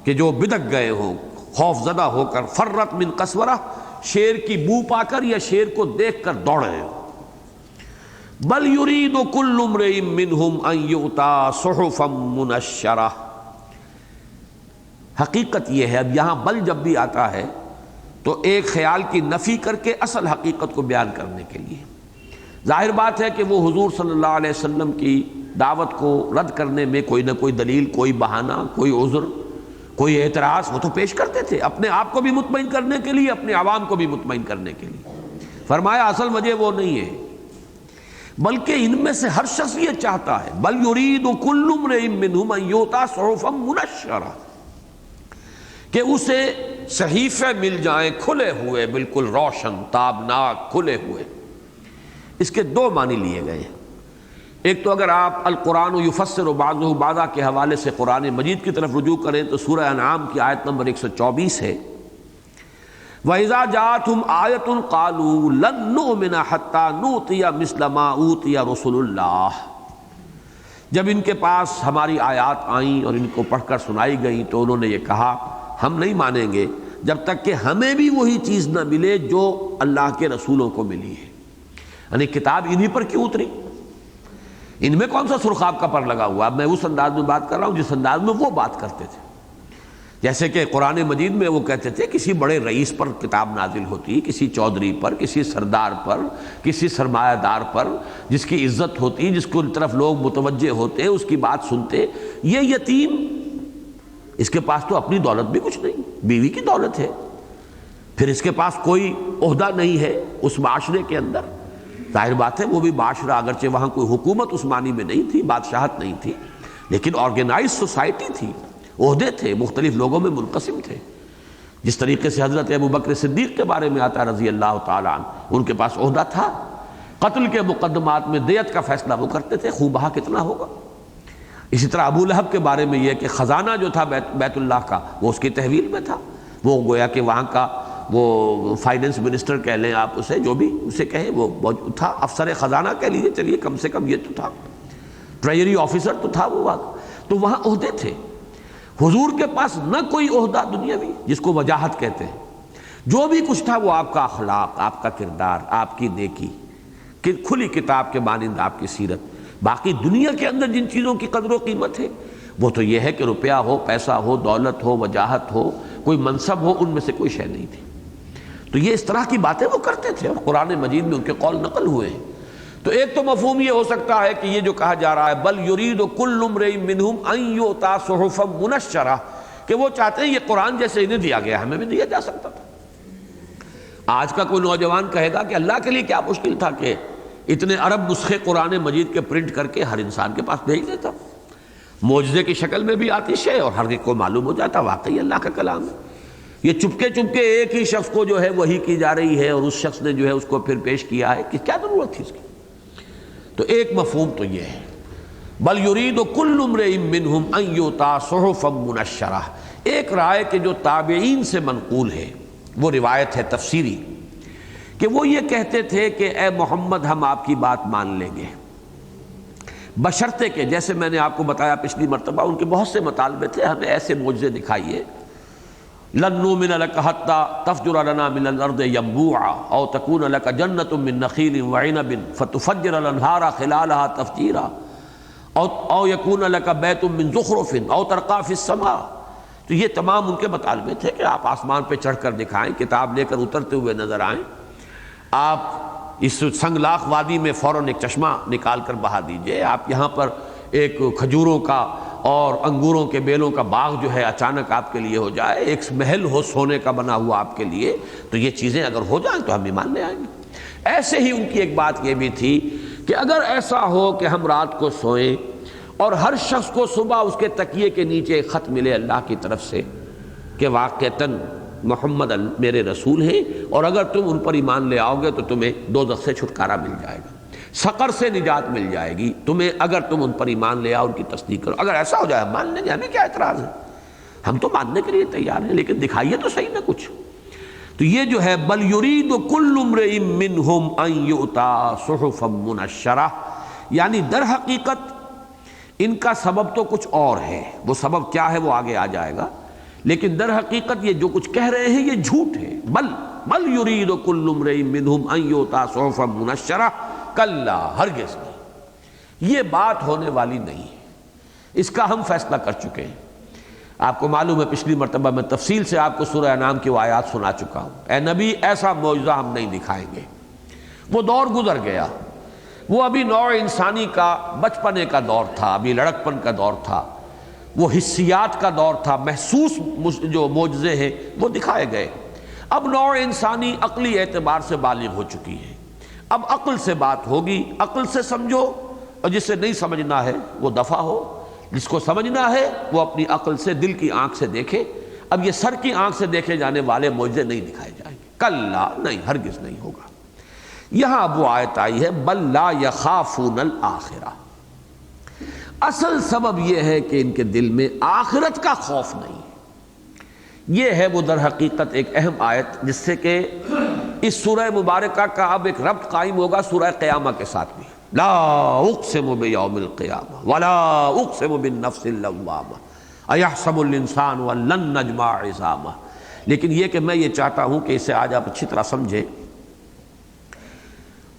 کہ جو بدک گئے ہوں، خوف زدہ ہو کر، فرت من قسورہ شیر کی بو پا کر یا شیر کو دیکھ کر دوڑے ہوں۔ بل یرید کل امرئ منہم ان یؤتی صحفا منشرہ، حقیقت یہ ہے، اب یہاں بل جب بھی آتا ہے تو ایک خیال کی نفی کر کے اصل حقیقت کو بیان کرنے کے لیے۔ ظاہر بات ہے کہ وہ حضور صلی اللہ علیہ وسلم کی دعوت کو رد کرنے میں کوئی نہ کوئی دلیل، کوئی بہانہ، کوئی عذر، کوئی اعتراض وہ تو پیش کرتے تھے، اپنے آپ کو بھی مطمئن کرنے کے لیے، اپنے عوام کو بھی مطمئن کرنے کے لیے۔ فرمایا اصل وجہ وہ نہیں ہے، بلکہ ان میں سے ہر شخص یہ چاہتا ہے، بل یرید کل امرئ منہم ان یؤتی صحفا منشرہ، کہ اسے صحیفے مل جائیں کھلے ہوئے، بالکل روشن، تابناک، کھلے ہوئے۔ اس کے دو معنی لیے گئے ہیں۔ ایک تو اگر آپ القرآن یفسر بعضہ بعضا کے حوالے سے قرآن مجید کی طرف رجوع کریں تو سورہ انعام کی آیت نمبر 124 ہے، وَإِذَا جَاءَتْهُمْ آیَةٌ قَالُوا لَن نُؤْمِنَ حَتَّى نُؤْتِیَ مِثْلَ مَا أُوتِیَ رُسُلُ اللَّهِ، جب ان کے پاس ہماری آیات آئیں اور ان کو پڑھ کر سنائی گئیں تو انہوں نے یہ کہا ہم نہیں مانیں گے جب تک کہ ہمیں بھی وہی چیز نہ ملے جو اللہ کے رسولوں کو ملی ہے۔ یعنی کتاب انہی پر کیوں اتری؟ ان میں کون سا سرخاب کا پر لگا ہوا؟ میں اس انداز میں بات کر رہا ہوں جس انداز میں وہ بات کرتے تھے۔ جیسے کہ قرآن مجید میں وہ کہتے تھے کسی بڑے رئیس پر کتاب نازل ہوتی، کسی چودھری پر، کسی سردار پر، کسی سرمایہ دار پر، جس کی عزت ہوتی، جس کی طرف لوگ متوجہ ہوتے، اس کی بات سنتے۔ یہ یتیم، اس کے پاس تو اپنی دولت بھی کچھ نہیں، بیوی کی دولت ہے، پھر اس کے پاس کوئی عہدہ نہیں ہے اس معاشرے کے اندر۔ ظاہر بات ہے وہ بھی معاشرہ، اگرچہ وہاں کوئی حکومت اس معنی میں نہیں تھی، بادشاہت نہیں تھی، لیکن آرگنائز سوسائٹی تھی، عہدے تھے، مختلف لوگوں میں منقسم تھے۔ جس طریقے سے حضرت ابوبکر صدیق کے بارے میں آتا رضی اللہ تعالیٰ عنہ، ان کے پاس عہدہ تھا، قتل کے مقدمات میں دیت کا فیصلہ وہ کرتے تھے، خوب بہا کتنا ہوگا۔ اسی طرح ابو لہب کے بارے میں یہ کہ خزانہ جو تھا بیت اللہ کا وہ اس کی تحویل میں تھا، وہ گویا کہ وہاں کا وہ فائنینس منسٹر کہہ لیں آپ اسے، جو بھی اسے کہیں، وہ تھا، افسر خزانہ کہہ لیجیے، چلیے کم سے کم یہ تو تھا، ٹریجری آفیسر تو تھا وہ وہاں، تو وہاں عہدے تھے۔ حضور کے پاس نہ کوئی عہدہ دنیاوی جس کو وجاہت کہتے ہیں، جو بھی کچھ تھا وہ آپ کا اخلاق، آپ کا کردار، آپ کی نیکی، کھلی کتاب کے مانند آپ کی سیرت۔ باقی دنیا کے اندر جن چیزوں کی قدر و قیمت ہے وہ تو یہ ہے کہ روپیہ ہو، پیسہ ہو، دولت ہو، وجاہت ہو، کوئی منصب ہو، ان میں سے کوئی شے نہیں تھی۔ تو یہ اس طرح کی باتیں وہ کرتے تھے اور قرآن مجید میں ان کے قول نقل ہوئے ہیں۔ تو ایک تو مفہوم یہ ہو سکتا ہے کہ یہ جو کہا جا رہا ہے بل یرید کل امرئ منہم ان یؤتی صحفا منشرہ، کہ وہ چاہتے ہیں یہ قرآن جیسے انہیں دیا گیا ہمیں بھی دیا جا سکتا تھا۔ آج کا کوئی نوجوان کہے گا کہ اللہ کے لیے کیا مشکل تھا کہ اتنے ارب نسخے قرآن مجید کے پرنٹ کر کے ہر انسان کے پاس بھیج دیتا، معجزے کی شکل میں بھی آتی شے اور ہر ایک کو معلوم ہو جاتا واقعی اللہ کا کلام ہے۔ یہ چپکے چپکے ایک ہی شخص کو جو ہے وحی کی جا رہی ہے اور اس شخص نے جو ہے اس کو پھر پیش کیا ہے کہ کیا ضرورت تھی اس کی؟ تو ایک مفہوم تو یہ ہے، بل یرید کل امرئ منہم ان یؤتی صحفا منشرہ۔ ایک رائے کہ جو تابعین سے منقول ہے، وہ روایت ہے تفسیری، کہ وہ یہ کہتے تھے کہ اے محمد ہم آپ کی بات مان لیں گے، بشرطے کہ جیسے میں نے آپ کو بتایا پچھلی مرتبہ ان کے بہت سے مطالبے تھے، ہمیں ایسے معجزے دکھائیے، لن نؤمن لك حتى تفجر لنا من الارض ينبوعا او تكون لك جنة من نخيل وعنب فتفجر الانهار خلالها تفجيرا او يكون لك بيت من زخرف او ترقى في السماء۔ تو یہ تمام ان کے مطالبے تھے کہ آپ آسمان پہ چڑھ کر دکھائیں، کتاب لے کر اترتے ہوئے نظر آئیں، آپ اس سنگلاخ وادی میں فوراً ایک چشمہ نکال کر بہا دیجئے، آپ یہاں پر ایک کھجوروں کا اور انگوروں کے بیلوں کا باغ جو ہے اچانک آپ کے لیے ہو جائے، ایک محل ہو سونے کا بنا ہوا آپ کے لیے، تو یہ چیزیں اگر ہو جائیں تو ہم ایمان لے آئیں گے۔ ایسے ہی ان کی ایک بات یہ بھی تھی کہ اگر ایسا ہو کہ ہم رات کو سوئیں اور ہر شخص کو صبح اس کے تکیے کے نیچے ایک خط ملے اللہ کی طرف سے کہ واقعتاً محمد میرے رسول ہیں، اور اگر تم ان پر ایمان لے آؤ گے تو تمہیں دوزخ سے چھٹکارا مل جائے گا، سقر سے نجات مل جائے گی تمہیں اگر تم ان پر ایمان لے آؤ، ان کی تصدیق کرو۔ اگر ایسا ہو جائے ہم مان لیں گے، ہمیں کیا اعتراض ہے، ہم تو ماننے کے لیے تیار ہیں، لیکن دکھائیے تو صحیح نہ کچھ۔ تو یہ جو ہے بل یرید کل امرئ منہم ان یؤتی صحفا منشرہ، یعنی در حقیقت ان کا سبب تو کچھ اور ہے، وہ سبب کیا ہے وہ آگے آ جائے گا، لیکن در حقیقت یہ جو کچھ کہہ رہے ہیں یہ جھوٹ ہے۔ بل یرید کل امرئ منہم ان یؤتی صحفا منشرہ، کلا ہرگز نہیں، یہ بات ہونے والی نہیں ہے، اس کا ہم فیصلہ کر چکے ہیں۔ آپ کو معلوم ہے پچھلی مرتبہ میں تفصیل سے آپ کو سورہ انعام کی وہ آیات سنا چکا ہوں، اے نبی ایسا معجزہ ہم نہیں دکھائیں گے۔ وہ دور گزر گیا، وہ ابھی نوع انسانی کا بچپنے کا دور تھا، ابھی لڑکپن کا دور تھا، وہ حسیات کا دور تھا، محسوس جو معجزے ہیں وہ دکھائے گئے۔ اب نوع انسانی عقلی اعتبار سے بالغ ہو چکی ہے، اب عقل سے بات ہوگی، عقل سے سمجھو، اور جسے نہیں سمجھنا ہے وہ دفع ہو، جس کو سمجھنا ہے وہ اپنی عقل سے دل کی آنکھ سے دیکھے۔ اب یہ سر کی آنکھ سے دیکھے جانے والے معجزے نہیں دکھائے جائیں گے، کلا نہیں، ہرگز نہیں ہوگا۔ یہاں اب وہ آیت آئی ہے بل لا یخافون الآخرہ، اصل سبب یہ ہے کہ ان کے دل میں آخرت کا خوف نہیں۔ یہ ہے وہ در حقیقت ایک اہم آیت جس سے کہ اس سورہ مبارکہ کا اب ایک ربط قائم ہوگا سورہ قیامہ کے ساتھ بھی۔ لا اقسم بیوم القیامہ ولا اقسم بالنفس اللوامہ ایحسب الانسان ان لن نجمع عظامہ۔ لیکن یہ کہ میں یہ چاہتا ہوں کہ اسے آج آپ اچھی طرح سمجھیں۔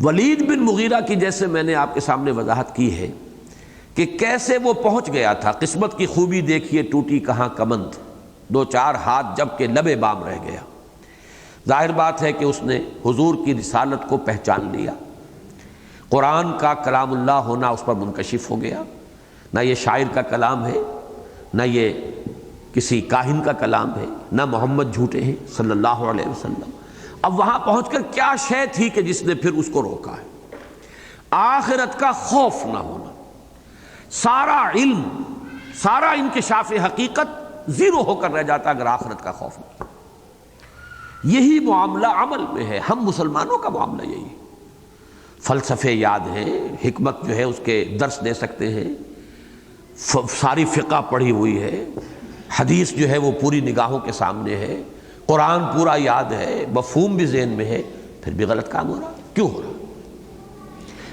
ولید بن مغیرہ کی جیسے میں نے آپ کے سامنے وضاحت کی ہے کہ کیسے وہ پہنچ گیا تھا، قسمت کی خوبی دیکھیے ٹوٹی کہاں کمند، دو چار ہاتھ جب کہ لبے بام رہ گیا۔ ظاہر بات ہے کہ اس نے حضور کی رسالت کو پہچان لیا، قرآن کا کلام اللہ ہونا اس پر منکشف ہو گیا، نہ یہ شاعر کا کلام ہے، نہ یہ کسی کاہن کا کلام ہے، نہ محمد جھوٹے ہیں صلی اللہ علیہ وسلم۔ اب وہاں پہنچ کر کیا شے تھی کہ جس نے پھر اس کو روکا ہے؟ آخرت کا خوف نہ ہونا، سارا علم، سارا انکشاف حقیقت زیرو ہو کر رہ جاتا اگر آخرت کا خوف نہیں۔ یہی معاملہ عمل میں ہے، ہم مسلمانوں کا معاملہ یہی ہے۔ فلسفے یاد ہیں، حکمت جو ہے اس کے درس دے سکتے ہیں، ساری فقہ پڑھی ہوئی ہے، حدیث جو ہے وہ پوری نگاہوں کے سامنے ہے، قرآن پورا یاد ہے، مفہوم بھی ذہن میں ہے، پھر بھی غلط کام ہو رہا، کیوں ہو رہا؟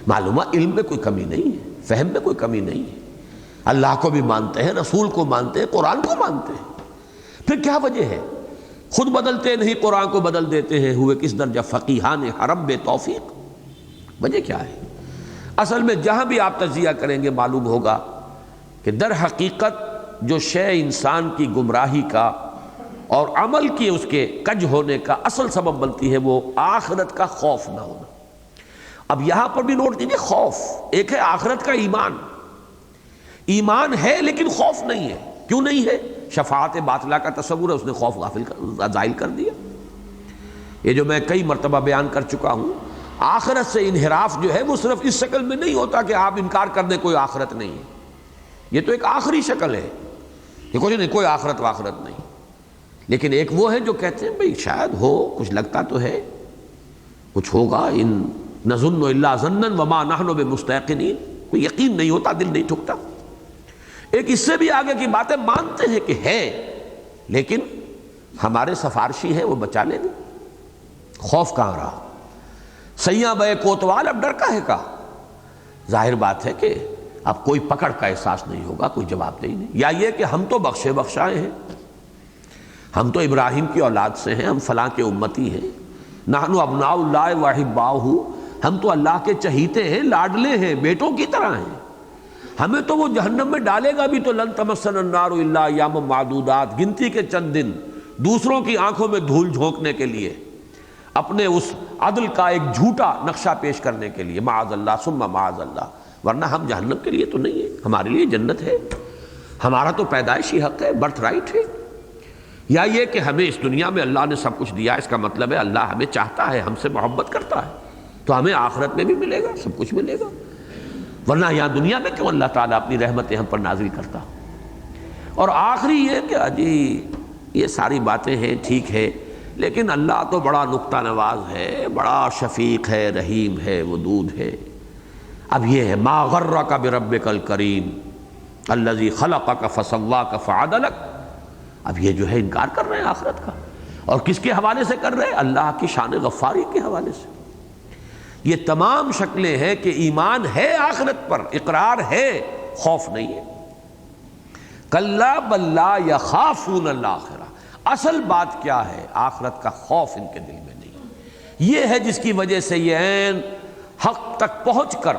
معلوم ہے علم میں کوئی کمی نہیں ہے، فہم میں کوئی کمی نہیں ہے، اللہ کو بھی مانتے ہیں، رسول کو مانتے ہیں، قرآن کو مانتے ہیں، پھر کیا وجہ ہے؟ خود بدلتے نہیں، قرآن کو بدل دیتے ہیں، ہوئے کس درجہ فقیہان حرم بے توفیق؟ وجہ کیا ہے؟ اصل میں جہاں بھی آپ تجزیہ کریں گے معلوم ہوگا کہ در حقیقت جو شے انسان کی گمراہی کا اور عمل کی اس کے کج ہونے کا اصل سبب بنتی ہے وہ آخرت کا خوف نہ ہونا۔ اب یہاں پر بھی نوٹ کیجیے، خوف ایک ہے، آخرت کا ایمان، ایمان ہے لیکن خوف نہیں ہے۔ کیوں نہیں ہے؟ شفاعت باطلہ کا تصور ہے، اس نے خوف ظاہر کر دیا۔ یہ جو میں کئی مرتبہ بیان کر چکا ہوں، آخرت سے انحراف جو ہے وہ صرف اس شکل میں نہیں ہوتا کہ آپ انکار کر دیں کوئی آخرت نہیں ہے، یہ تو ایک آخری شکل ہے، یہ کچھ نہیں، کوئی آخرت واخرت نہیں۔ لیکن ایک وہ ہے جو کہتے ہیں بھئی شاید ہو، کچھ لگتا تو ہے، کچھ ہوگا، ان نظن الا ظنا وما نحن بمستيقنين، کوئی یقین نہیں ہوتا، دل نہیں ٹھکتا۔ ایک اس سے بھی آگے کی باتیں مانتے ہیں کہ ہے، لیکن ہمارے سفارشی ہے وہ بچا لیں گے، خوف کہاں رہا؟ سیاں بے کوتوال، اب ڈر کا ہے کا؟ ظاہر بات ہے کہ اب کوئی پکڑ کا احساس نہیں ہوگا، کوئی جواب دہی نہیں، یا یہ کہ ہم تو بخشے بخشائے ہیں، ہم تو ابراہیم کی اولاد سے ہیں، ہم فلاں کے امتی ہیں، نحن ابناء اللہ واحباؤہ، ہم تو اللہ کے چہیتے ہیں، لاڈلے ہیں، بیٹوں کی طرح ہیں، ہمیں تو وہ جہنم میں ڈالے گا بھی تو لن تمسنا النار الا ایاما معدودات، گنتی کے چند دن، دوسروں کی آنکھوں میں دھول جھونکنے کے لیے، اپنے اس عدل کا ایک جھوٹا نقشہ پیش کرنے کے لیے، معاذ اللہ ثم معاذ اللہ، ورنہ ہم جہنم کے لیے تو نہیں ہے، ہمارے لیے جنت ہے، ہمارا تو پیدائشی حق ہے، برتھ رائٹ ہے۔ یا یہ کہ ہمیں اس دنیا میں اللہ نے سب کچھ دیا، اس کا مطلب ہے اللہ ہمیں چاہتا ہے، ہم سے محبت کرتا ہے، تو ہمیں آخرت میں بھی ملے گا، سب کچھ ملے گا، ورنہ یہاں دنیا میں کیوں اللہ تعالیٰ اپنی رحمتیں ہم پر نازل کرتا؟ اور آخری یہ کہ جی یہ ساری باتیں ہیں، ٹھیک ہے، لیکن اللہ تو بڑا نکتہ نواز ہے، بڑا شفیق ہے، رحیم ہے، ودود ہے۔ اب یہ ہے ما غرک بربک الکریم الذی خلقک فسواک فعدلک۔ اب یہ جو ہے انکار کر رہے ہیں آخرت کا، اور کس کے حوالے سے کر رہے ہیں؟ اللہ کی شان غفاری کے حوالے سے۔ یہ تمام شکلیں ہیں کہ ایمان ہے آخرت پر، اقرار ہے، خوف نہیں ہے۔ کلا بل لا یخافون الآخرہ، اصل بات کیا ہے؟ آخرت کا خوف ان کے دل میں نہیں۔ یہ ہے جس کی وجہ سے یہ عین حق تک پہنچ کر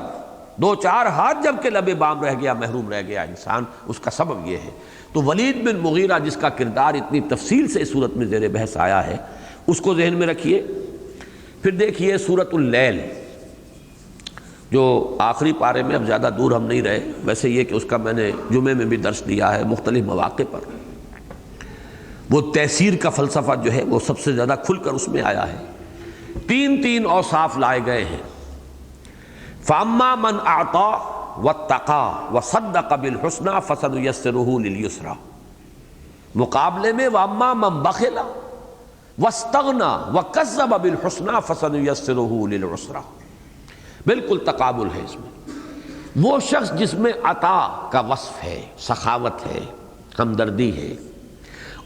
دو چار ہاتھ جب کہ لبے بام رہ گیا، محروم رہ گیا انسان، اس کا سبب یہ ہے۔ تو ولید بن مغیرہ جس کا کردار اتنی تفصیل سے اس صورت میں زیر بحث آیا ہے، اس کو ذہن میں رکھیے۔ پھر دیکھیے سورۃ اللیل، جو آخری پارے میں، اب زیادہ دور ہم نہیں رہے، ویسے یہ کہ اس کا میں نے جمعے میں بھی درس دیا ہے مختلف مواقع پر۔ وہ تیسیر کا فلسفہ جو ہے وہ سب سے زیادہ کھل کر اس میں آیا ہے۔ تین اوصاف لائے گئے ہیں۔ فَأَمَّا مَنْ أَعْطَى وَاتَّقَى وَصَدَّقَ بِالْحُسْنَى فَسَنُيَسِّرُهُ لِلْيُسْرَى، مقابلے میں وَأَمَّا مَنْ بَخِلَ وَاسْتَغْنَى وَكَذَّبَ بِالْحُسْنَى فَسَنُيَسِّرُهُ لِلْعُسْرَى۔ بالکل تقابل ہے اس میں۔ وہ شخص جس میں عطا کا وصف ہے، سخاوت ہے، ہمدردی ہے،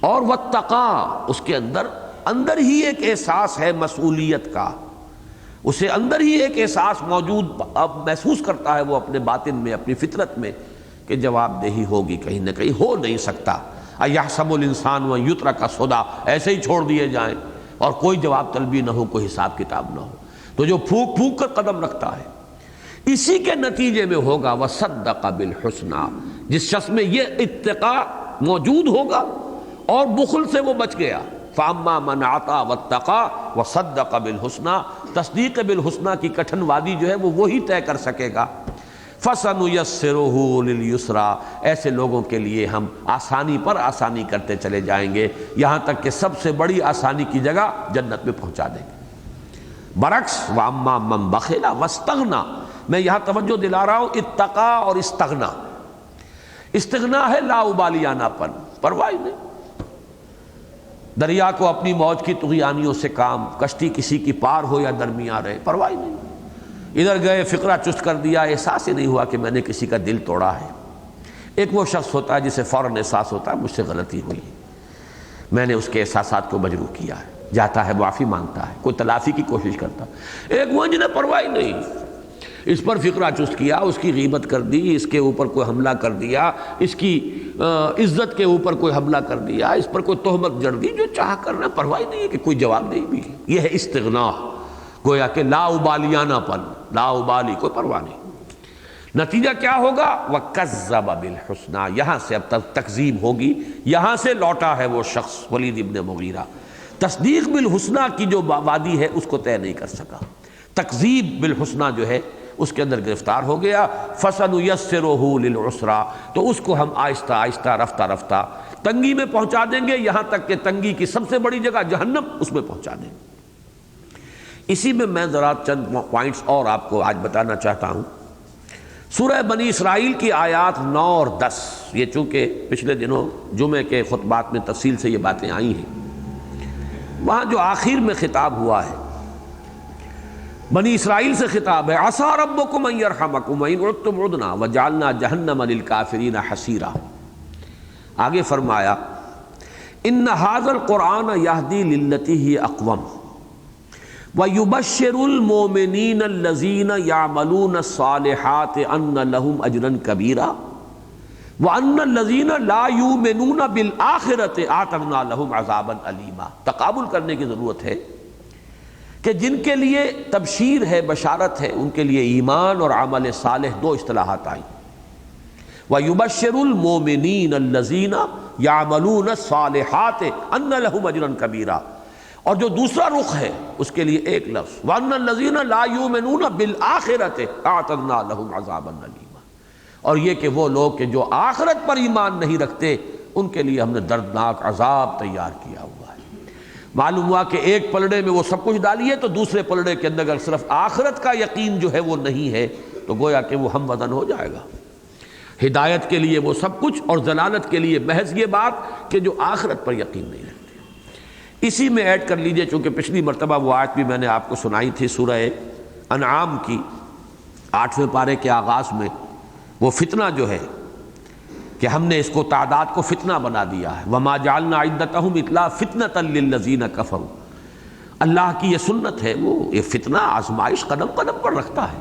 اور واتقى، اس کے اندر ہی ایک احساس ہے مسئولیت کا، اسے اندر ہی ایک احساس موجود، اب محسوس کرتا ہے وہ اپنے باطن میں، اپنی فطرت میں، کہ جواب دہی ہوگی، کہیں نہ کہیں ہو نہیں سکتا۔ اَيَحْسَبُ الْإِنسَانُ أَن يُتْرَكَ سُدًى، ایسے ہی چھوڑ دیے جائیں اور کوئی جواب طلبی نہ ہو، کوئی حساب کتاب نہ ہو، تو جو پھونک پھونک کر قدم رکھتا ہے، اسی کے نتیجے میں ہوگا وَصَدَّقَ بِالْحُسْنَى۔ جس شخص میں یہ اتقاء موجود ہوگا اور بخل سے وہ بچ گیا، فَأَمَّا مَنْ أَعْطَى وَاتَّقَى وَصَدَّقَ بِالْحُسْنَى، تصدیق بالحسنى کی کٹھن وادی جو ہے وہ وہی طے کر سکے گا۔ فَسَنُيَسِّرُهُ لِلْيُسْرَى، ایسے لوگوں کے لیے ہم آسانی پر آسانی کرتے چلے جائیں گے، یہاں تک کہ سب سے بڑی آسانی کی جگہ جنت میں پہنچا دیں گے۔ برعکس وَأَمَّا مَنْ بَخِلَ وَاسْتَغْنَى، میں یہاں توجہ دلا رہا ہوں، اتقا اور استغنا۔ استغنا ہے لا ابالیانہ پن، پرواہ نہیں، دریا کو اپنی موج کی طغیانیوں سے کام، کشتی کسی کی پار ہو یا درمیان رہے، پرواہ نہیں، ادھر گئے فقرہ چست کر دیا، احساس ہی نہیں ہوا کہ میں نے کسی کا دل توڑا ہے۔ ایک وہ شخص ہوتا ہے جسے فوراً احساس ہوتا ہے مجھ سے غلطی ہوئی، میں نے اس کے احساسات کو مجروح کیا ہے، جاتا ہے معافی مانگتا ہے، کوئی تلافی کی کوشش کرتا ہے۔ ایک وہ جنہیں پرواہ نہیں، اس پر فقرہ چست کیا، اس کی غیبت کر دی، اس کے اوپر کوئی حملہ کر دیا، اس کی عزت کے اوپر کوئی حملہ کر دیا، اس پر کوئی تہمت جڑ دی، جو چاہ کرنا، پرواہ نہیں ہے کہ کوئی جواب نہیں بھی۔ یہ ہے استغنا، گویا کہ لا ابالیانہ پن، لا ابالی، کوئی پرواہ نہیں۔ نتیجہ کیا ہوگا؟ وَكَذَّبَ بِالْحُسْنَى، یہاں سے اب تک تکذیب ہوگی، یہاں سے لوٹا ہے وہ شخص ولید ابن مغیرہ، تصدیق بالحسنى کی جو وادی ہے اس کو طے نہیں کر سکا، تکذیب بالحسنى جو ہے اس کے اندر گرفتار ہو گیا۔ فَسَنُيَسِّرُهُ لِلْعُسْرَى، تو اس کو ہم آہستہ آہستہ رفتہ رفتہ تنگی میں پہنچا دیں گے، یہاں تک کہ تنگی کی سب سے بڑی جگہ جہنم، اس میں پہنچا دیں گے۔ اسی میں ذرا چند پوائنٹس اور آپ کو آج بتانا چاہتا ہوں۔ سورہ بنی اسرائیل کی آیات 9 اور 10، یہ چونکہ پچھلے دنوں جمعے کے خطبات میں تفصیل سے یہ باتیں آئی ہیں، وہاں جو آخر میں خطاب ہوا ہے بنی اسرائیل سے خطاب ہے، عَسَىٰ رَبُّكُمْ أَن يَرْحَمَكُمْ وَإِنْ عُدْتُمْ عُدْنَا وَجَعَلْنَا جَهَنَّمَ لِلْكَافِرِينَ حَصِيرًا۔ آگے فرمایا إِنَّ هَذَا الْقُرْآنَ يَهْدِي لِلَّتِي هِيَ أَقْوَمُ وَيُبَشِّرُ الْمُؤْمِنِينَ الَّذِينَ يَعْمَلُونَ الصَّالِحَاتِ أَنَّ لَهُمْ أَجْرًا كَبِيرًا وَأَنَّ الَّذِينَ لَا يُؤْمِنُونَ بِالْآخِرَةِ أَعْتَدْنَا لَهُمْ عَذَابًا أَلِيمًا۔ تقابل کرنے کی ضرورت ہے کہ جن کے لیے تبشیر ہے، بشارت ہے، ان کے لیے ایمان اور عمل صالح دو اصطلاحات آئیں۔ وَيُبَشِّرُ الْمُؤْمِنِينَ الَّذِينَ يَعْمَلُونَ الصَّالِحَاتِ أَنَّ لَهُمْ أَجْرًا كَبِيرًا، اور جو دوسرا رخ ہے اس کے لیے ایک لفظ وَأَنَّ الَّذِينَ لَا يُؤْمِنُونَ بِالْآخِرَةِ أَعْتَدْنَا لَهُمْ عَذَابًا أَلِيمًا، اور یہ کہ وہ لوگ کہ جو آخرت پر ایمان نہیں رکھتے، ان کے لیے ہم نے دردناک عذاب تیار کیا ہوا ہے۔ معلوم ہوا کہ ایک پلڑے میں وہ سب کچھ ڈالیے، تو دوسرے پلڑے کے اندر اگر صرف آخرت کا یقین جو ہے وہ نہیں ہے، تو گویا کہ وہ ہم وطن ہو جائے گا۔ ہدایت کے لیے وہ سب کچھ اور ضلالت کے لیے محض یہ بات کہ جو آخرت پر یقین نہیں رکھتے۔ اسی میں ایڈ کر لیجئے، چونکہ پچھلی مرتبہ وہ آیت بھی میں نے آپ کو سنائی تھی سورہ انعام کی 8ویں پارے کے آغاز میں، وہ فتنہ جو ہے کہ ہم نے اس کو تعداد کو فتنہ بنا دیا ہے، وَمَا جَعَلْنَا عِدَّتَهُمْ إِلَّا فِتْنَةً لِّلَّذِينَ كَفَرُوا۔ اللہ کی یہ سنت ہے، وہ یہ فتنہ آزمائش قدم قدم پر رکھتا ہے،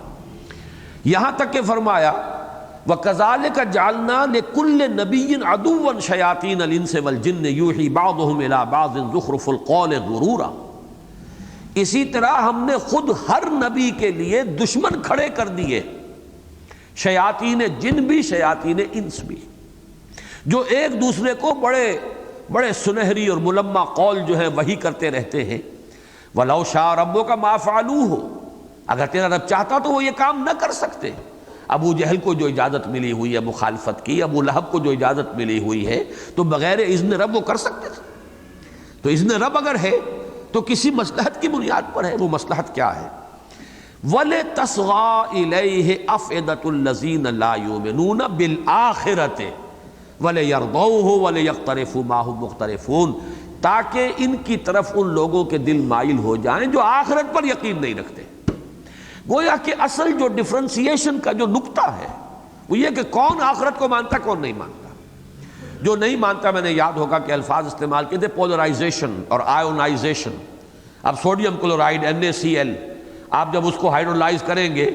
یہاں تک کہ فرمایا وَكَذَلِكَ جَعَلْنَا لِكُلِّ نَبِيٍّ عَدُوًّا شَيَاطِينَ الْإِنسِ وَالْجِنِّ يُوحِي بَعْضُهُمْ إِلَىٰ بَعْضٍ زُخْرُفَ الْقَوْلِ غُرُورًا۔ اسی طرح ہم نے خود ہر نبی کے لیے دشمن کھڑے کر دیے، شیاطین جن بھی شیاطین انس بھی، جو ایک دوسرے کو بڑے سنہری اور ملمع قول جو ہے وہی کرتے رہتے ہیں۔ وَلَوْ شَاءَ رَبُّكَ مَا فَعَلُوهُ، اگر تیرا رب چاہتا تو وہ یہ کام نہ کر سکتے۔ ابو جہل کو جو اجازت ملی ہوئی ہے مخالفت کی، ابو لہب کو جو اجازت ملی ہوئی ہے، تو بغیر اذن رب وہ کر سکتے تھے۔ تو اذن رب اگر ہے تو کسی مصلحت کی بنیاد پر ہے، وہ مصلحت کیا ہے؟ وَلِتَصْغَىٰ إِلَيْهِ أَفْئِدَةُ الَّذِينَ لَا يُؤْمِنُونَ بِالْآخِرَةِ وَلِيَرْضَوْهُ وَلِيَقْتَرِفُوا مَا هُمْ مُقْتَرِفُونَ، تاکہ ان کی طرف ان لوگوں کے دل مائل ہو جائیں جو آخرت پر یقین نہیں رکھتے۔ گویا کہ اصل جو ڈفرینسیشن کا جو نقطہ ہے وہ یہ کہ کون آخرت کو مانتا کون نہیں مانتا۔ جو نہیں مانتا، میں نے یاد ہوگا کہ الفاظ استعمال کیے تھے پولرائزیشن اور آئونائزیشن۔ اب سوڈیم کلورائڈ NaCl، آپ جب اس کو ہائیڈرولائز کریں گے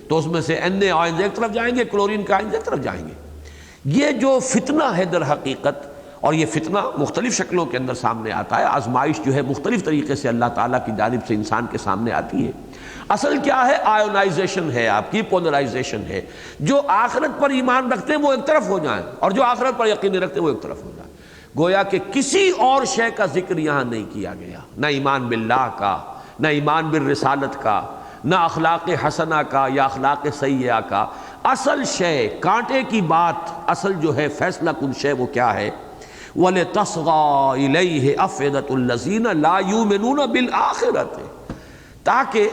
تو اس میں سے Na آئنز ایک طرف جائیں گے، کلورین کا آئنز ایک طرف جائیں گے۔ یہ جو فتنہ ہے در حقیقت، اور یہ فتنہ مختلف شکلوں کے اندر سامنے آتا ہے، آزمائش جو ہے مختلف طریقے سے اللہ تعالیٰ کی جانب سے انسان کے سامنے آتی ہے۔ اصل کیا ہے؟ آئونائزیشن ہے، آپ کی پولرائزیشن ہے۔ جو آخرت پر ایمان رکھتے ہیں وہ ایک طرف ہو جائیں، اور جو آخرت پر یقین نہیں رکھتے وہ ایک طرف ہو جائیں۔ گویا کہ کسی اور شے کا ذکر یہاں نہیں کیا گیا، نہ ایمان باللہ کا، نہ ایمان بالرسالت کا، نہ اخلاق حسنہ کا یا اخلاق سیئہ کا۔ اصل شے، کانٹے کی بات، اصل جو ہے فیصلہ کن شے وہ کیا ہے؟ وَلِتَصْغَىٰ إِلَيْهِ أَفْئِدَةُ الَّذِينَ لَا يُؤْمِنُونَ بِالْآخِرَةِ، تاکہ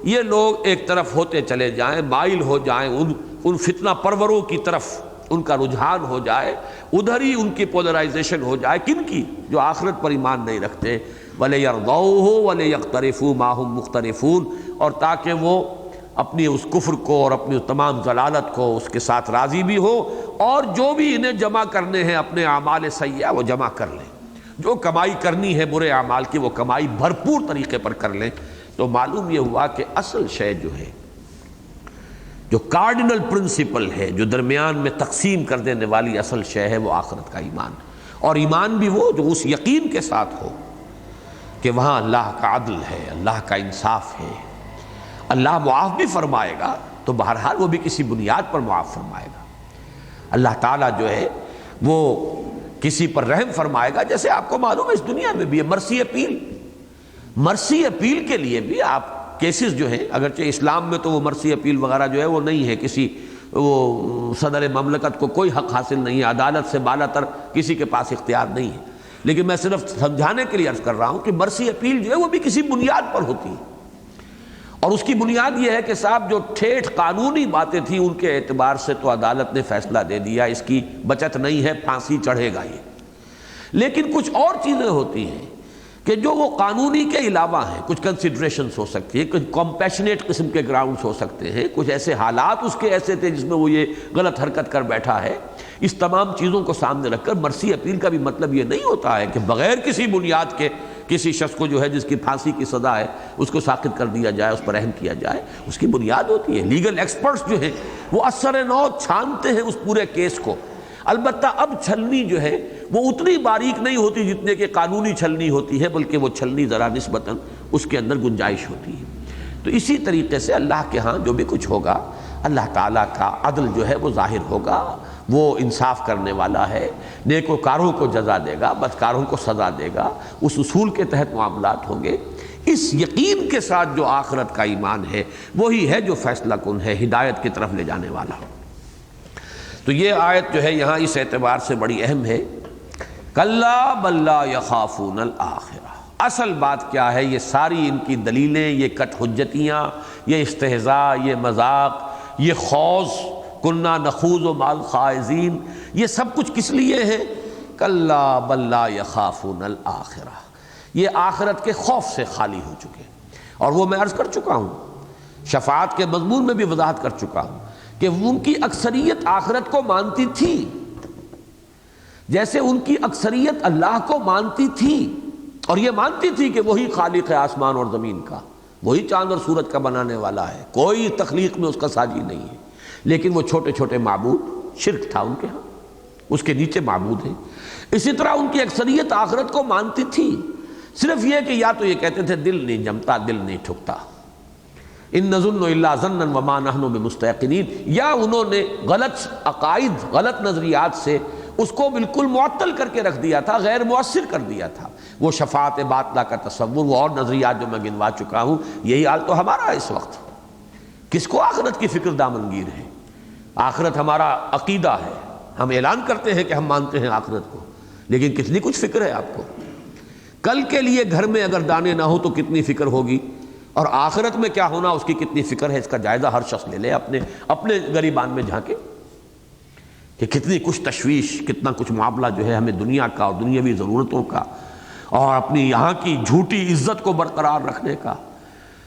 یہ لوگ ایک طرف ہوتے چلے جائیں، مائل ہو جائیں، ان فتنہ پروروں کی طرف ان کا رجحان ہو جائے، ادھر ہی ان کی پولرائزیشن ہو جائے۔ کن کی؟ جو آخرت پر ایمان نہیں رکھتے۔ وَلِيَرْضَوْهُ وَلِيَقْتَرِفُوا مَا هُمْ مُقْتَرِفُونَ، اور تاکہ وہ اپنی اس کفر کو اور اپنی تمام ضلالت کو اس کے ساتھ راضی بھی ہو، اور جو بھی انہیں جمع کرنے ہیں اپنے اعمال سیئہ وہ جمع کر لیں۔ جو کمائی کرنی ہے برے اعمال کی وہ کمائی بھرپور طریقے پر کر لیں۔ تو معلوم یہ ہوا کہ اصل شے جو ہے، جو کارڈینل پرنسپل ہے، جو درمیان میں تقسیم کر دینے والی اصل شے ہے، وہ آخرت کا ایمان، اور ایمان بھی وہ جو اس یقین کے ساتھ ہو کہ وہاں اللہ کا عدل ہے، اللہ کا انصاف ہے، اللہ معاف بھی فرمائے گا، تو بہرحال وہ بھی کسی بنیاد پر معاف فرمائے گا۔ اللہ تعالیٰ جو ہے وہ کسی پر رحم فرمائے گا، جیسے آپ کو معلوم ہے اس دنیا میں بھی ہے مرسی اپیل کے لیے بھی آپ کیسز جو ہیں، اگرچہ اسلام میں تو وہ مرسی اپیل وغیرہ جو ہے وہ نہیں ہے، کسی وہ صدر مملکت کو کوئی حق حاصل نہیں ہے، عدالت سے بالا تر کسی کے پاس اختیار نہیں ہے، لیکن میں صرف سمجھانے کے لیے عرض کر رہا ہوں کہ مرسی اپیل جو ہے وہ بھی کسی بنیاد پر ہوتی ہے، اور اس کی بنیاد یہ ہے کہ صاحب جو ٹھیٹھ قانونی باتیں تھیں ان کے اعتبار سے تو عدالت نے فیصلہ دے دیا، اس کی بچت نہیں ہے، پھانسی چڑھے گا یہ۔ لیکن کچھ اور چیزیں ہوتی ہیں کہ جو وہ قانونی کے علاوہ ہیں، کچھ کنسیڈریشنز ہو سکتی ہیں، کچھ کمپیشنیٹ قسم کے گراؤنڈز ہو سکتے ہیں، کچھ ایسے حالات اس کے ایسے تھے جس میں وہ یہ غلط حرکت کر بیٹھا ہے۔ اس تمام چیزوں کو سامنے رکھ کر مرسی اپیل کا بھی مطلب یہ نہیں ہوتا ہے کہ بغیر کسی بنیاد کے کسی شخص کو جو ہے جس کی پھانسی کی سزا ہے اس کو ساقط کر دیا جائے، اس پر رحم کیا جائے۔ اس کی بنیاد ہوتی ہے، لیگل ایکسپرٹس جو ہیں وہ اثر نو چھانتے ہیں اس پورے کیس کو۔ البتہ اب چھلنی جو ہے وہ اتنی باریک نہیں ہوتی جتنے کہ قانونی چھلنی ہوتی ہے، بلکہ وہ چھلنی ذرا نسبتاً اس کے اندر گنجائش ہوتی ہے۔ تو اسی طریقے سے اللہ کے ہاں جو بھی کچھ ہوگا، اللہ تعالیٰ کا عدل جو ہے وہ ظاہر ہوگا، وہ انصاف کرنے والا ہے، نیکوکاروں کو جزا دے گا، بدکاروں کو سزا دے گا، اس اصول کے تحت معاملات ہوں گے۔ اس یقین کے ساتھ جو آخرت کا ایمان ہے وہی ہے جو فیصلہ کن ہے، ہدایت کی طرف لے جانے والا ہو۔ تو یہ آیت جو ہے یہاں اس اعتبار سے بڑی اہم ہے، کلا بل لا یخافون الآخرہ۔ اصل بات کیا ہے؟ یہ ساری ان کی دلیلیں، یہ کٹ حجتیاں، یہ استہزاء، یہ مذاق، یہ خوض کننا نخوض مع الخائضین، یہ سب کچھ کس لیے ہے؟ کلا بل لا یخافون الآخرہ، یہ آخرت کے خوف سے خالی ہو چکے۔ اور وہ میں عرض کر چکا ہوں، شفاعت کے مضمون میں بھی وضاحت کر چکا ہوں کہ ان کی اکثریت آخرت کو مانتی تھی، جیسے ان کی اکثریت اللہ کو مانتی تھی، اور یہ مانتی تھی کہ وہی خالق ہے آسمان اور زمین کا، وہی چاند اور سورج کا بنانے والا ہے، کوئی تخلیق میں اس کا ساجی نہیں ہے۔ لیکن وہ چھوٹے چھوٹے معبود، شرک تھا ان کے ہاں، اس کے نیچے معبود ہیں۔ اسی طرح ان کی اکثریت آخرت کو مانتی تھی، صرف یہ کہ یا تو یہ کہتے تھے دل نہیں جمتا، دل نہیں ٹھکتا، ان نظن الا ظنا وما نحن بمستيقنين، یا انہوں نے غلط عقائد، غلط نظریات سے اس کو بالکل معطل کر کے رکھ دیا تھا، غیر مؤثر کر دیا تھا۔ وہ شفاعت باطلہ کا تصور، وہ اور نظریات جو میں گنوا چکا ہوں، یہی حال تو ہمارا ہے اس وقت۔ کس کو آخرت کی فکر دامنگیر ہے؟ آخرت ہمارا عقیدہ ہے، ہم اعلان کرتے ہیں کہ ہم مانتے ہیں آخرت کو، لیکن کتنی کچھ فکر ہے آپ کو؟ کل کے لیے گھر میں اگر دانے نہ ہو تو کتنی فکر ہوگی، اور آخرت میں کیا ہونا اس کی کتنی فکر ہے، اس کا جائزہ ہر شخص لے لے، اپنے گریبان میں جھانکے کہ کتنی کچھ تشویش، کتنا کچھ معاملہ جو ہے ہمیں دنیا کا اور دنیاوی ضرورتوں کا اور اپنی یہاں کی جھوٹی عزت کو برقرار رکھنے کا۔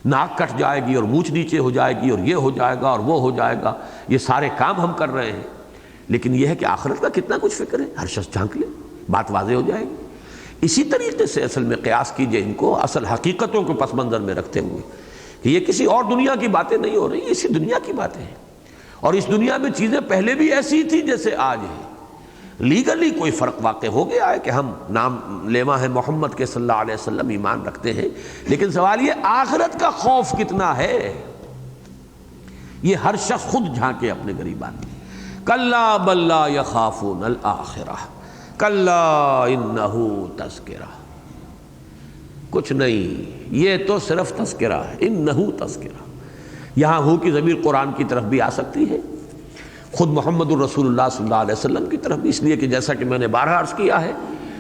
ناک کٹ جائے گی اور مونچھ نیچے ہو جائے گی، اور یہ ہو جائے گا اور وہ ہو جائے گا، یہ سارے کام ہم کر رہے ہیں، لیکن یہ ہے کہ آخرت کا کتنا کچھ فکر ہے، ہر شخص جھانک لے، بات واضح ہو جائے گی۔ اسی طریقے سے اصل میں قیاس کیجئے ان کو اصل حقیقتوں کو پس منظر میں رکھتے ہوئے کہ یہ کسی اور دنیا کی باتیں نہیں ہو رہی، اسی دنیا کی باتیں ہیں، اور اس دنیا میں چیزیں پہلے بھی ایسی تھی جیسے آج ہیں۔ لیگلی کوئی فرق واقع ہو گیا ہے کہ ہم نام لیوا ہیں محمد کے صلی اللہ علیہ وسلم، ایمان رکھتے ہیں، لیکن سوال یہ آخرت کا خوف کتنا ہے، یہ ہر شخص خود جھانکے اپنے گریبان میں۔ کلا بل لا یخافون الآخرہ کلا انہ تذکرہ، کچھ نہیں، یہ تو صرف تذکرہ ہے، انہ تذکرہ۔ یہاں ہو کی ضمیر قرآن کی طرف بھی آ سکتی ہے، خود محمد الرسول اللہ صلی اللہ علیہ وسلم کی طرف بھی، اس لیے کہ جیسا کہ میں نے بارہا عرض کیا ہے،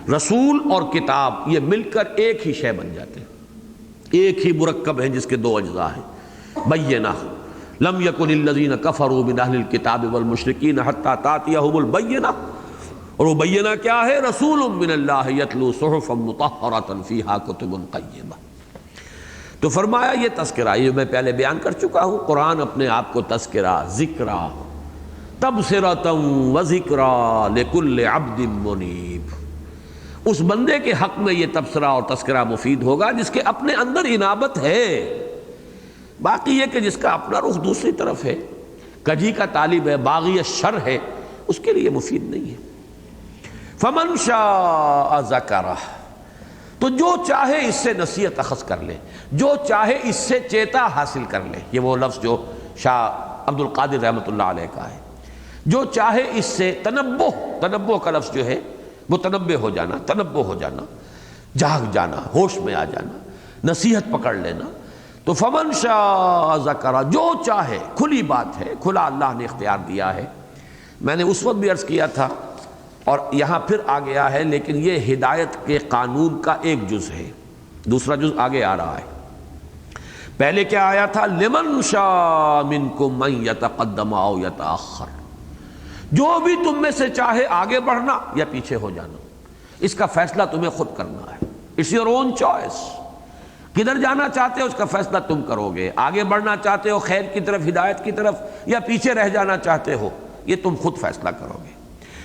رسول اور کتاب یہ مل کر ایک ہی شے بن جاتے ہیں، ایک ہی مرکب ہے جس کے دو اجزاء ہیں۔ بینہ لم یکن الذین کفروا من اہل الکتاب والمشرکین حتی تأتیہم البینہ، اور وہ بینہ کیا ہے؟ رسول من اللہ یتلو صحفا مطہرۃ فیہا کتب قیمہ۔ تو فرمایا یہ تذکرہ، یہ میں پہلے بیان کر چکا ہوں، قرآن اپنے آپ کو تذکرہ، ذکرہ، تبصرۃ و ذکرہ لکل عبد منیب، اس بندے کے حق میں یہ تبصرہ اور تذکرہ مفید ہوگا جس کے اپنے اندر انابت ہے۔ باقی یہ کہ جس کا اپنا رخ دوسری طرف ہے، کجی کا طالب ہے، باغی الشر ہے، اس کے لیے مفید نہیں ہے۔ فمن شاء ذکرہ، تو جو چاہے اس سے نصیحت اخذ کر لے، جو چاہے اس سے چیتا حاصل کر لے، یہ وہ لفظ جو شاہ عبد القادر رحمۃ اللہ علیہ کا ہے، جو چاہے اس سے تنبہ کا لفظ جو ہے وہ تنبہ ہو جانا، تنبہ ہو جانا، جاگ جانا، ہوش میں آ جانا، نصیحت پکڑ لینا۔ تو فمن شاء ذکرہ، جو چاہے، کھلی بات ہے، کھلا اللہ نے اختیار دیا ہے۔ میں نے اس وقت بھی عرض کیا تھا اور یہاں پھر آ گیا ہے، لیکن یہ ہدایت کے قانون کا ایک جز ہے، دوسرا جز آگے آ رہا ہے۔ پہلے کیا آیا تھا؟ لمن شاء منکم من یتقدم او یتأخر، جو بھی تم میں سے چاہے آگے بڑھنا یا پیچھے ہو جانا، اس کا فیصلہ تمہیں خود کرنا ہے، اٹس یور اون چوائس۔ کدھر جانا چاہتے ہو اس کا فیصلہ تم کرو گے، آگے بڑھنا چاہتے ہو خیر کی طرف، ہدایت کی طرف، یا پیچھے رہ جانا چاہتے ہو، یہ تم خود فیصلہ کرو گے۔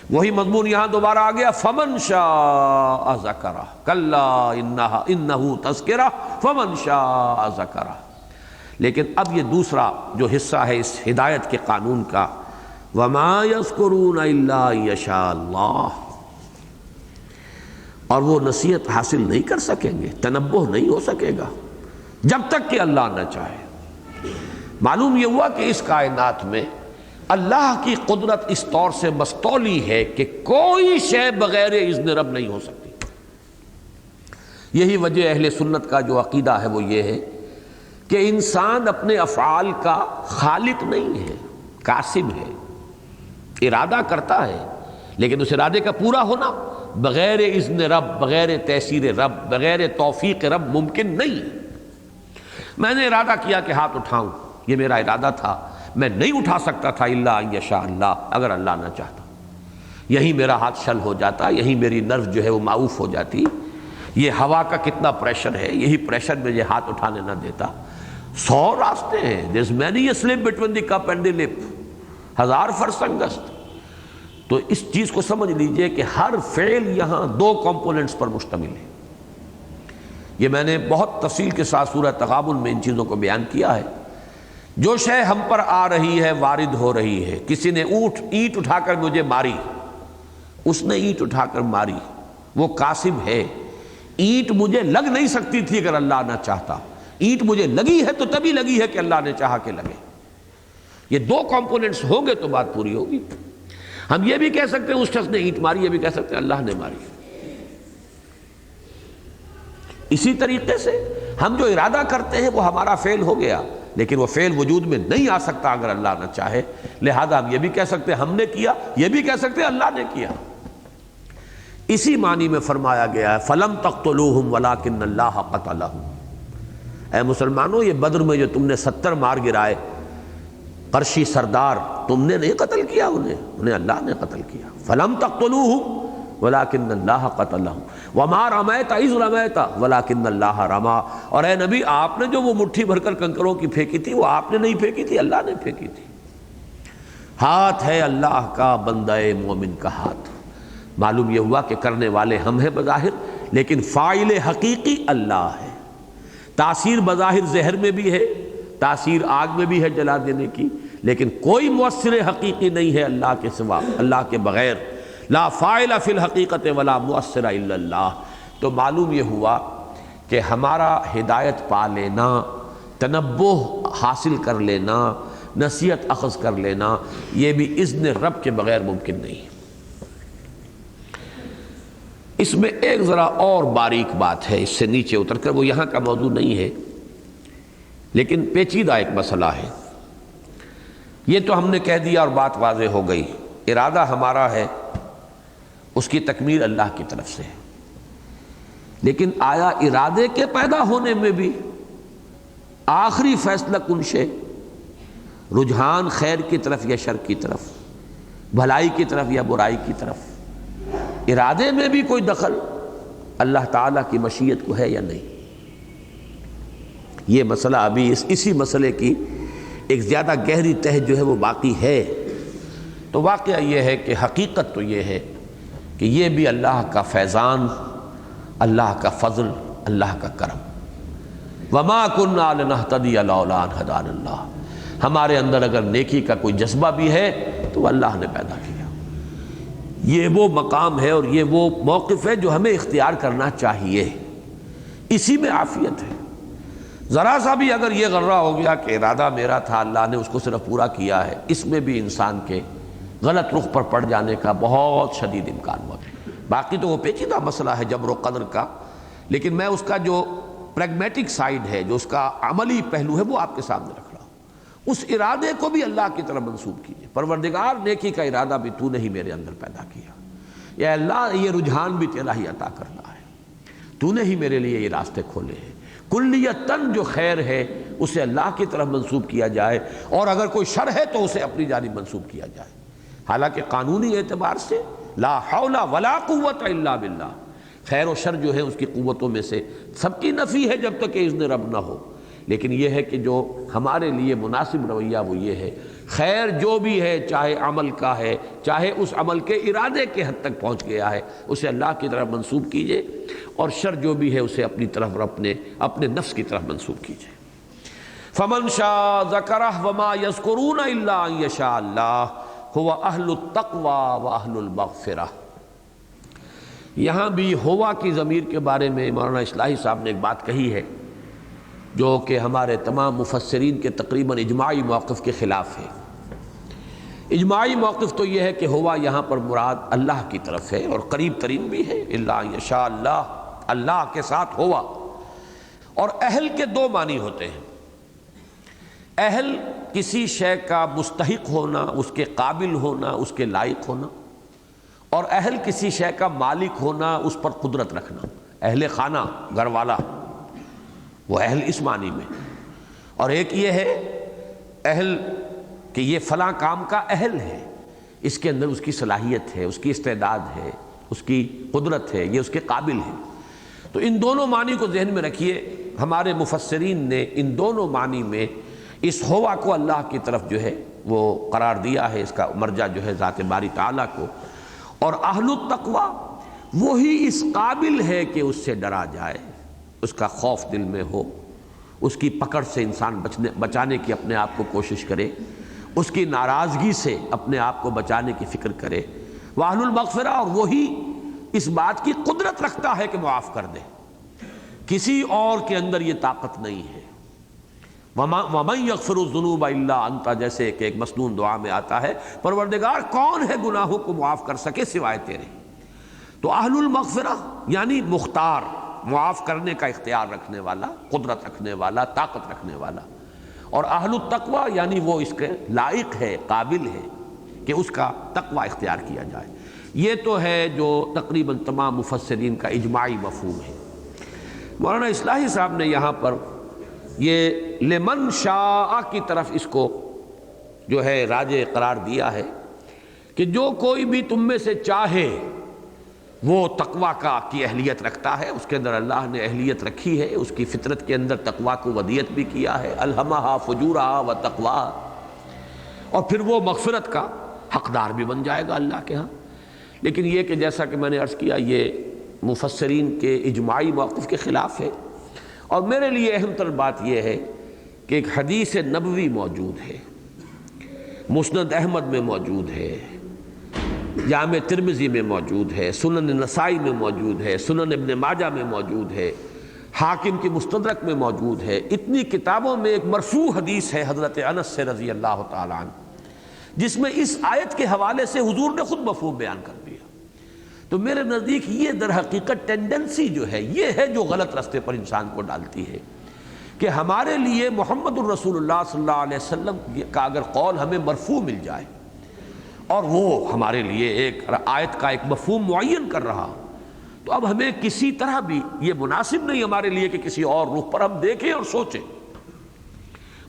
وہی مضمون یہاں دوبارہ آ گیا، فمن شاء ذکرہ کلا انہ تذکرہ فمن شاء ذکرہ۔ لیکن اب یہ دوسرا جو حصہ ہے اس ہدایت کے قانون کا، وما یذکرون الا ان یشاء اللہ، اور وہ نصیحت حاصل نہیں کر سکیں گے، تنبہ نہیں ہو سکے گا جب تک کہ اللہ نہ چاہے۔ معلوم یہ ہوا کہ اس کائنات میں اللہ کی قدرت اس طور سے مستولی ہے کہ کوئی شے بغیر اذن رب نہیں ہو سکتی۔ یہی وجہ اہل سنت کا جو عقیدہ ہے وہ یہ ہے کہ انسان اپنے افعال کا خالق نہیں ہے، کاسب ہے، ارادہ کرتا ہے، لیکن اس ارادے کا پورا ہونا بغیر اذن رب، بغیر تیسیر رب، بغیر توفیق رب ممکن نہیں۔ میں نے ارادہ کیا کہ ہاتھ اٹھاؤں، یہ میرا ارادہ تھا، میں نہیں اٹھا سکتا تھا الا ان یشاء اللہ، اگر اللہ نہ چاہتا۔ یہی میرا ہاتھ شل ہو جاتا، یہی میری نرو جو ہے وہ معاوف ہو جاتی۔ یہ ہوا کا کتنا پریشر ہے، یہی پریشر مجھے ہاتھ اٹھانے نہ دیتا۔ 100 راستے ہیں، there's many a slip between the cup and the lip، 1000 فرسنگست۔ تو اس چیز کو سمجھ لیجئے کہ ہر فعل یہاں 2 کمپوننٹس پر مشتمل ہے۔ یہ میں نے بہت تفصیل کے ساتھ سورہ تغابن میں ان چیزوں کو بیان کیا ہے۔ جو شے ہم پر آ رہی ہے، وارد ہو رہی ہے، کسی نے اینٹ اٹھا کر مجھے ماری، اس نے اینٹ اٹھا کر ماری، وہ کاسب ہے۔ اینٹ مجھے لگ نہیں سکتی تھی اگر اللہ نہ چاہتا، اینٹ مجھے لگی ہے تو تبھی لگی ہے کہ اللہ نے چاہا کہ لگے۔ یہ 2 کمپوننٹس ہوں گے تو بات پوری ہوگی۔ ہم یہ بھی کہہ سکتے ہیں اس شخص نے اینٹ ماری، یہ بھی کہہ سکتے ہیں اللہ نے ماری۔ اسی طریقے سے ہم جو ارادہ کرتے ہیں وہ ہمارا فعل ہو گیا، لیکن وہ فعل وجود میں نہیں آ سکتا اگر اللہ نہ چاہے، لہذا ہم یہ بھی کہہ سکتے ہیں ہم نے کیا، یہ بھی کہہ سکتے ہیں اللہ نے کیا۔ اسی معنی میں فرمایا گیا ہے فَلَمْ تَقْتُلُوهُمْ وَلَٰكِنَّ اللَّهَ قَتَلَهُمْ۔ اے مسلمانوں، یہ بدر میں جو تم نے 70 مار گرائے قرشی سردار، تم نے نہیں قتل کیا انہیں اللہ نے قتل کیا۔ فَلَمْ تَقْتُلُوهُمْ وَلَٰكِنَّ اللَّهَ قَتَلَهُمْ وَمَا رَمَيْتَ إِذْ رَمَيْتَ وَلَٰكِنَّ اللَّهَ رَمَىٰ۔ اور اے نبی، آپ نے جو وہ مٹھی بھر کر کنکروں کی پھینکی تھی، وہ آپ نے نہیں پھینکی تھی، اللہ نے پھینکی تھی۔ ہاتھ ہے اللہ کا، بندہ مومن کا ہاتھ۔ معلوم یہ ہوا کہ کرنے والے ہم ہیں بظاہر، لیکن فاعل حقیقی اللہ ہے۔ تاثیر بظاہر زہر میں بھی ہے، تاثیر آگ میں بھی ہے جلا دینے کی، لیکن کوئی مؤثر حقیقی نہیں ہے اللہ کے سوا، اللہ کے بغیر۔ لا فاعل فی الحقیقت ولا مؤثر الا اللہ۔ تو معلوم یہ ہوا کہ ہمارا ہدایت پا لینا، تنبہ حاصل کر لینا، نصیحت اخذ کر لینا، یہ بھی اذن رب کے بغیر ممکن نہیں۔ اس میں ایک ذرا اور باریک بات ہے، اس سے نیچے اتر کر، وہ یہاں کا موضوع نہیں ہے لیکن پیچیدہ ایک مسئلہ ہے۔ یہ تو ہم نے کہہ دیا اور بات واضح ہو گئی، ارادہ ہمارا ہے، اس کی تکمیل اللہ کی طرف سے ہے، لیکن آیا ارادے کے پیدا ہونے میں بھی آخری فیصلہ کن شے، رجحان خیر کی طرف یا شر کی طرف، بھلائی کی طرف یا برائی کی طرف، ارادے میں بھی کوئی دخل اللہ تعالیٰ کی مشیت کو ہے یا نہیں؟ یہ مسئلہ ابھی اسی مسئلے کی ایک زیادہ گہری تہ جو ہے وہ باقی ہے۔ تو واقعہ یہ ہے کہ حقیقت تو یہ ہے کہ یہ بھی اللہ کا فیضان، اللہ کا فضل، اللہ کا کرم۔ وَمَا كُنَّا لِنَهْتَدِيَ لَوْلَا أَنْ هَدَانَا اللَّهُ۔ ہمارے اندر اگر نیکی کا کوئی جذبہ بھی ہے تو اللہ نے پیدا کیا۔ یہ وہ مقام ہے اور یہ وہ موقف ہے جو ہمیں اختیار کرنا چاہیے، اسی میں عافیت ہے۔ ذرا سا بھی اگر یہ غرہ ہو گیا کہ ارادہ میرا تھا، اللہ نے اس کو صرف پورا کیا ہے، اس میں بھی انسان کے غلط رخ پر پڑ جانے کا بہت شدید امکان ہوا۔ باقی تو وہ پیچیدہ مسئلہ ہے جبر و قدر کا، لیکن میں اس کا جو پریگمیٹک سائیڈ ہے، جو اس کا عملی پہلو ہے، وہ آپ کے سامنے رکھ رہا ہوں۔ اس ارادے کو بھی اللہ کی طرف منسوب کیجئے، پروردگار نیکی کا ارادہ بھی تو نے ہی میرے اندر پیدا کیا، یا اللہ یہ رجحان بھی تیرا ہی عطا کرنا ہے، تو نے ہی میرے لیے یہ راستے کھولے ہیں۔ کلیتاً جو خیر ہے اسے اللہ کی طرف منسوب کیا جائے، اور اگر کوئی شر ہے تو اسے اپنی جانب منسوب کیا جائے۔ حالانکہ قانونی اعتبار سے لا حول ولا قوت الا باللہ، خیر و شر جو ہے اس کی قوتوں میں سے سب کی نفی ہے جب تک کہ اذن رب نہ ہو، لیکن یہ ہے کہ جو ہمارے لیے مناسب رویہ وہ یہ ہے، خیر جو بھی ہے، چاہے عمل کا ہے، چاہے اس عمل کے ارادے کے حد تک پہنچ گیا ہے، اسے اللہ کی طرف منسوب کیجئے، اور شر جو بھی ہے اسے اپنی طرف اور اپنے نفس کی طرف منسوب کیجئے۔ فَمَنْ شَاءَ ذَكَرَهُ وَمَا يَذْكُرُونَ إِلَّا أَن يَشَاءَ اللَّهُ هُوَ أَهْلُ التَّقْوَى وَأَهْلُ الْمَغْفِرَةِ۔ یہاں بھی ہوا کی ضمیر کے بارے میں مولانا اصلاحی صاحب نے ایک بات کہی ہے جو کہ ہمارے تمام مفسرین کے تقریباً اجماعی موقف کے خلاف ہے۔ اجماعی موقف تو یہ ہے کہ ہوا یہاں پر مراد اللہ کی طرف ہے اور قریب ترین بھی ہے، الا ان یشاء اللہ، اللہ کے ساتھ ہوا۔ اور اہل کے 2 معنی ہوتے ہیں، اہل کسی شے کا مستحق ہونا، اس کے قابل ہونا، اس کے لائق ہونا، اور اہل کسی شے کا مالک ہونا، اس پر قدرت رکھنا، اہل خانہ، گھر والا، وہ اہل اس معنی میں۔ اور ایک یہ ہے اہل کہ یہ فلاں کام کا اہل ہے، اس کے اندر اس کی صلاحیت ہے، اس کی استعداد ہے، اس کی قدرت ہے، یہ اس کے قابل ہے۔ تو ان دونوں معنی کو ذہن میں رکھیے، ہمارے مفسرین نے ان دونوں معنی میں اس ہوا کو اللہ کی طرف جو ہے وہ قرار دیا ہے، اس کا مرجع جو ہے ذات باری تعالیٰ کو، اور اہل التقوی وہی اس قابل ہے کہ اس سے ڈرا جائے، اس کا خوف دل میں ہو، اس کی پکڑ سے انسان بچانے کی اپنے آپ کو کوشش کرے، اس کی ناراضگی سے اپنے آپ کو بچانے کی فکر کرے، واہل المغفرہ، اور وہی اس بات کی قدرت رکھتا ہے کہ معاف کر دے، کسی اور کے اندر یہ طاقت نہیں ہے۔ وَمَن يَغْفِرُ الذُّنُوبَ إِلَّا أَنْتَ، جیسے کہ ایک مسنون دعا میں آتا ہے، پروردگار کون ہے گناہوں کو معاف کر سکے سوائے تیرے۔ تو اہل المغفرہ یعنی مختار، معاف کرنے کا اختیار رکھنے والا، قدرت رکھنے والا، طاقت رکھنے والا، اور اہل التقوی یعنی وہ اس کے لائق ہے، قابل ہے کہ اس کا تقوی اختیار کیا جائے۔ یہ تو ہے جو تقریباً تمام مفسرین کا اجماعی مفہوم ہے۔ مولانا اصلاحی صاحب نے یہاں پر یہ لمن شاء کی طرف اس کو جو ہے راجع قرار دیا ہے کہ جو کوئی بھی تم میں سے چاہے وہ تقوی کی اہلیت رکھتا ہے، اس کے اندر اللہ نے اہلیت رکھی ہے، اس کی فطرت کے اندر تقوی کو ودیت بھی کیا ہے، الہمہا فجورہا و تقویٰ، اور پھر وہ مغفرت کا حقدار بھی بن جائے گا اللہ کے ہاں۔ لیکن یہ کہ جیسا کہ میں نے عرض کیا، یہ مفسرین کے اجماعی موقف کے خلاف ہے، اور میرے لیے اہم تر بات یہ ہے کہ ایک حدیث نبوی موجود ہے، مسند احمد میں موجود ہے، جامع ترمذی میں موجود ہے، سنن نسائی میں موجود ہے، سنن ابن ماجہ میں موجود ہے، حاکم کی مستدرک میں موجود ہے، اتنی کتابوں میں ایک مرفوع حدیث ہے حضرت انس سے رضی اللہ تعالیٰ عنہ، جس میں اس آیت کے حوالے سے حضور نے خود مفہوم بیان کر دیا۔ تو میرے نزدیک یہ در حقیقت ٹینڈنسی جو ہے، یہ ہے جو غلط راستے پر انسان کو ڈالتی ہے، کہ ہمارے لیے محمد الرسول اللہ صلی اللہ علیہ وسلم کا اگر قول ہمیں مرفوع مل جائے اور وہ ہمارے لیے ایک آیت کا ایک مفہوم معین کر رہا، تو اب ہمیں کسی طرح بھی یہ مناسب نہیں ہمارے لیے کہ کسی اور روح پر ہم دیکھیں اور سوچیں۔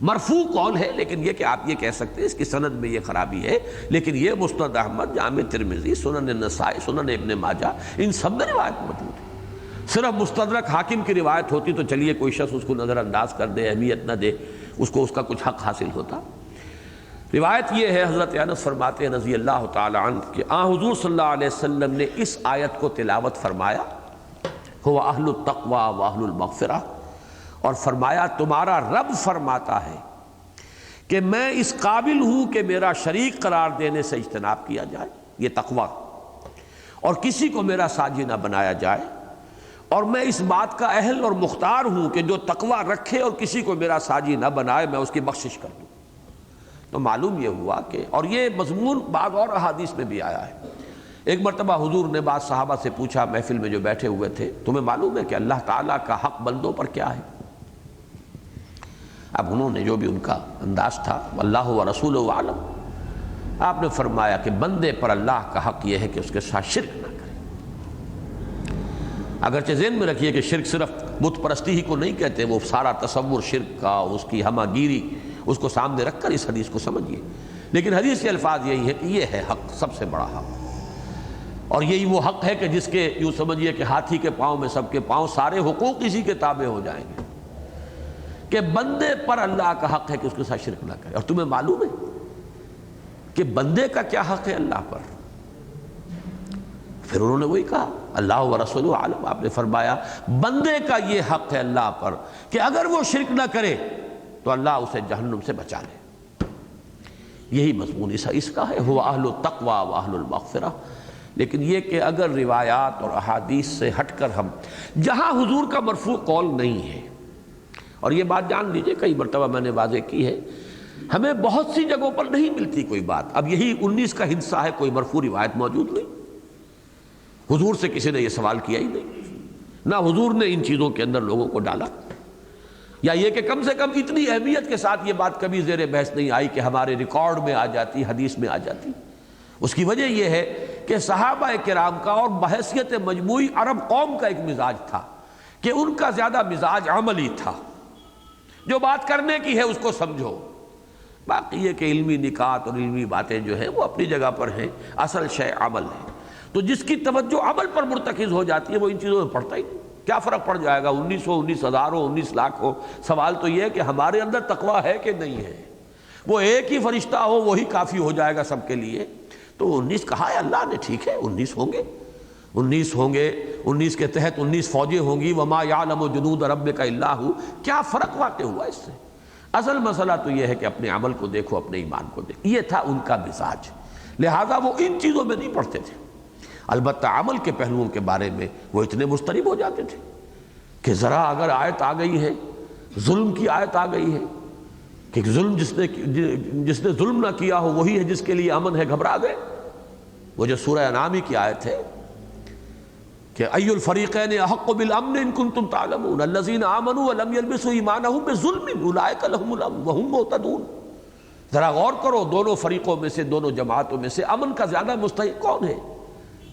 مرفوع قول ہے، لیکن یہ کہ آپ یہ کہہ سکتے ہیں اس کی سند میں یہ خرابی ہے، لیکن یہ مسند احمد، جامع ترمذی، سنن نسائی، سنن ابن ماجہ، ان سب میں روایت موجود ہے۔ صرف مستدرک حاکم کی روایت ہوتی تو چلیے کوئی شخص اس کو نظر انداز کر دے، اہمیت نہ دے، اس کو اس کا کچھ حق حاصل ہوتا۔ روایت یہ ہے، حضرت انس فرماتے ہیں رضی اللہ تعالی عنہ کہ حضور صلی اللہ علیہ وسلم نے اس آیت کو تلاوت فرمایا، هو اہل التقوی و اہل المغفرہ، اور فرمایا تمہارا رب فرماتا ہے کہ میں اس قابل ہوں کہ میرا شریک قرار دینے سے اجتناب کیا جائے، یہ تقوی، اور کسی کو میرا ساجی نہ بنایا جائے، اور میں اس بات کا اہل اور مختار ہوں کہ جو تقوی رکھے اور کسی کو میرا ساجی نہ بنائے میں اس کی بخشش کر دوں۔ تو معلوم یہ ہوا کہ، اور یہ مضمون بعض اور احادیث میں بھی آیا ہے۔ ایک مرتبہ حضور نے بعض صحابہ سے پوچھا، محفل میں جو بیٹھے ہوئے تھے، تمہیں معلوم ہے کہ اللہ تعالیٰ کا حق بندوں پر کیا ہے؟ اب انہوں نے جو بھی ان کا انداز تھا، اللہ و رسول و عالم، آپ نے فرمایا کہ بندے پر اللہ کا حق یہ ہے کہ اس کے ساتھ شرک نہ کرے۔ اگرچہ ذہن میں رکھیے کہ شرک صرف بت پرستی ہی کو نہیں کہتے، وہ سارا تصور شرک کا، اس کی ہمہ گیری، اس کو سامنے رکھ کر اس حدیث کو سمجھیے، لیکن حدیث کے الفاظ یہی ہے کہ یہ ہے حق، سب سے بڑا حق، اور یہی وہ حق ہے کہ جس کے یوں سمجھیے کہ ہاتھی کے پاؤں میں سب کے پاؤں، سارے حقوق اسی کے تابع ہو جائیں گے، کہ بندے پر اللہ کا حق ہے کہ اس کے ساتھ شرک نہ کرے۔ اور تمہیں معلوم ہے کہ بندے کا کیا حق ہے اللہ پر؟ پھر انہوں نے وہی کہا، اللہ و رسول عالم، آپ نے فرمایا بندے کا یہ حق ہے اللہ پر کہ اگر وہ شرک نہ کرے تو اللہ اسے جہنم سے بچا لے۔ یہی مضمون اس کا ہے، هو اہل التقوی و اہل المغفرہ۔ لیکن یہ کہ اگر روایات اور احادیث سے ہٹ کر ہم جہاں حضور کا مرفوع قول نہیں ہے، اور یہ بات جان لیجئے، کئی مرتبہ میں نے واضح کی ہے، ہمیں بہت سی جگہوں پر نہیں ملتی کوئی بات۔ اب یہی 19 کا حصہ ہے، کوئی مرفوع روایت موجود نہیں، حضور سے کسی نے یہ سوال کیا ہی نہیں، نہ حضور نے ان چیزوں کے اندر لوگوں کو ڈالا، یا یہ کہ کم سے کم اتنی اہمیت کے ساتھ یہ بات کبھی زیر بحث نہیں آئی کہ ہمارے ریکارڈ میں آ جاتی، حدیث میں آ جاتی۔ اس کی وجہ یہ ہے کہ صحابہ کرام کا اور بحیثیت مجموعی عرب قوم کا ایک مزاج تھا کہ ان کا زیادہ مزاج عملی تھا، جو بات کرنے کی ہے اس کو سمجھو۔ باقی یہ کہ علمی نکات اور علمی باتیں جو ہیں وہ اپنی جگہ پر ہیں، اصل شے عمل ہے۔ تو جس کی توجہ عمل پر مرتکز ہو جاتی ہے وہ ان چیزوں میں پڑتا ہی نہیں۔ کیا فرق پڑ جائے گا 19 ہو، 19,000 ہو، 19 لاکھ ہو؟ سوال تو یہ ہے کہ ہمارے اندر تقویٰ ہے کہ نہیں ہے۔ وہ ایک ہی فرشتہ ہو وہی کافی ہو جائے گا سب کے لیے۔ تو 19 کہا ہے اللہ نے، ٹھیک ہے 19 ہوں گے، 19 ہوں گے، 19 کے تحت 19 فوجیں ہوں گی، وما یعلم جنود ربک الا ھو۔ کیا فرق واقع ہوا اس سے؟ اصل مسئلہ تو یہ ہے کہ اپنے عمل کو دیکھو، اپنے ایمان کو دیکھو۔ یہ تھا ان کا مزاج، لہذا وہ ان چیزوں میں نہیں پڑھتے تھے۔ البتہ عمل کے پہلوؤں کے بارے میں وہ اتنے مضطرب ہو جاتے تھے کہ ذرا اگر آیت آ گئی ہے، ظلم کی آیت آ گئی ہے کہ ظلم جس نے ظلم نہ کیا ہو وہی ہے جس کے لیے امن ہے، گھبرا گئے۔ وہ جو سورہ انعام کی آیت ہے کہ ای الفریقین احق بالامن ان کنتم تعلمون الذین آمنوا ولم یلبسوا ایمانہم بظلم اولئک لہم الامن وہم مہتدون۔ ذرا غور کرو، دونوں فریقوں میں سے، دونوں جماعتوں میں سے امن کا زیادہ مستحق کون ہے؟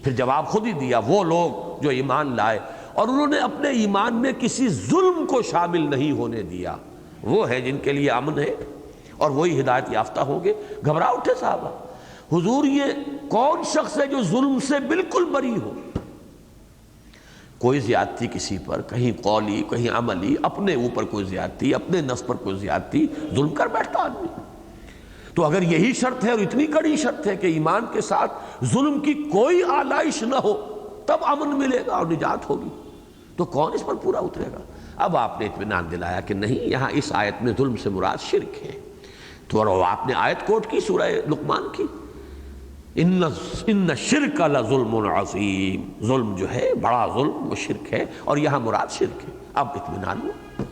پھر جواب خود ہی دیا، وہ لوگ جو ایمان لائے اور انہوں نے اپنے ایمان میں کسی ظلم کو شامل نہیں ہونے دیا، وہ ہے جن کے لیے امن ہے اور وہی ہدایت یافتہ ہوں گے۔ گھبرا اٹھے صحابہ، حضور یہ کون شخص ہے جو ظلم سے بالکل بری ہو؟ کوئی زیادتی کسی پر، کہیں قولی کہیں عملی، اپنے اوپر کوئی زیادتی، اپنے نفس پر کوئی زیادتی، ظلم کر بیٹھتا آدمی۔ تو اگر یہی شرط ہے اور اتنی کڑی شرط ہے کہ ایمان کے ساتھ ظلم کی کوئی آلائش نہ ہو تب امن ملے گا اور نجات ہوگی، تو کون اس پر پورا اترے گا؟ اب آپ نے اطمینان دلایا کہ نہیں، یہاں اس آیت میں ظلم سے مراد شرک ہے۔ تو آپ نے آیت کوٹ کی سورہ لقمان کی، ان الشرک لظلم عظیم، ظلم جو ہے بڑا ظلم وہ شرک ہے، اور یہاں مراد شرک ہے۔ اب اطمینان ہوا۔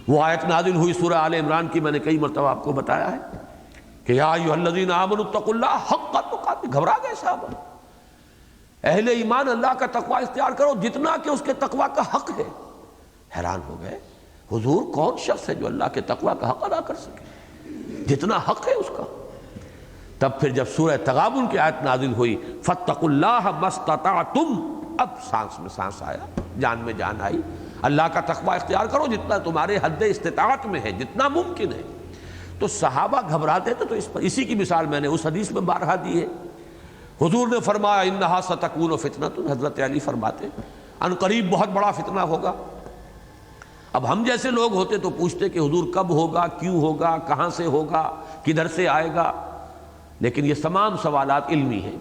وہ آیت نازل ہوئی سورہ آل عمران کی، میں نے کئی مرتبہ آپ کو بتایا ہے کہ یا ایھا الذین آمنوا اتقوا اللہ حق تقاتہ۔ گھبرا گئے صحابہ، اہل ایمان اللہ کا تقوی اختیار کرو جتنا کہ اس کے تقوی کا حق ہے۔ حیران ہو گئے، حضور کون شخص ہے جو اللہ کے تقوی کا حق ادا کر سکے جتنا حق ہے اس کا؟ تب پھر جب سورہ تغابن کی آیت نازل ہوئی، فاتقوا اللہ ما استطعتم، اب سانس میں سانس آیا، جان میں جان آئی۔ اللہ کا تقوی اختیار کرو جتنا تمہارے حد استطاعت میں ہے، جتنا ممکن ہے۔ تو صحابہ گھبراتے تھے، تو اسی کی مثال میں نے اس حدیث میں بارہا دی ہے۔ حضور نے فرمایا انہا ستکون فتنۃ، حضرت علی فرماتے ان قریب بہت بڑا فتنہ ہوگا۔ اب ہم جیسے لوگ ہوتے تو پوچھتے کہ حضور کب ہوگا، کیوں ہوگا، کہاں سے ہوگا، کدھر سے آئے گا، لیکن یہ تمام سوالات علمی ہیں۔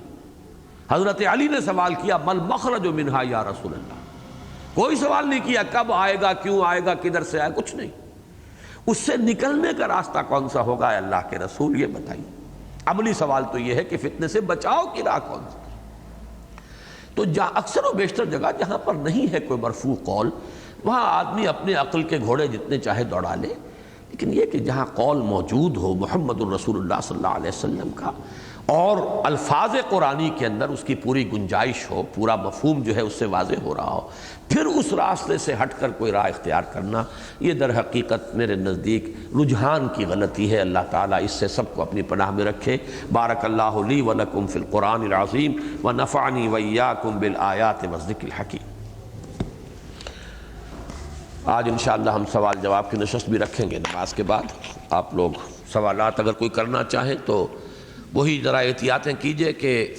حضرت علی نے سوال کیا مل مخرج منہا یا رسول اللہ، کوئی سوال نہیں کیا کب آئے گا، کیوں آئے گا، کدھر سے آئے، کچھ نہیں۔ اس سے نکلنے کا راستہ کون سا ہوگا، اے اللہ کے رسول یہ بتائیے۔ عملی سوال تو یہ ہے کہ فتنے سے بچاؤ کی راہ کون سی؟ تو جہاں اکثر و بیشتر جگہ جہاں پر نہیں ہے کوئی مرفوع قول، وہاں آدمی اپنے عقل کے گھوڑے جتنے چاہے دوڑا لے، لیکن یہ کہ جہاں قول موجود ہو محمد الرسول اللہ صلی اللہ علیہ وسلم کا، اور الفاظ قرآنی کے اندر اس کی پوری گنجائش ہو، پورا مفہوم جو ہے اس سے واضح ہو رہا ہو، پھر اس راستے سے ہٹ کر کوئی راہ اختیار کرنا، یہ در حقیقت میرے نزدیک رجحان کی غلطی ہے۔ اللہ تعالیٰ اس سے سب کو اپنی پناہ میں رکھے۔ بارک اللہ لی ولکم فی القرآن العظیم ونفعنی وإیاکم بالآیات والذکر الحکیم۔ آج انشاءاللہ ہم سوال جواب کی نشست بھی رکھیں گے نماز کے بعد۔ آپ لوگ سوالات اگر کوئی کرنا چاہیں تو وہی ذرا احتیاطیں کیجئے کہ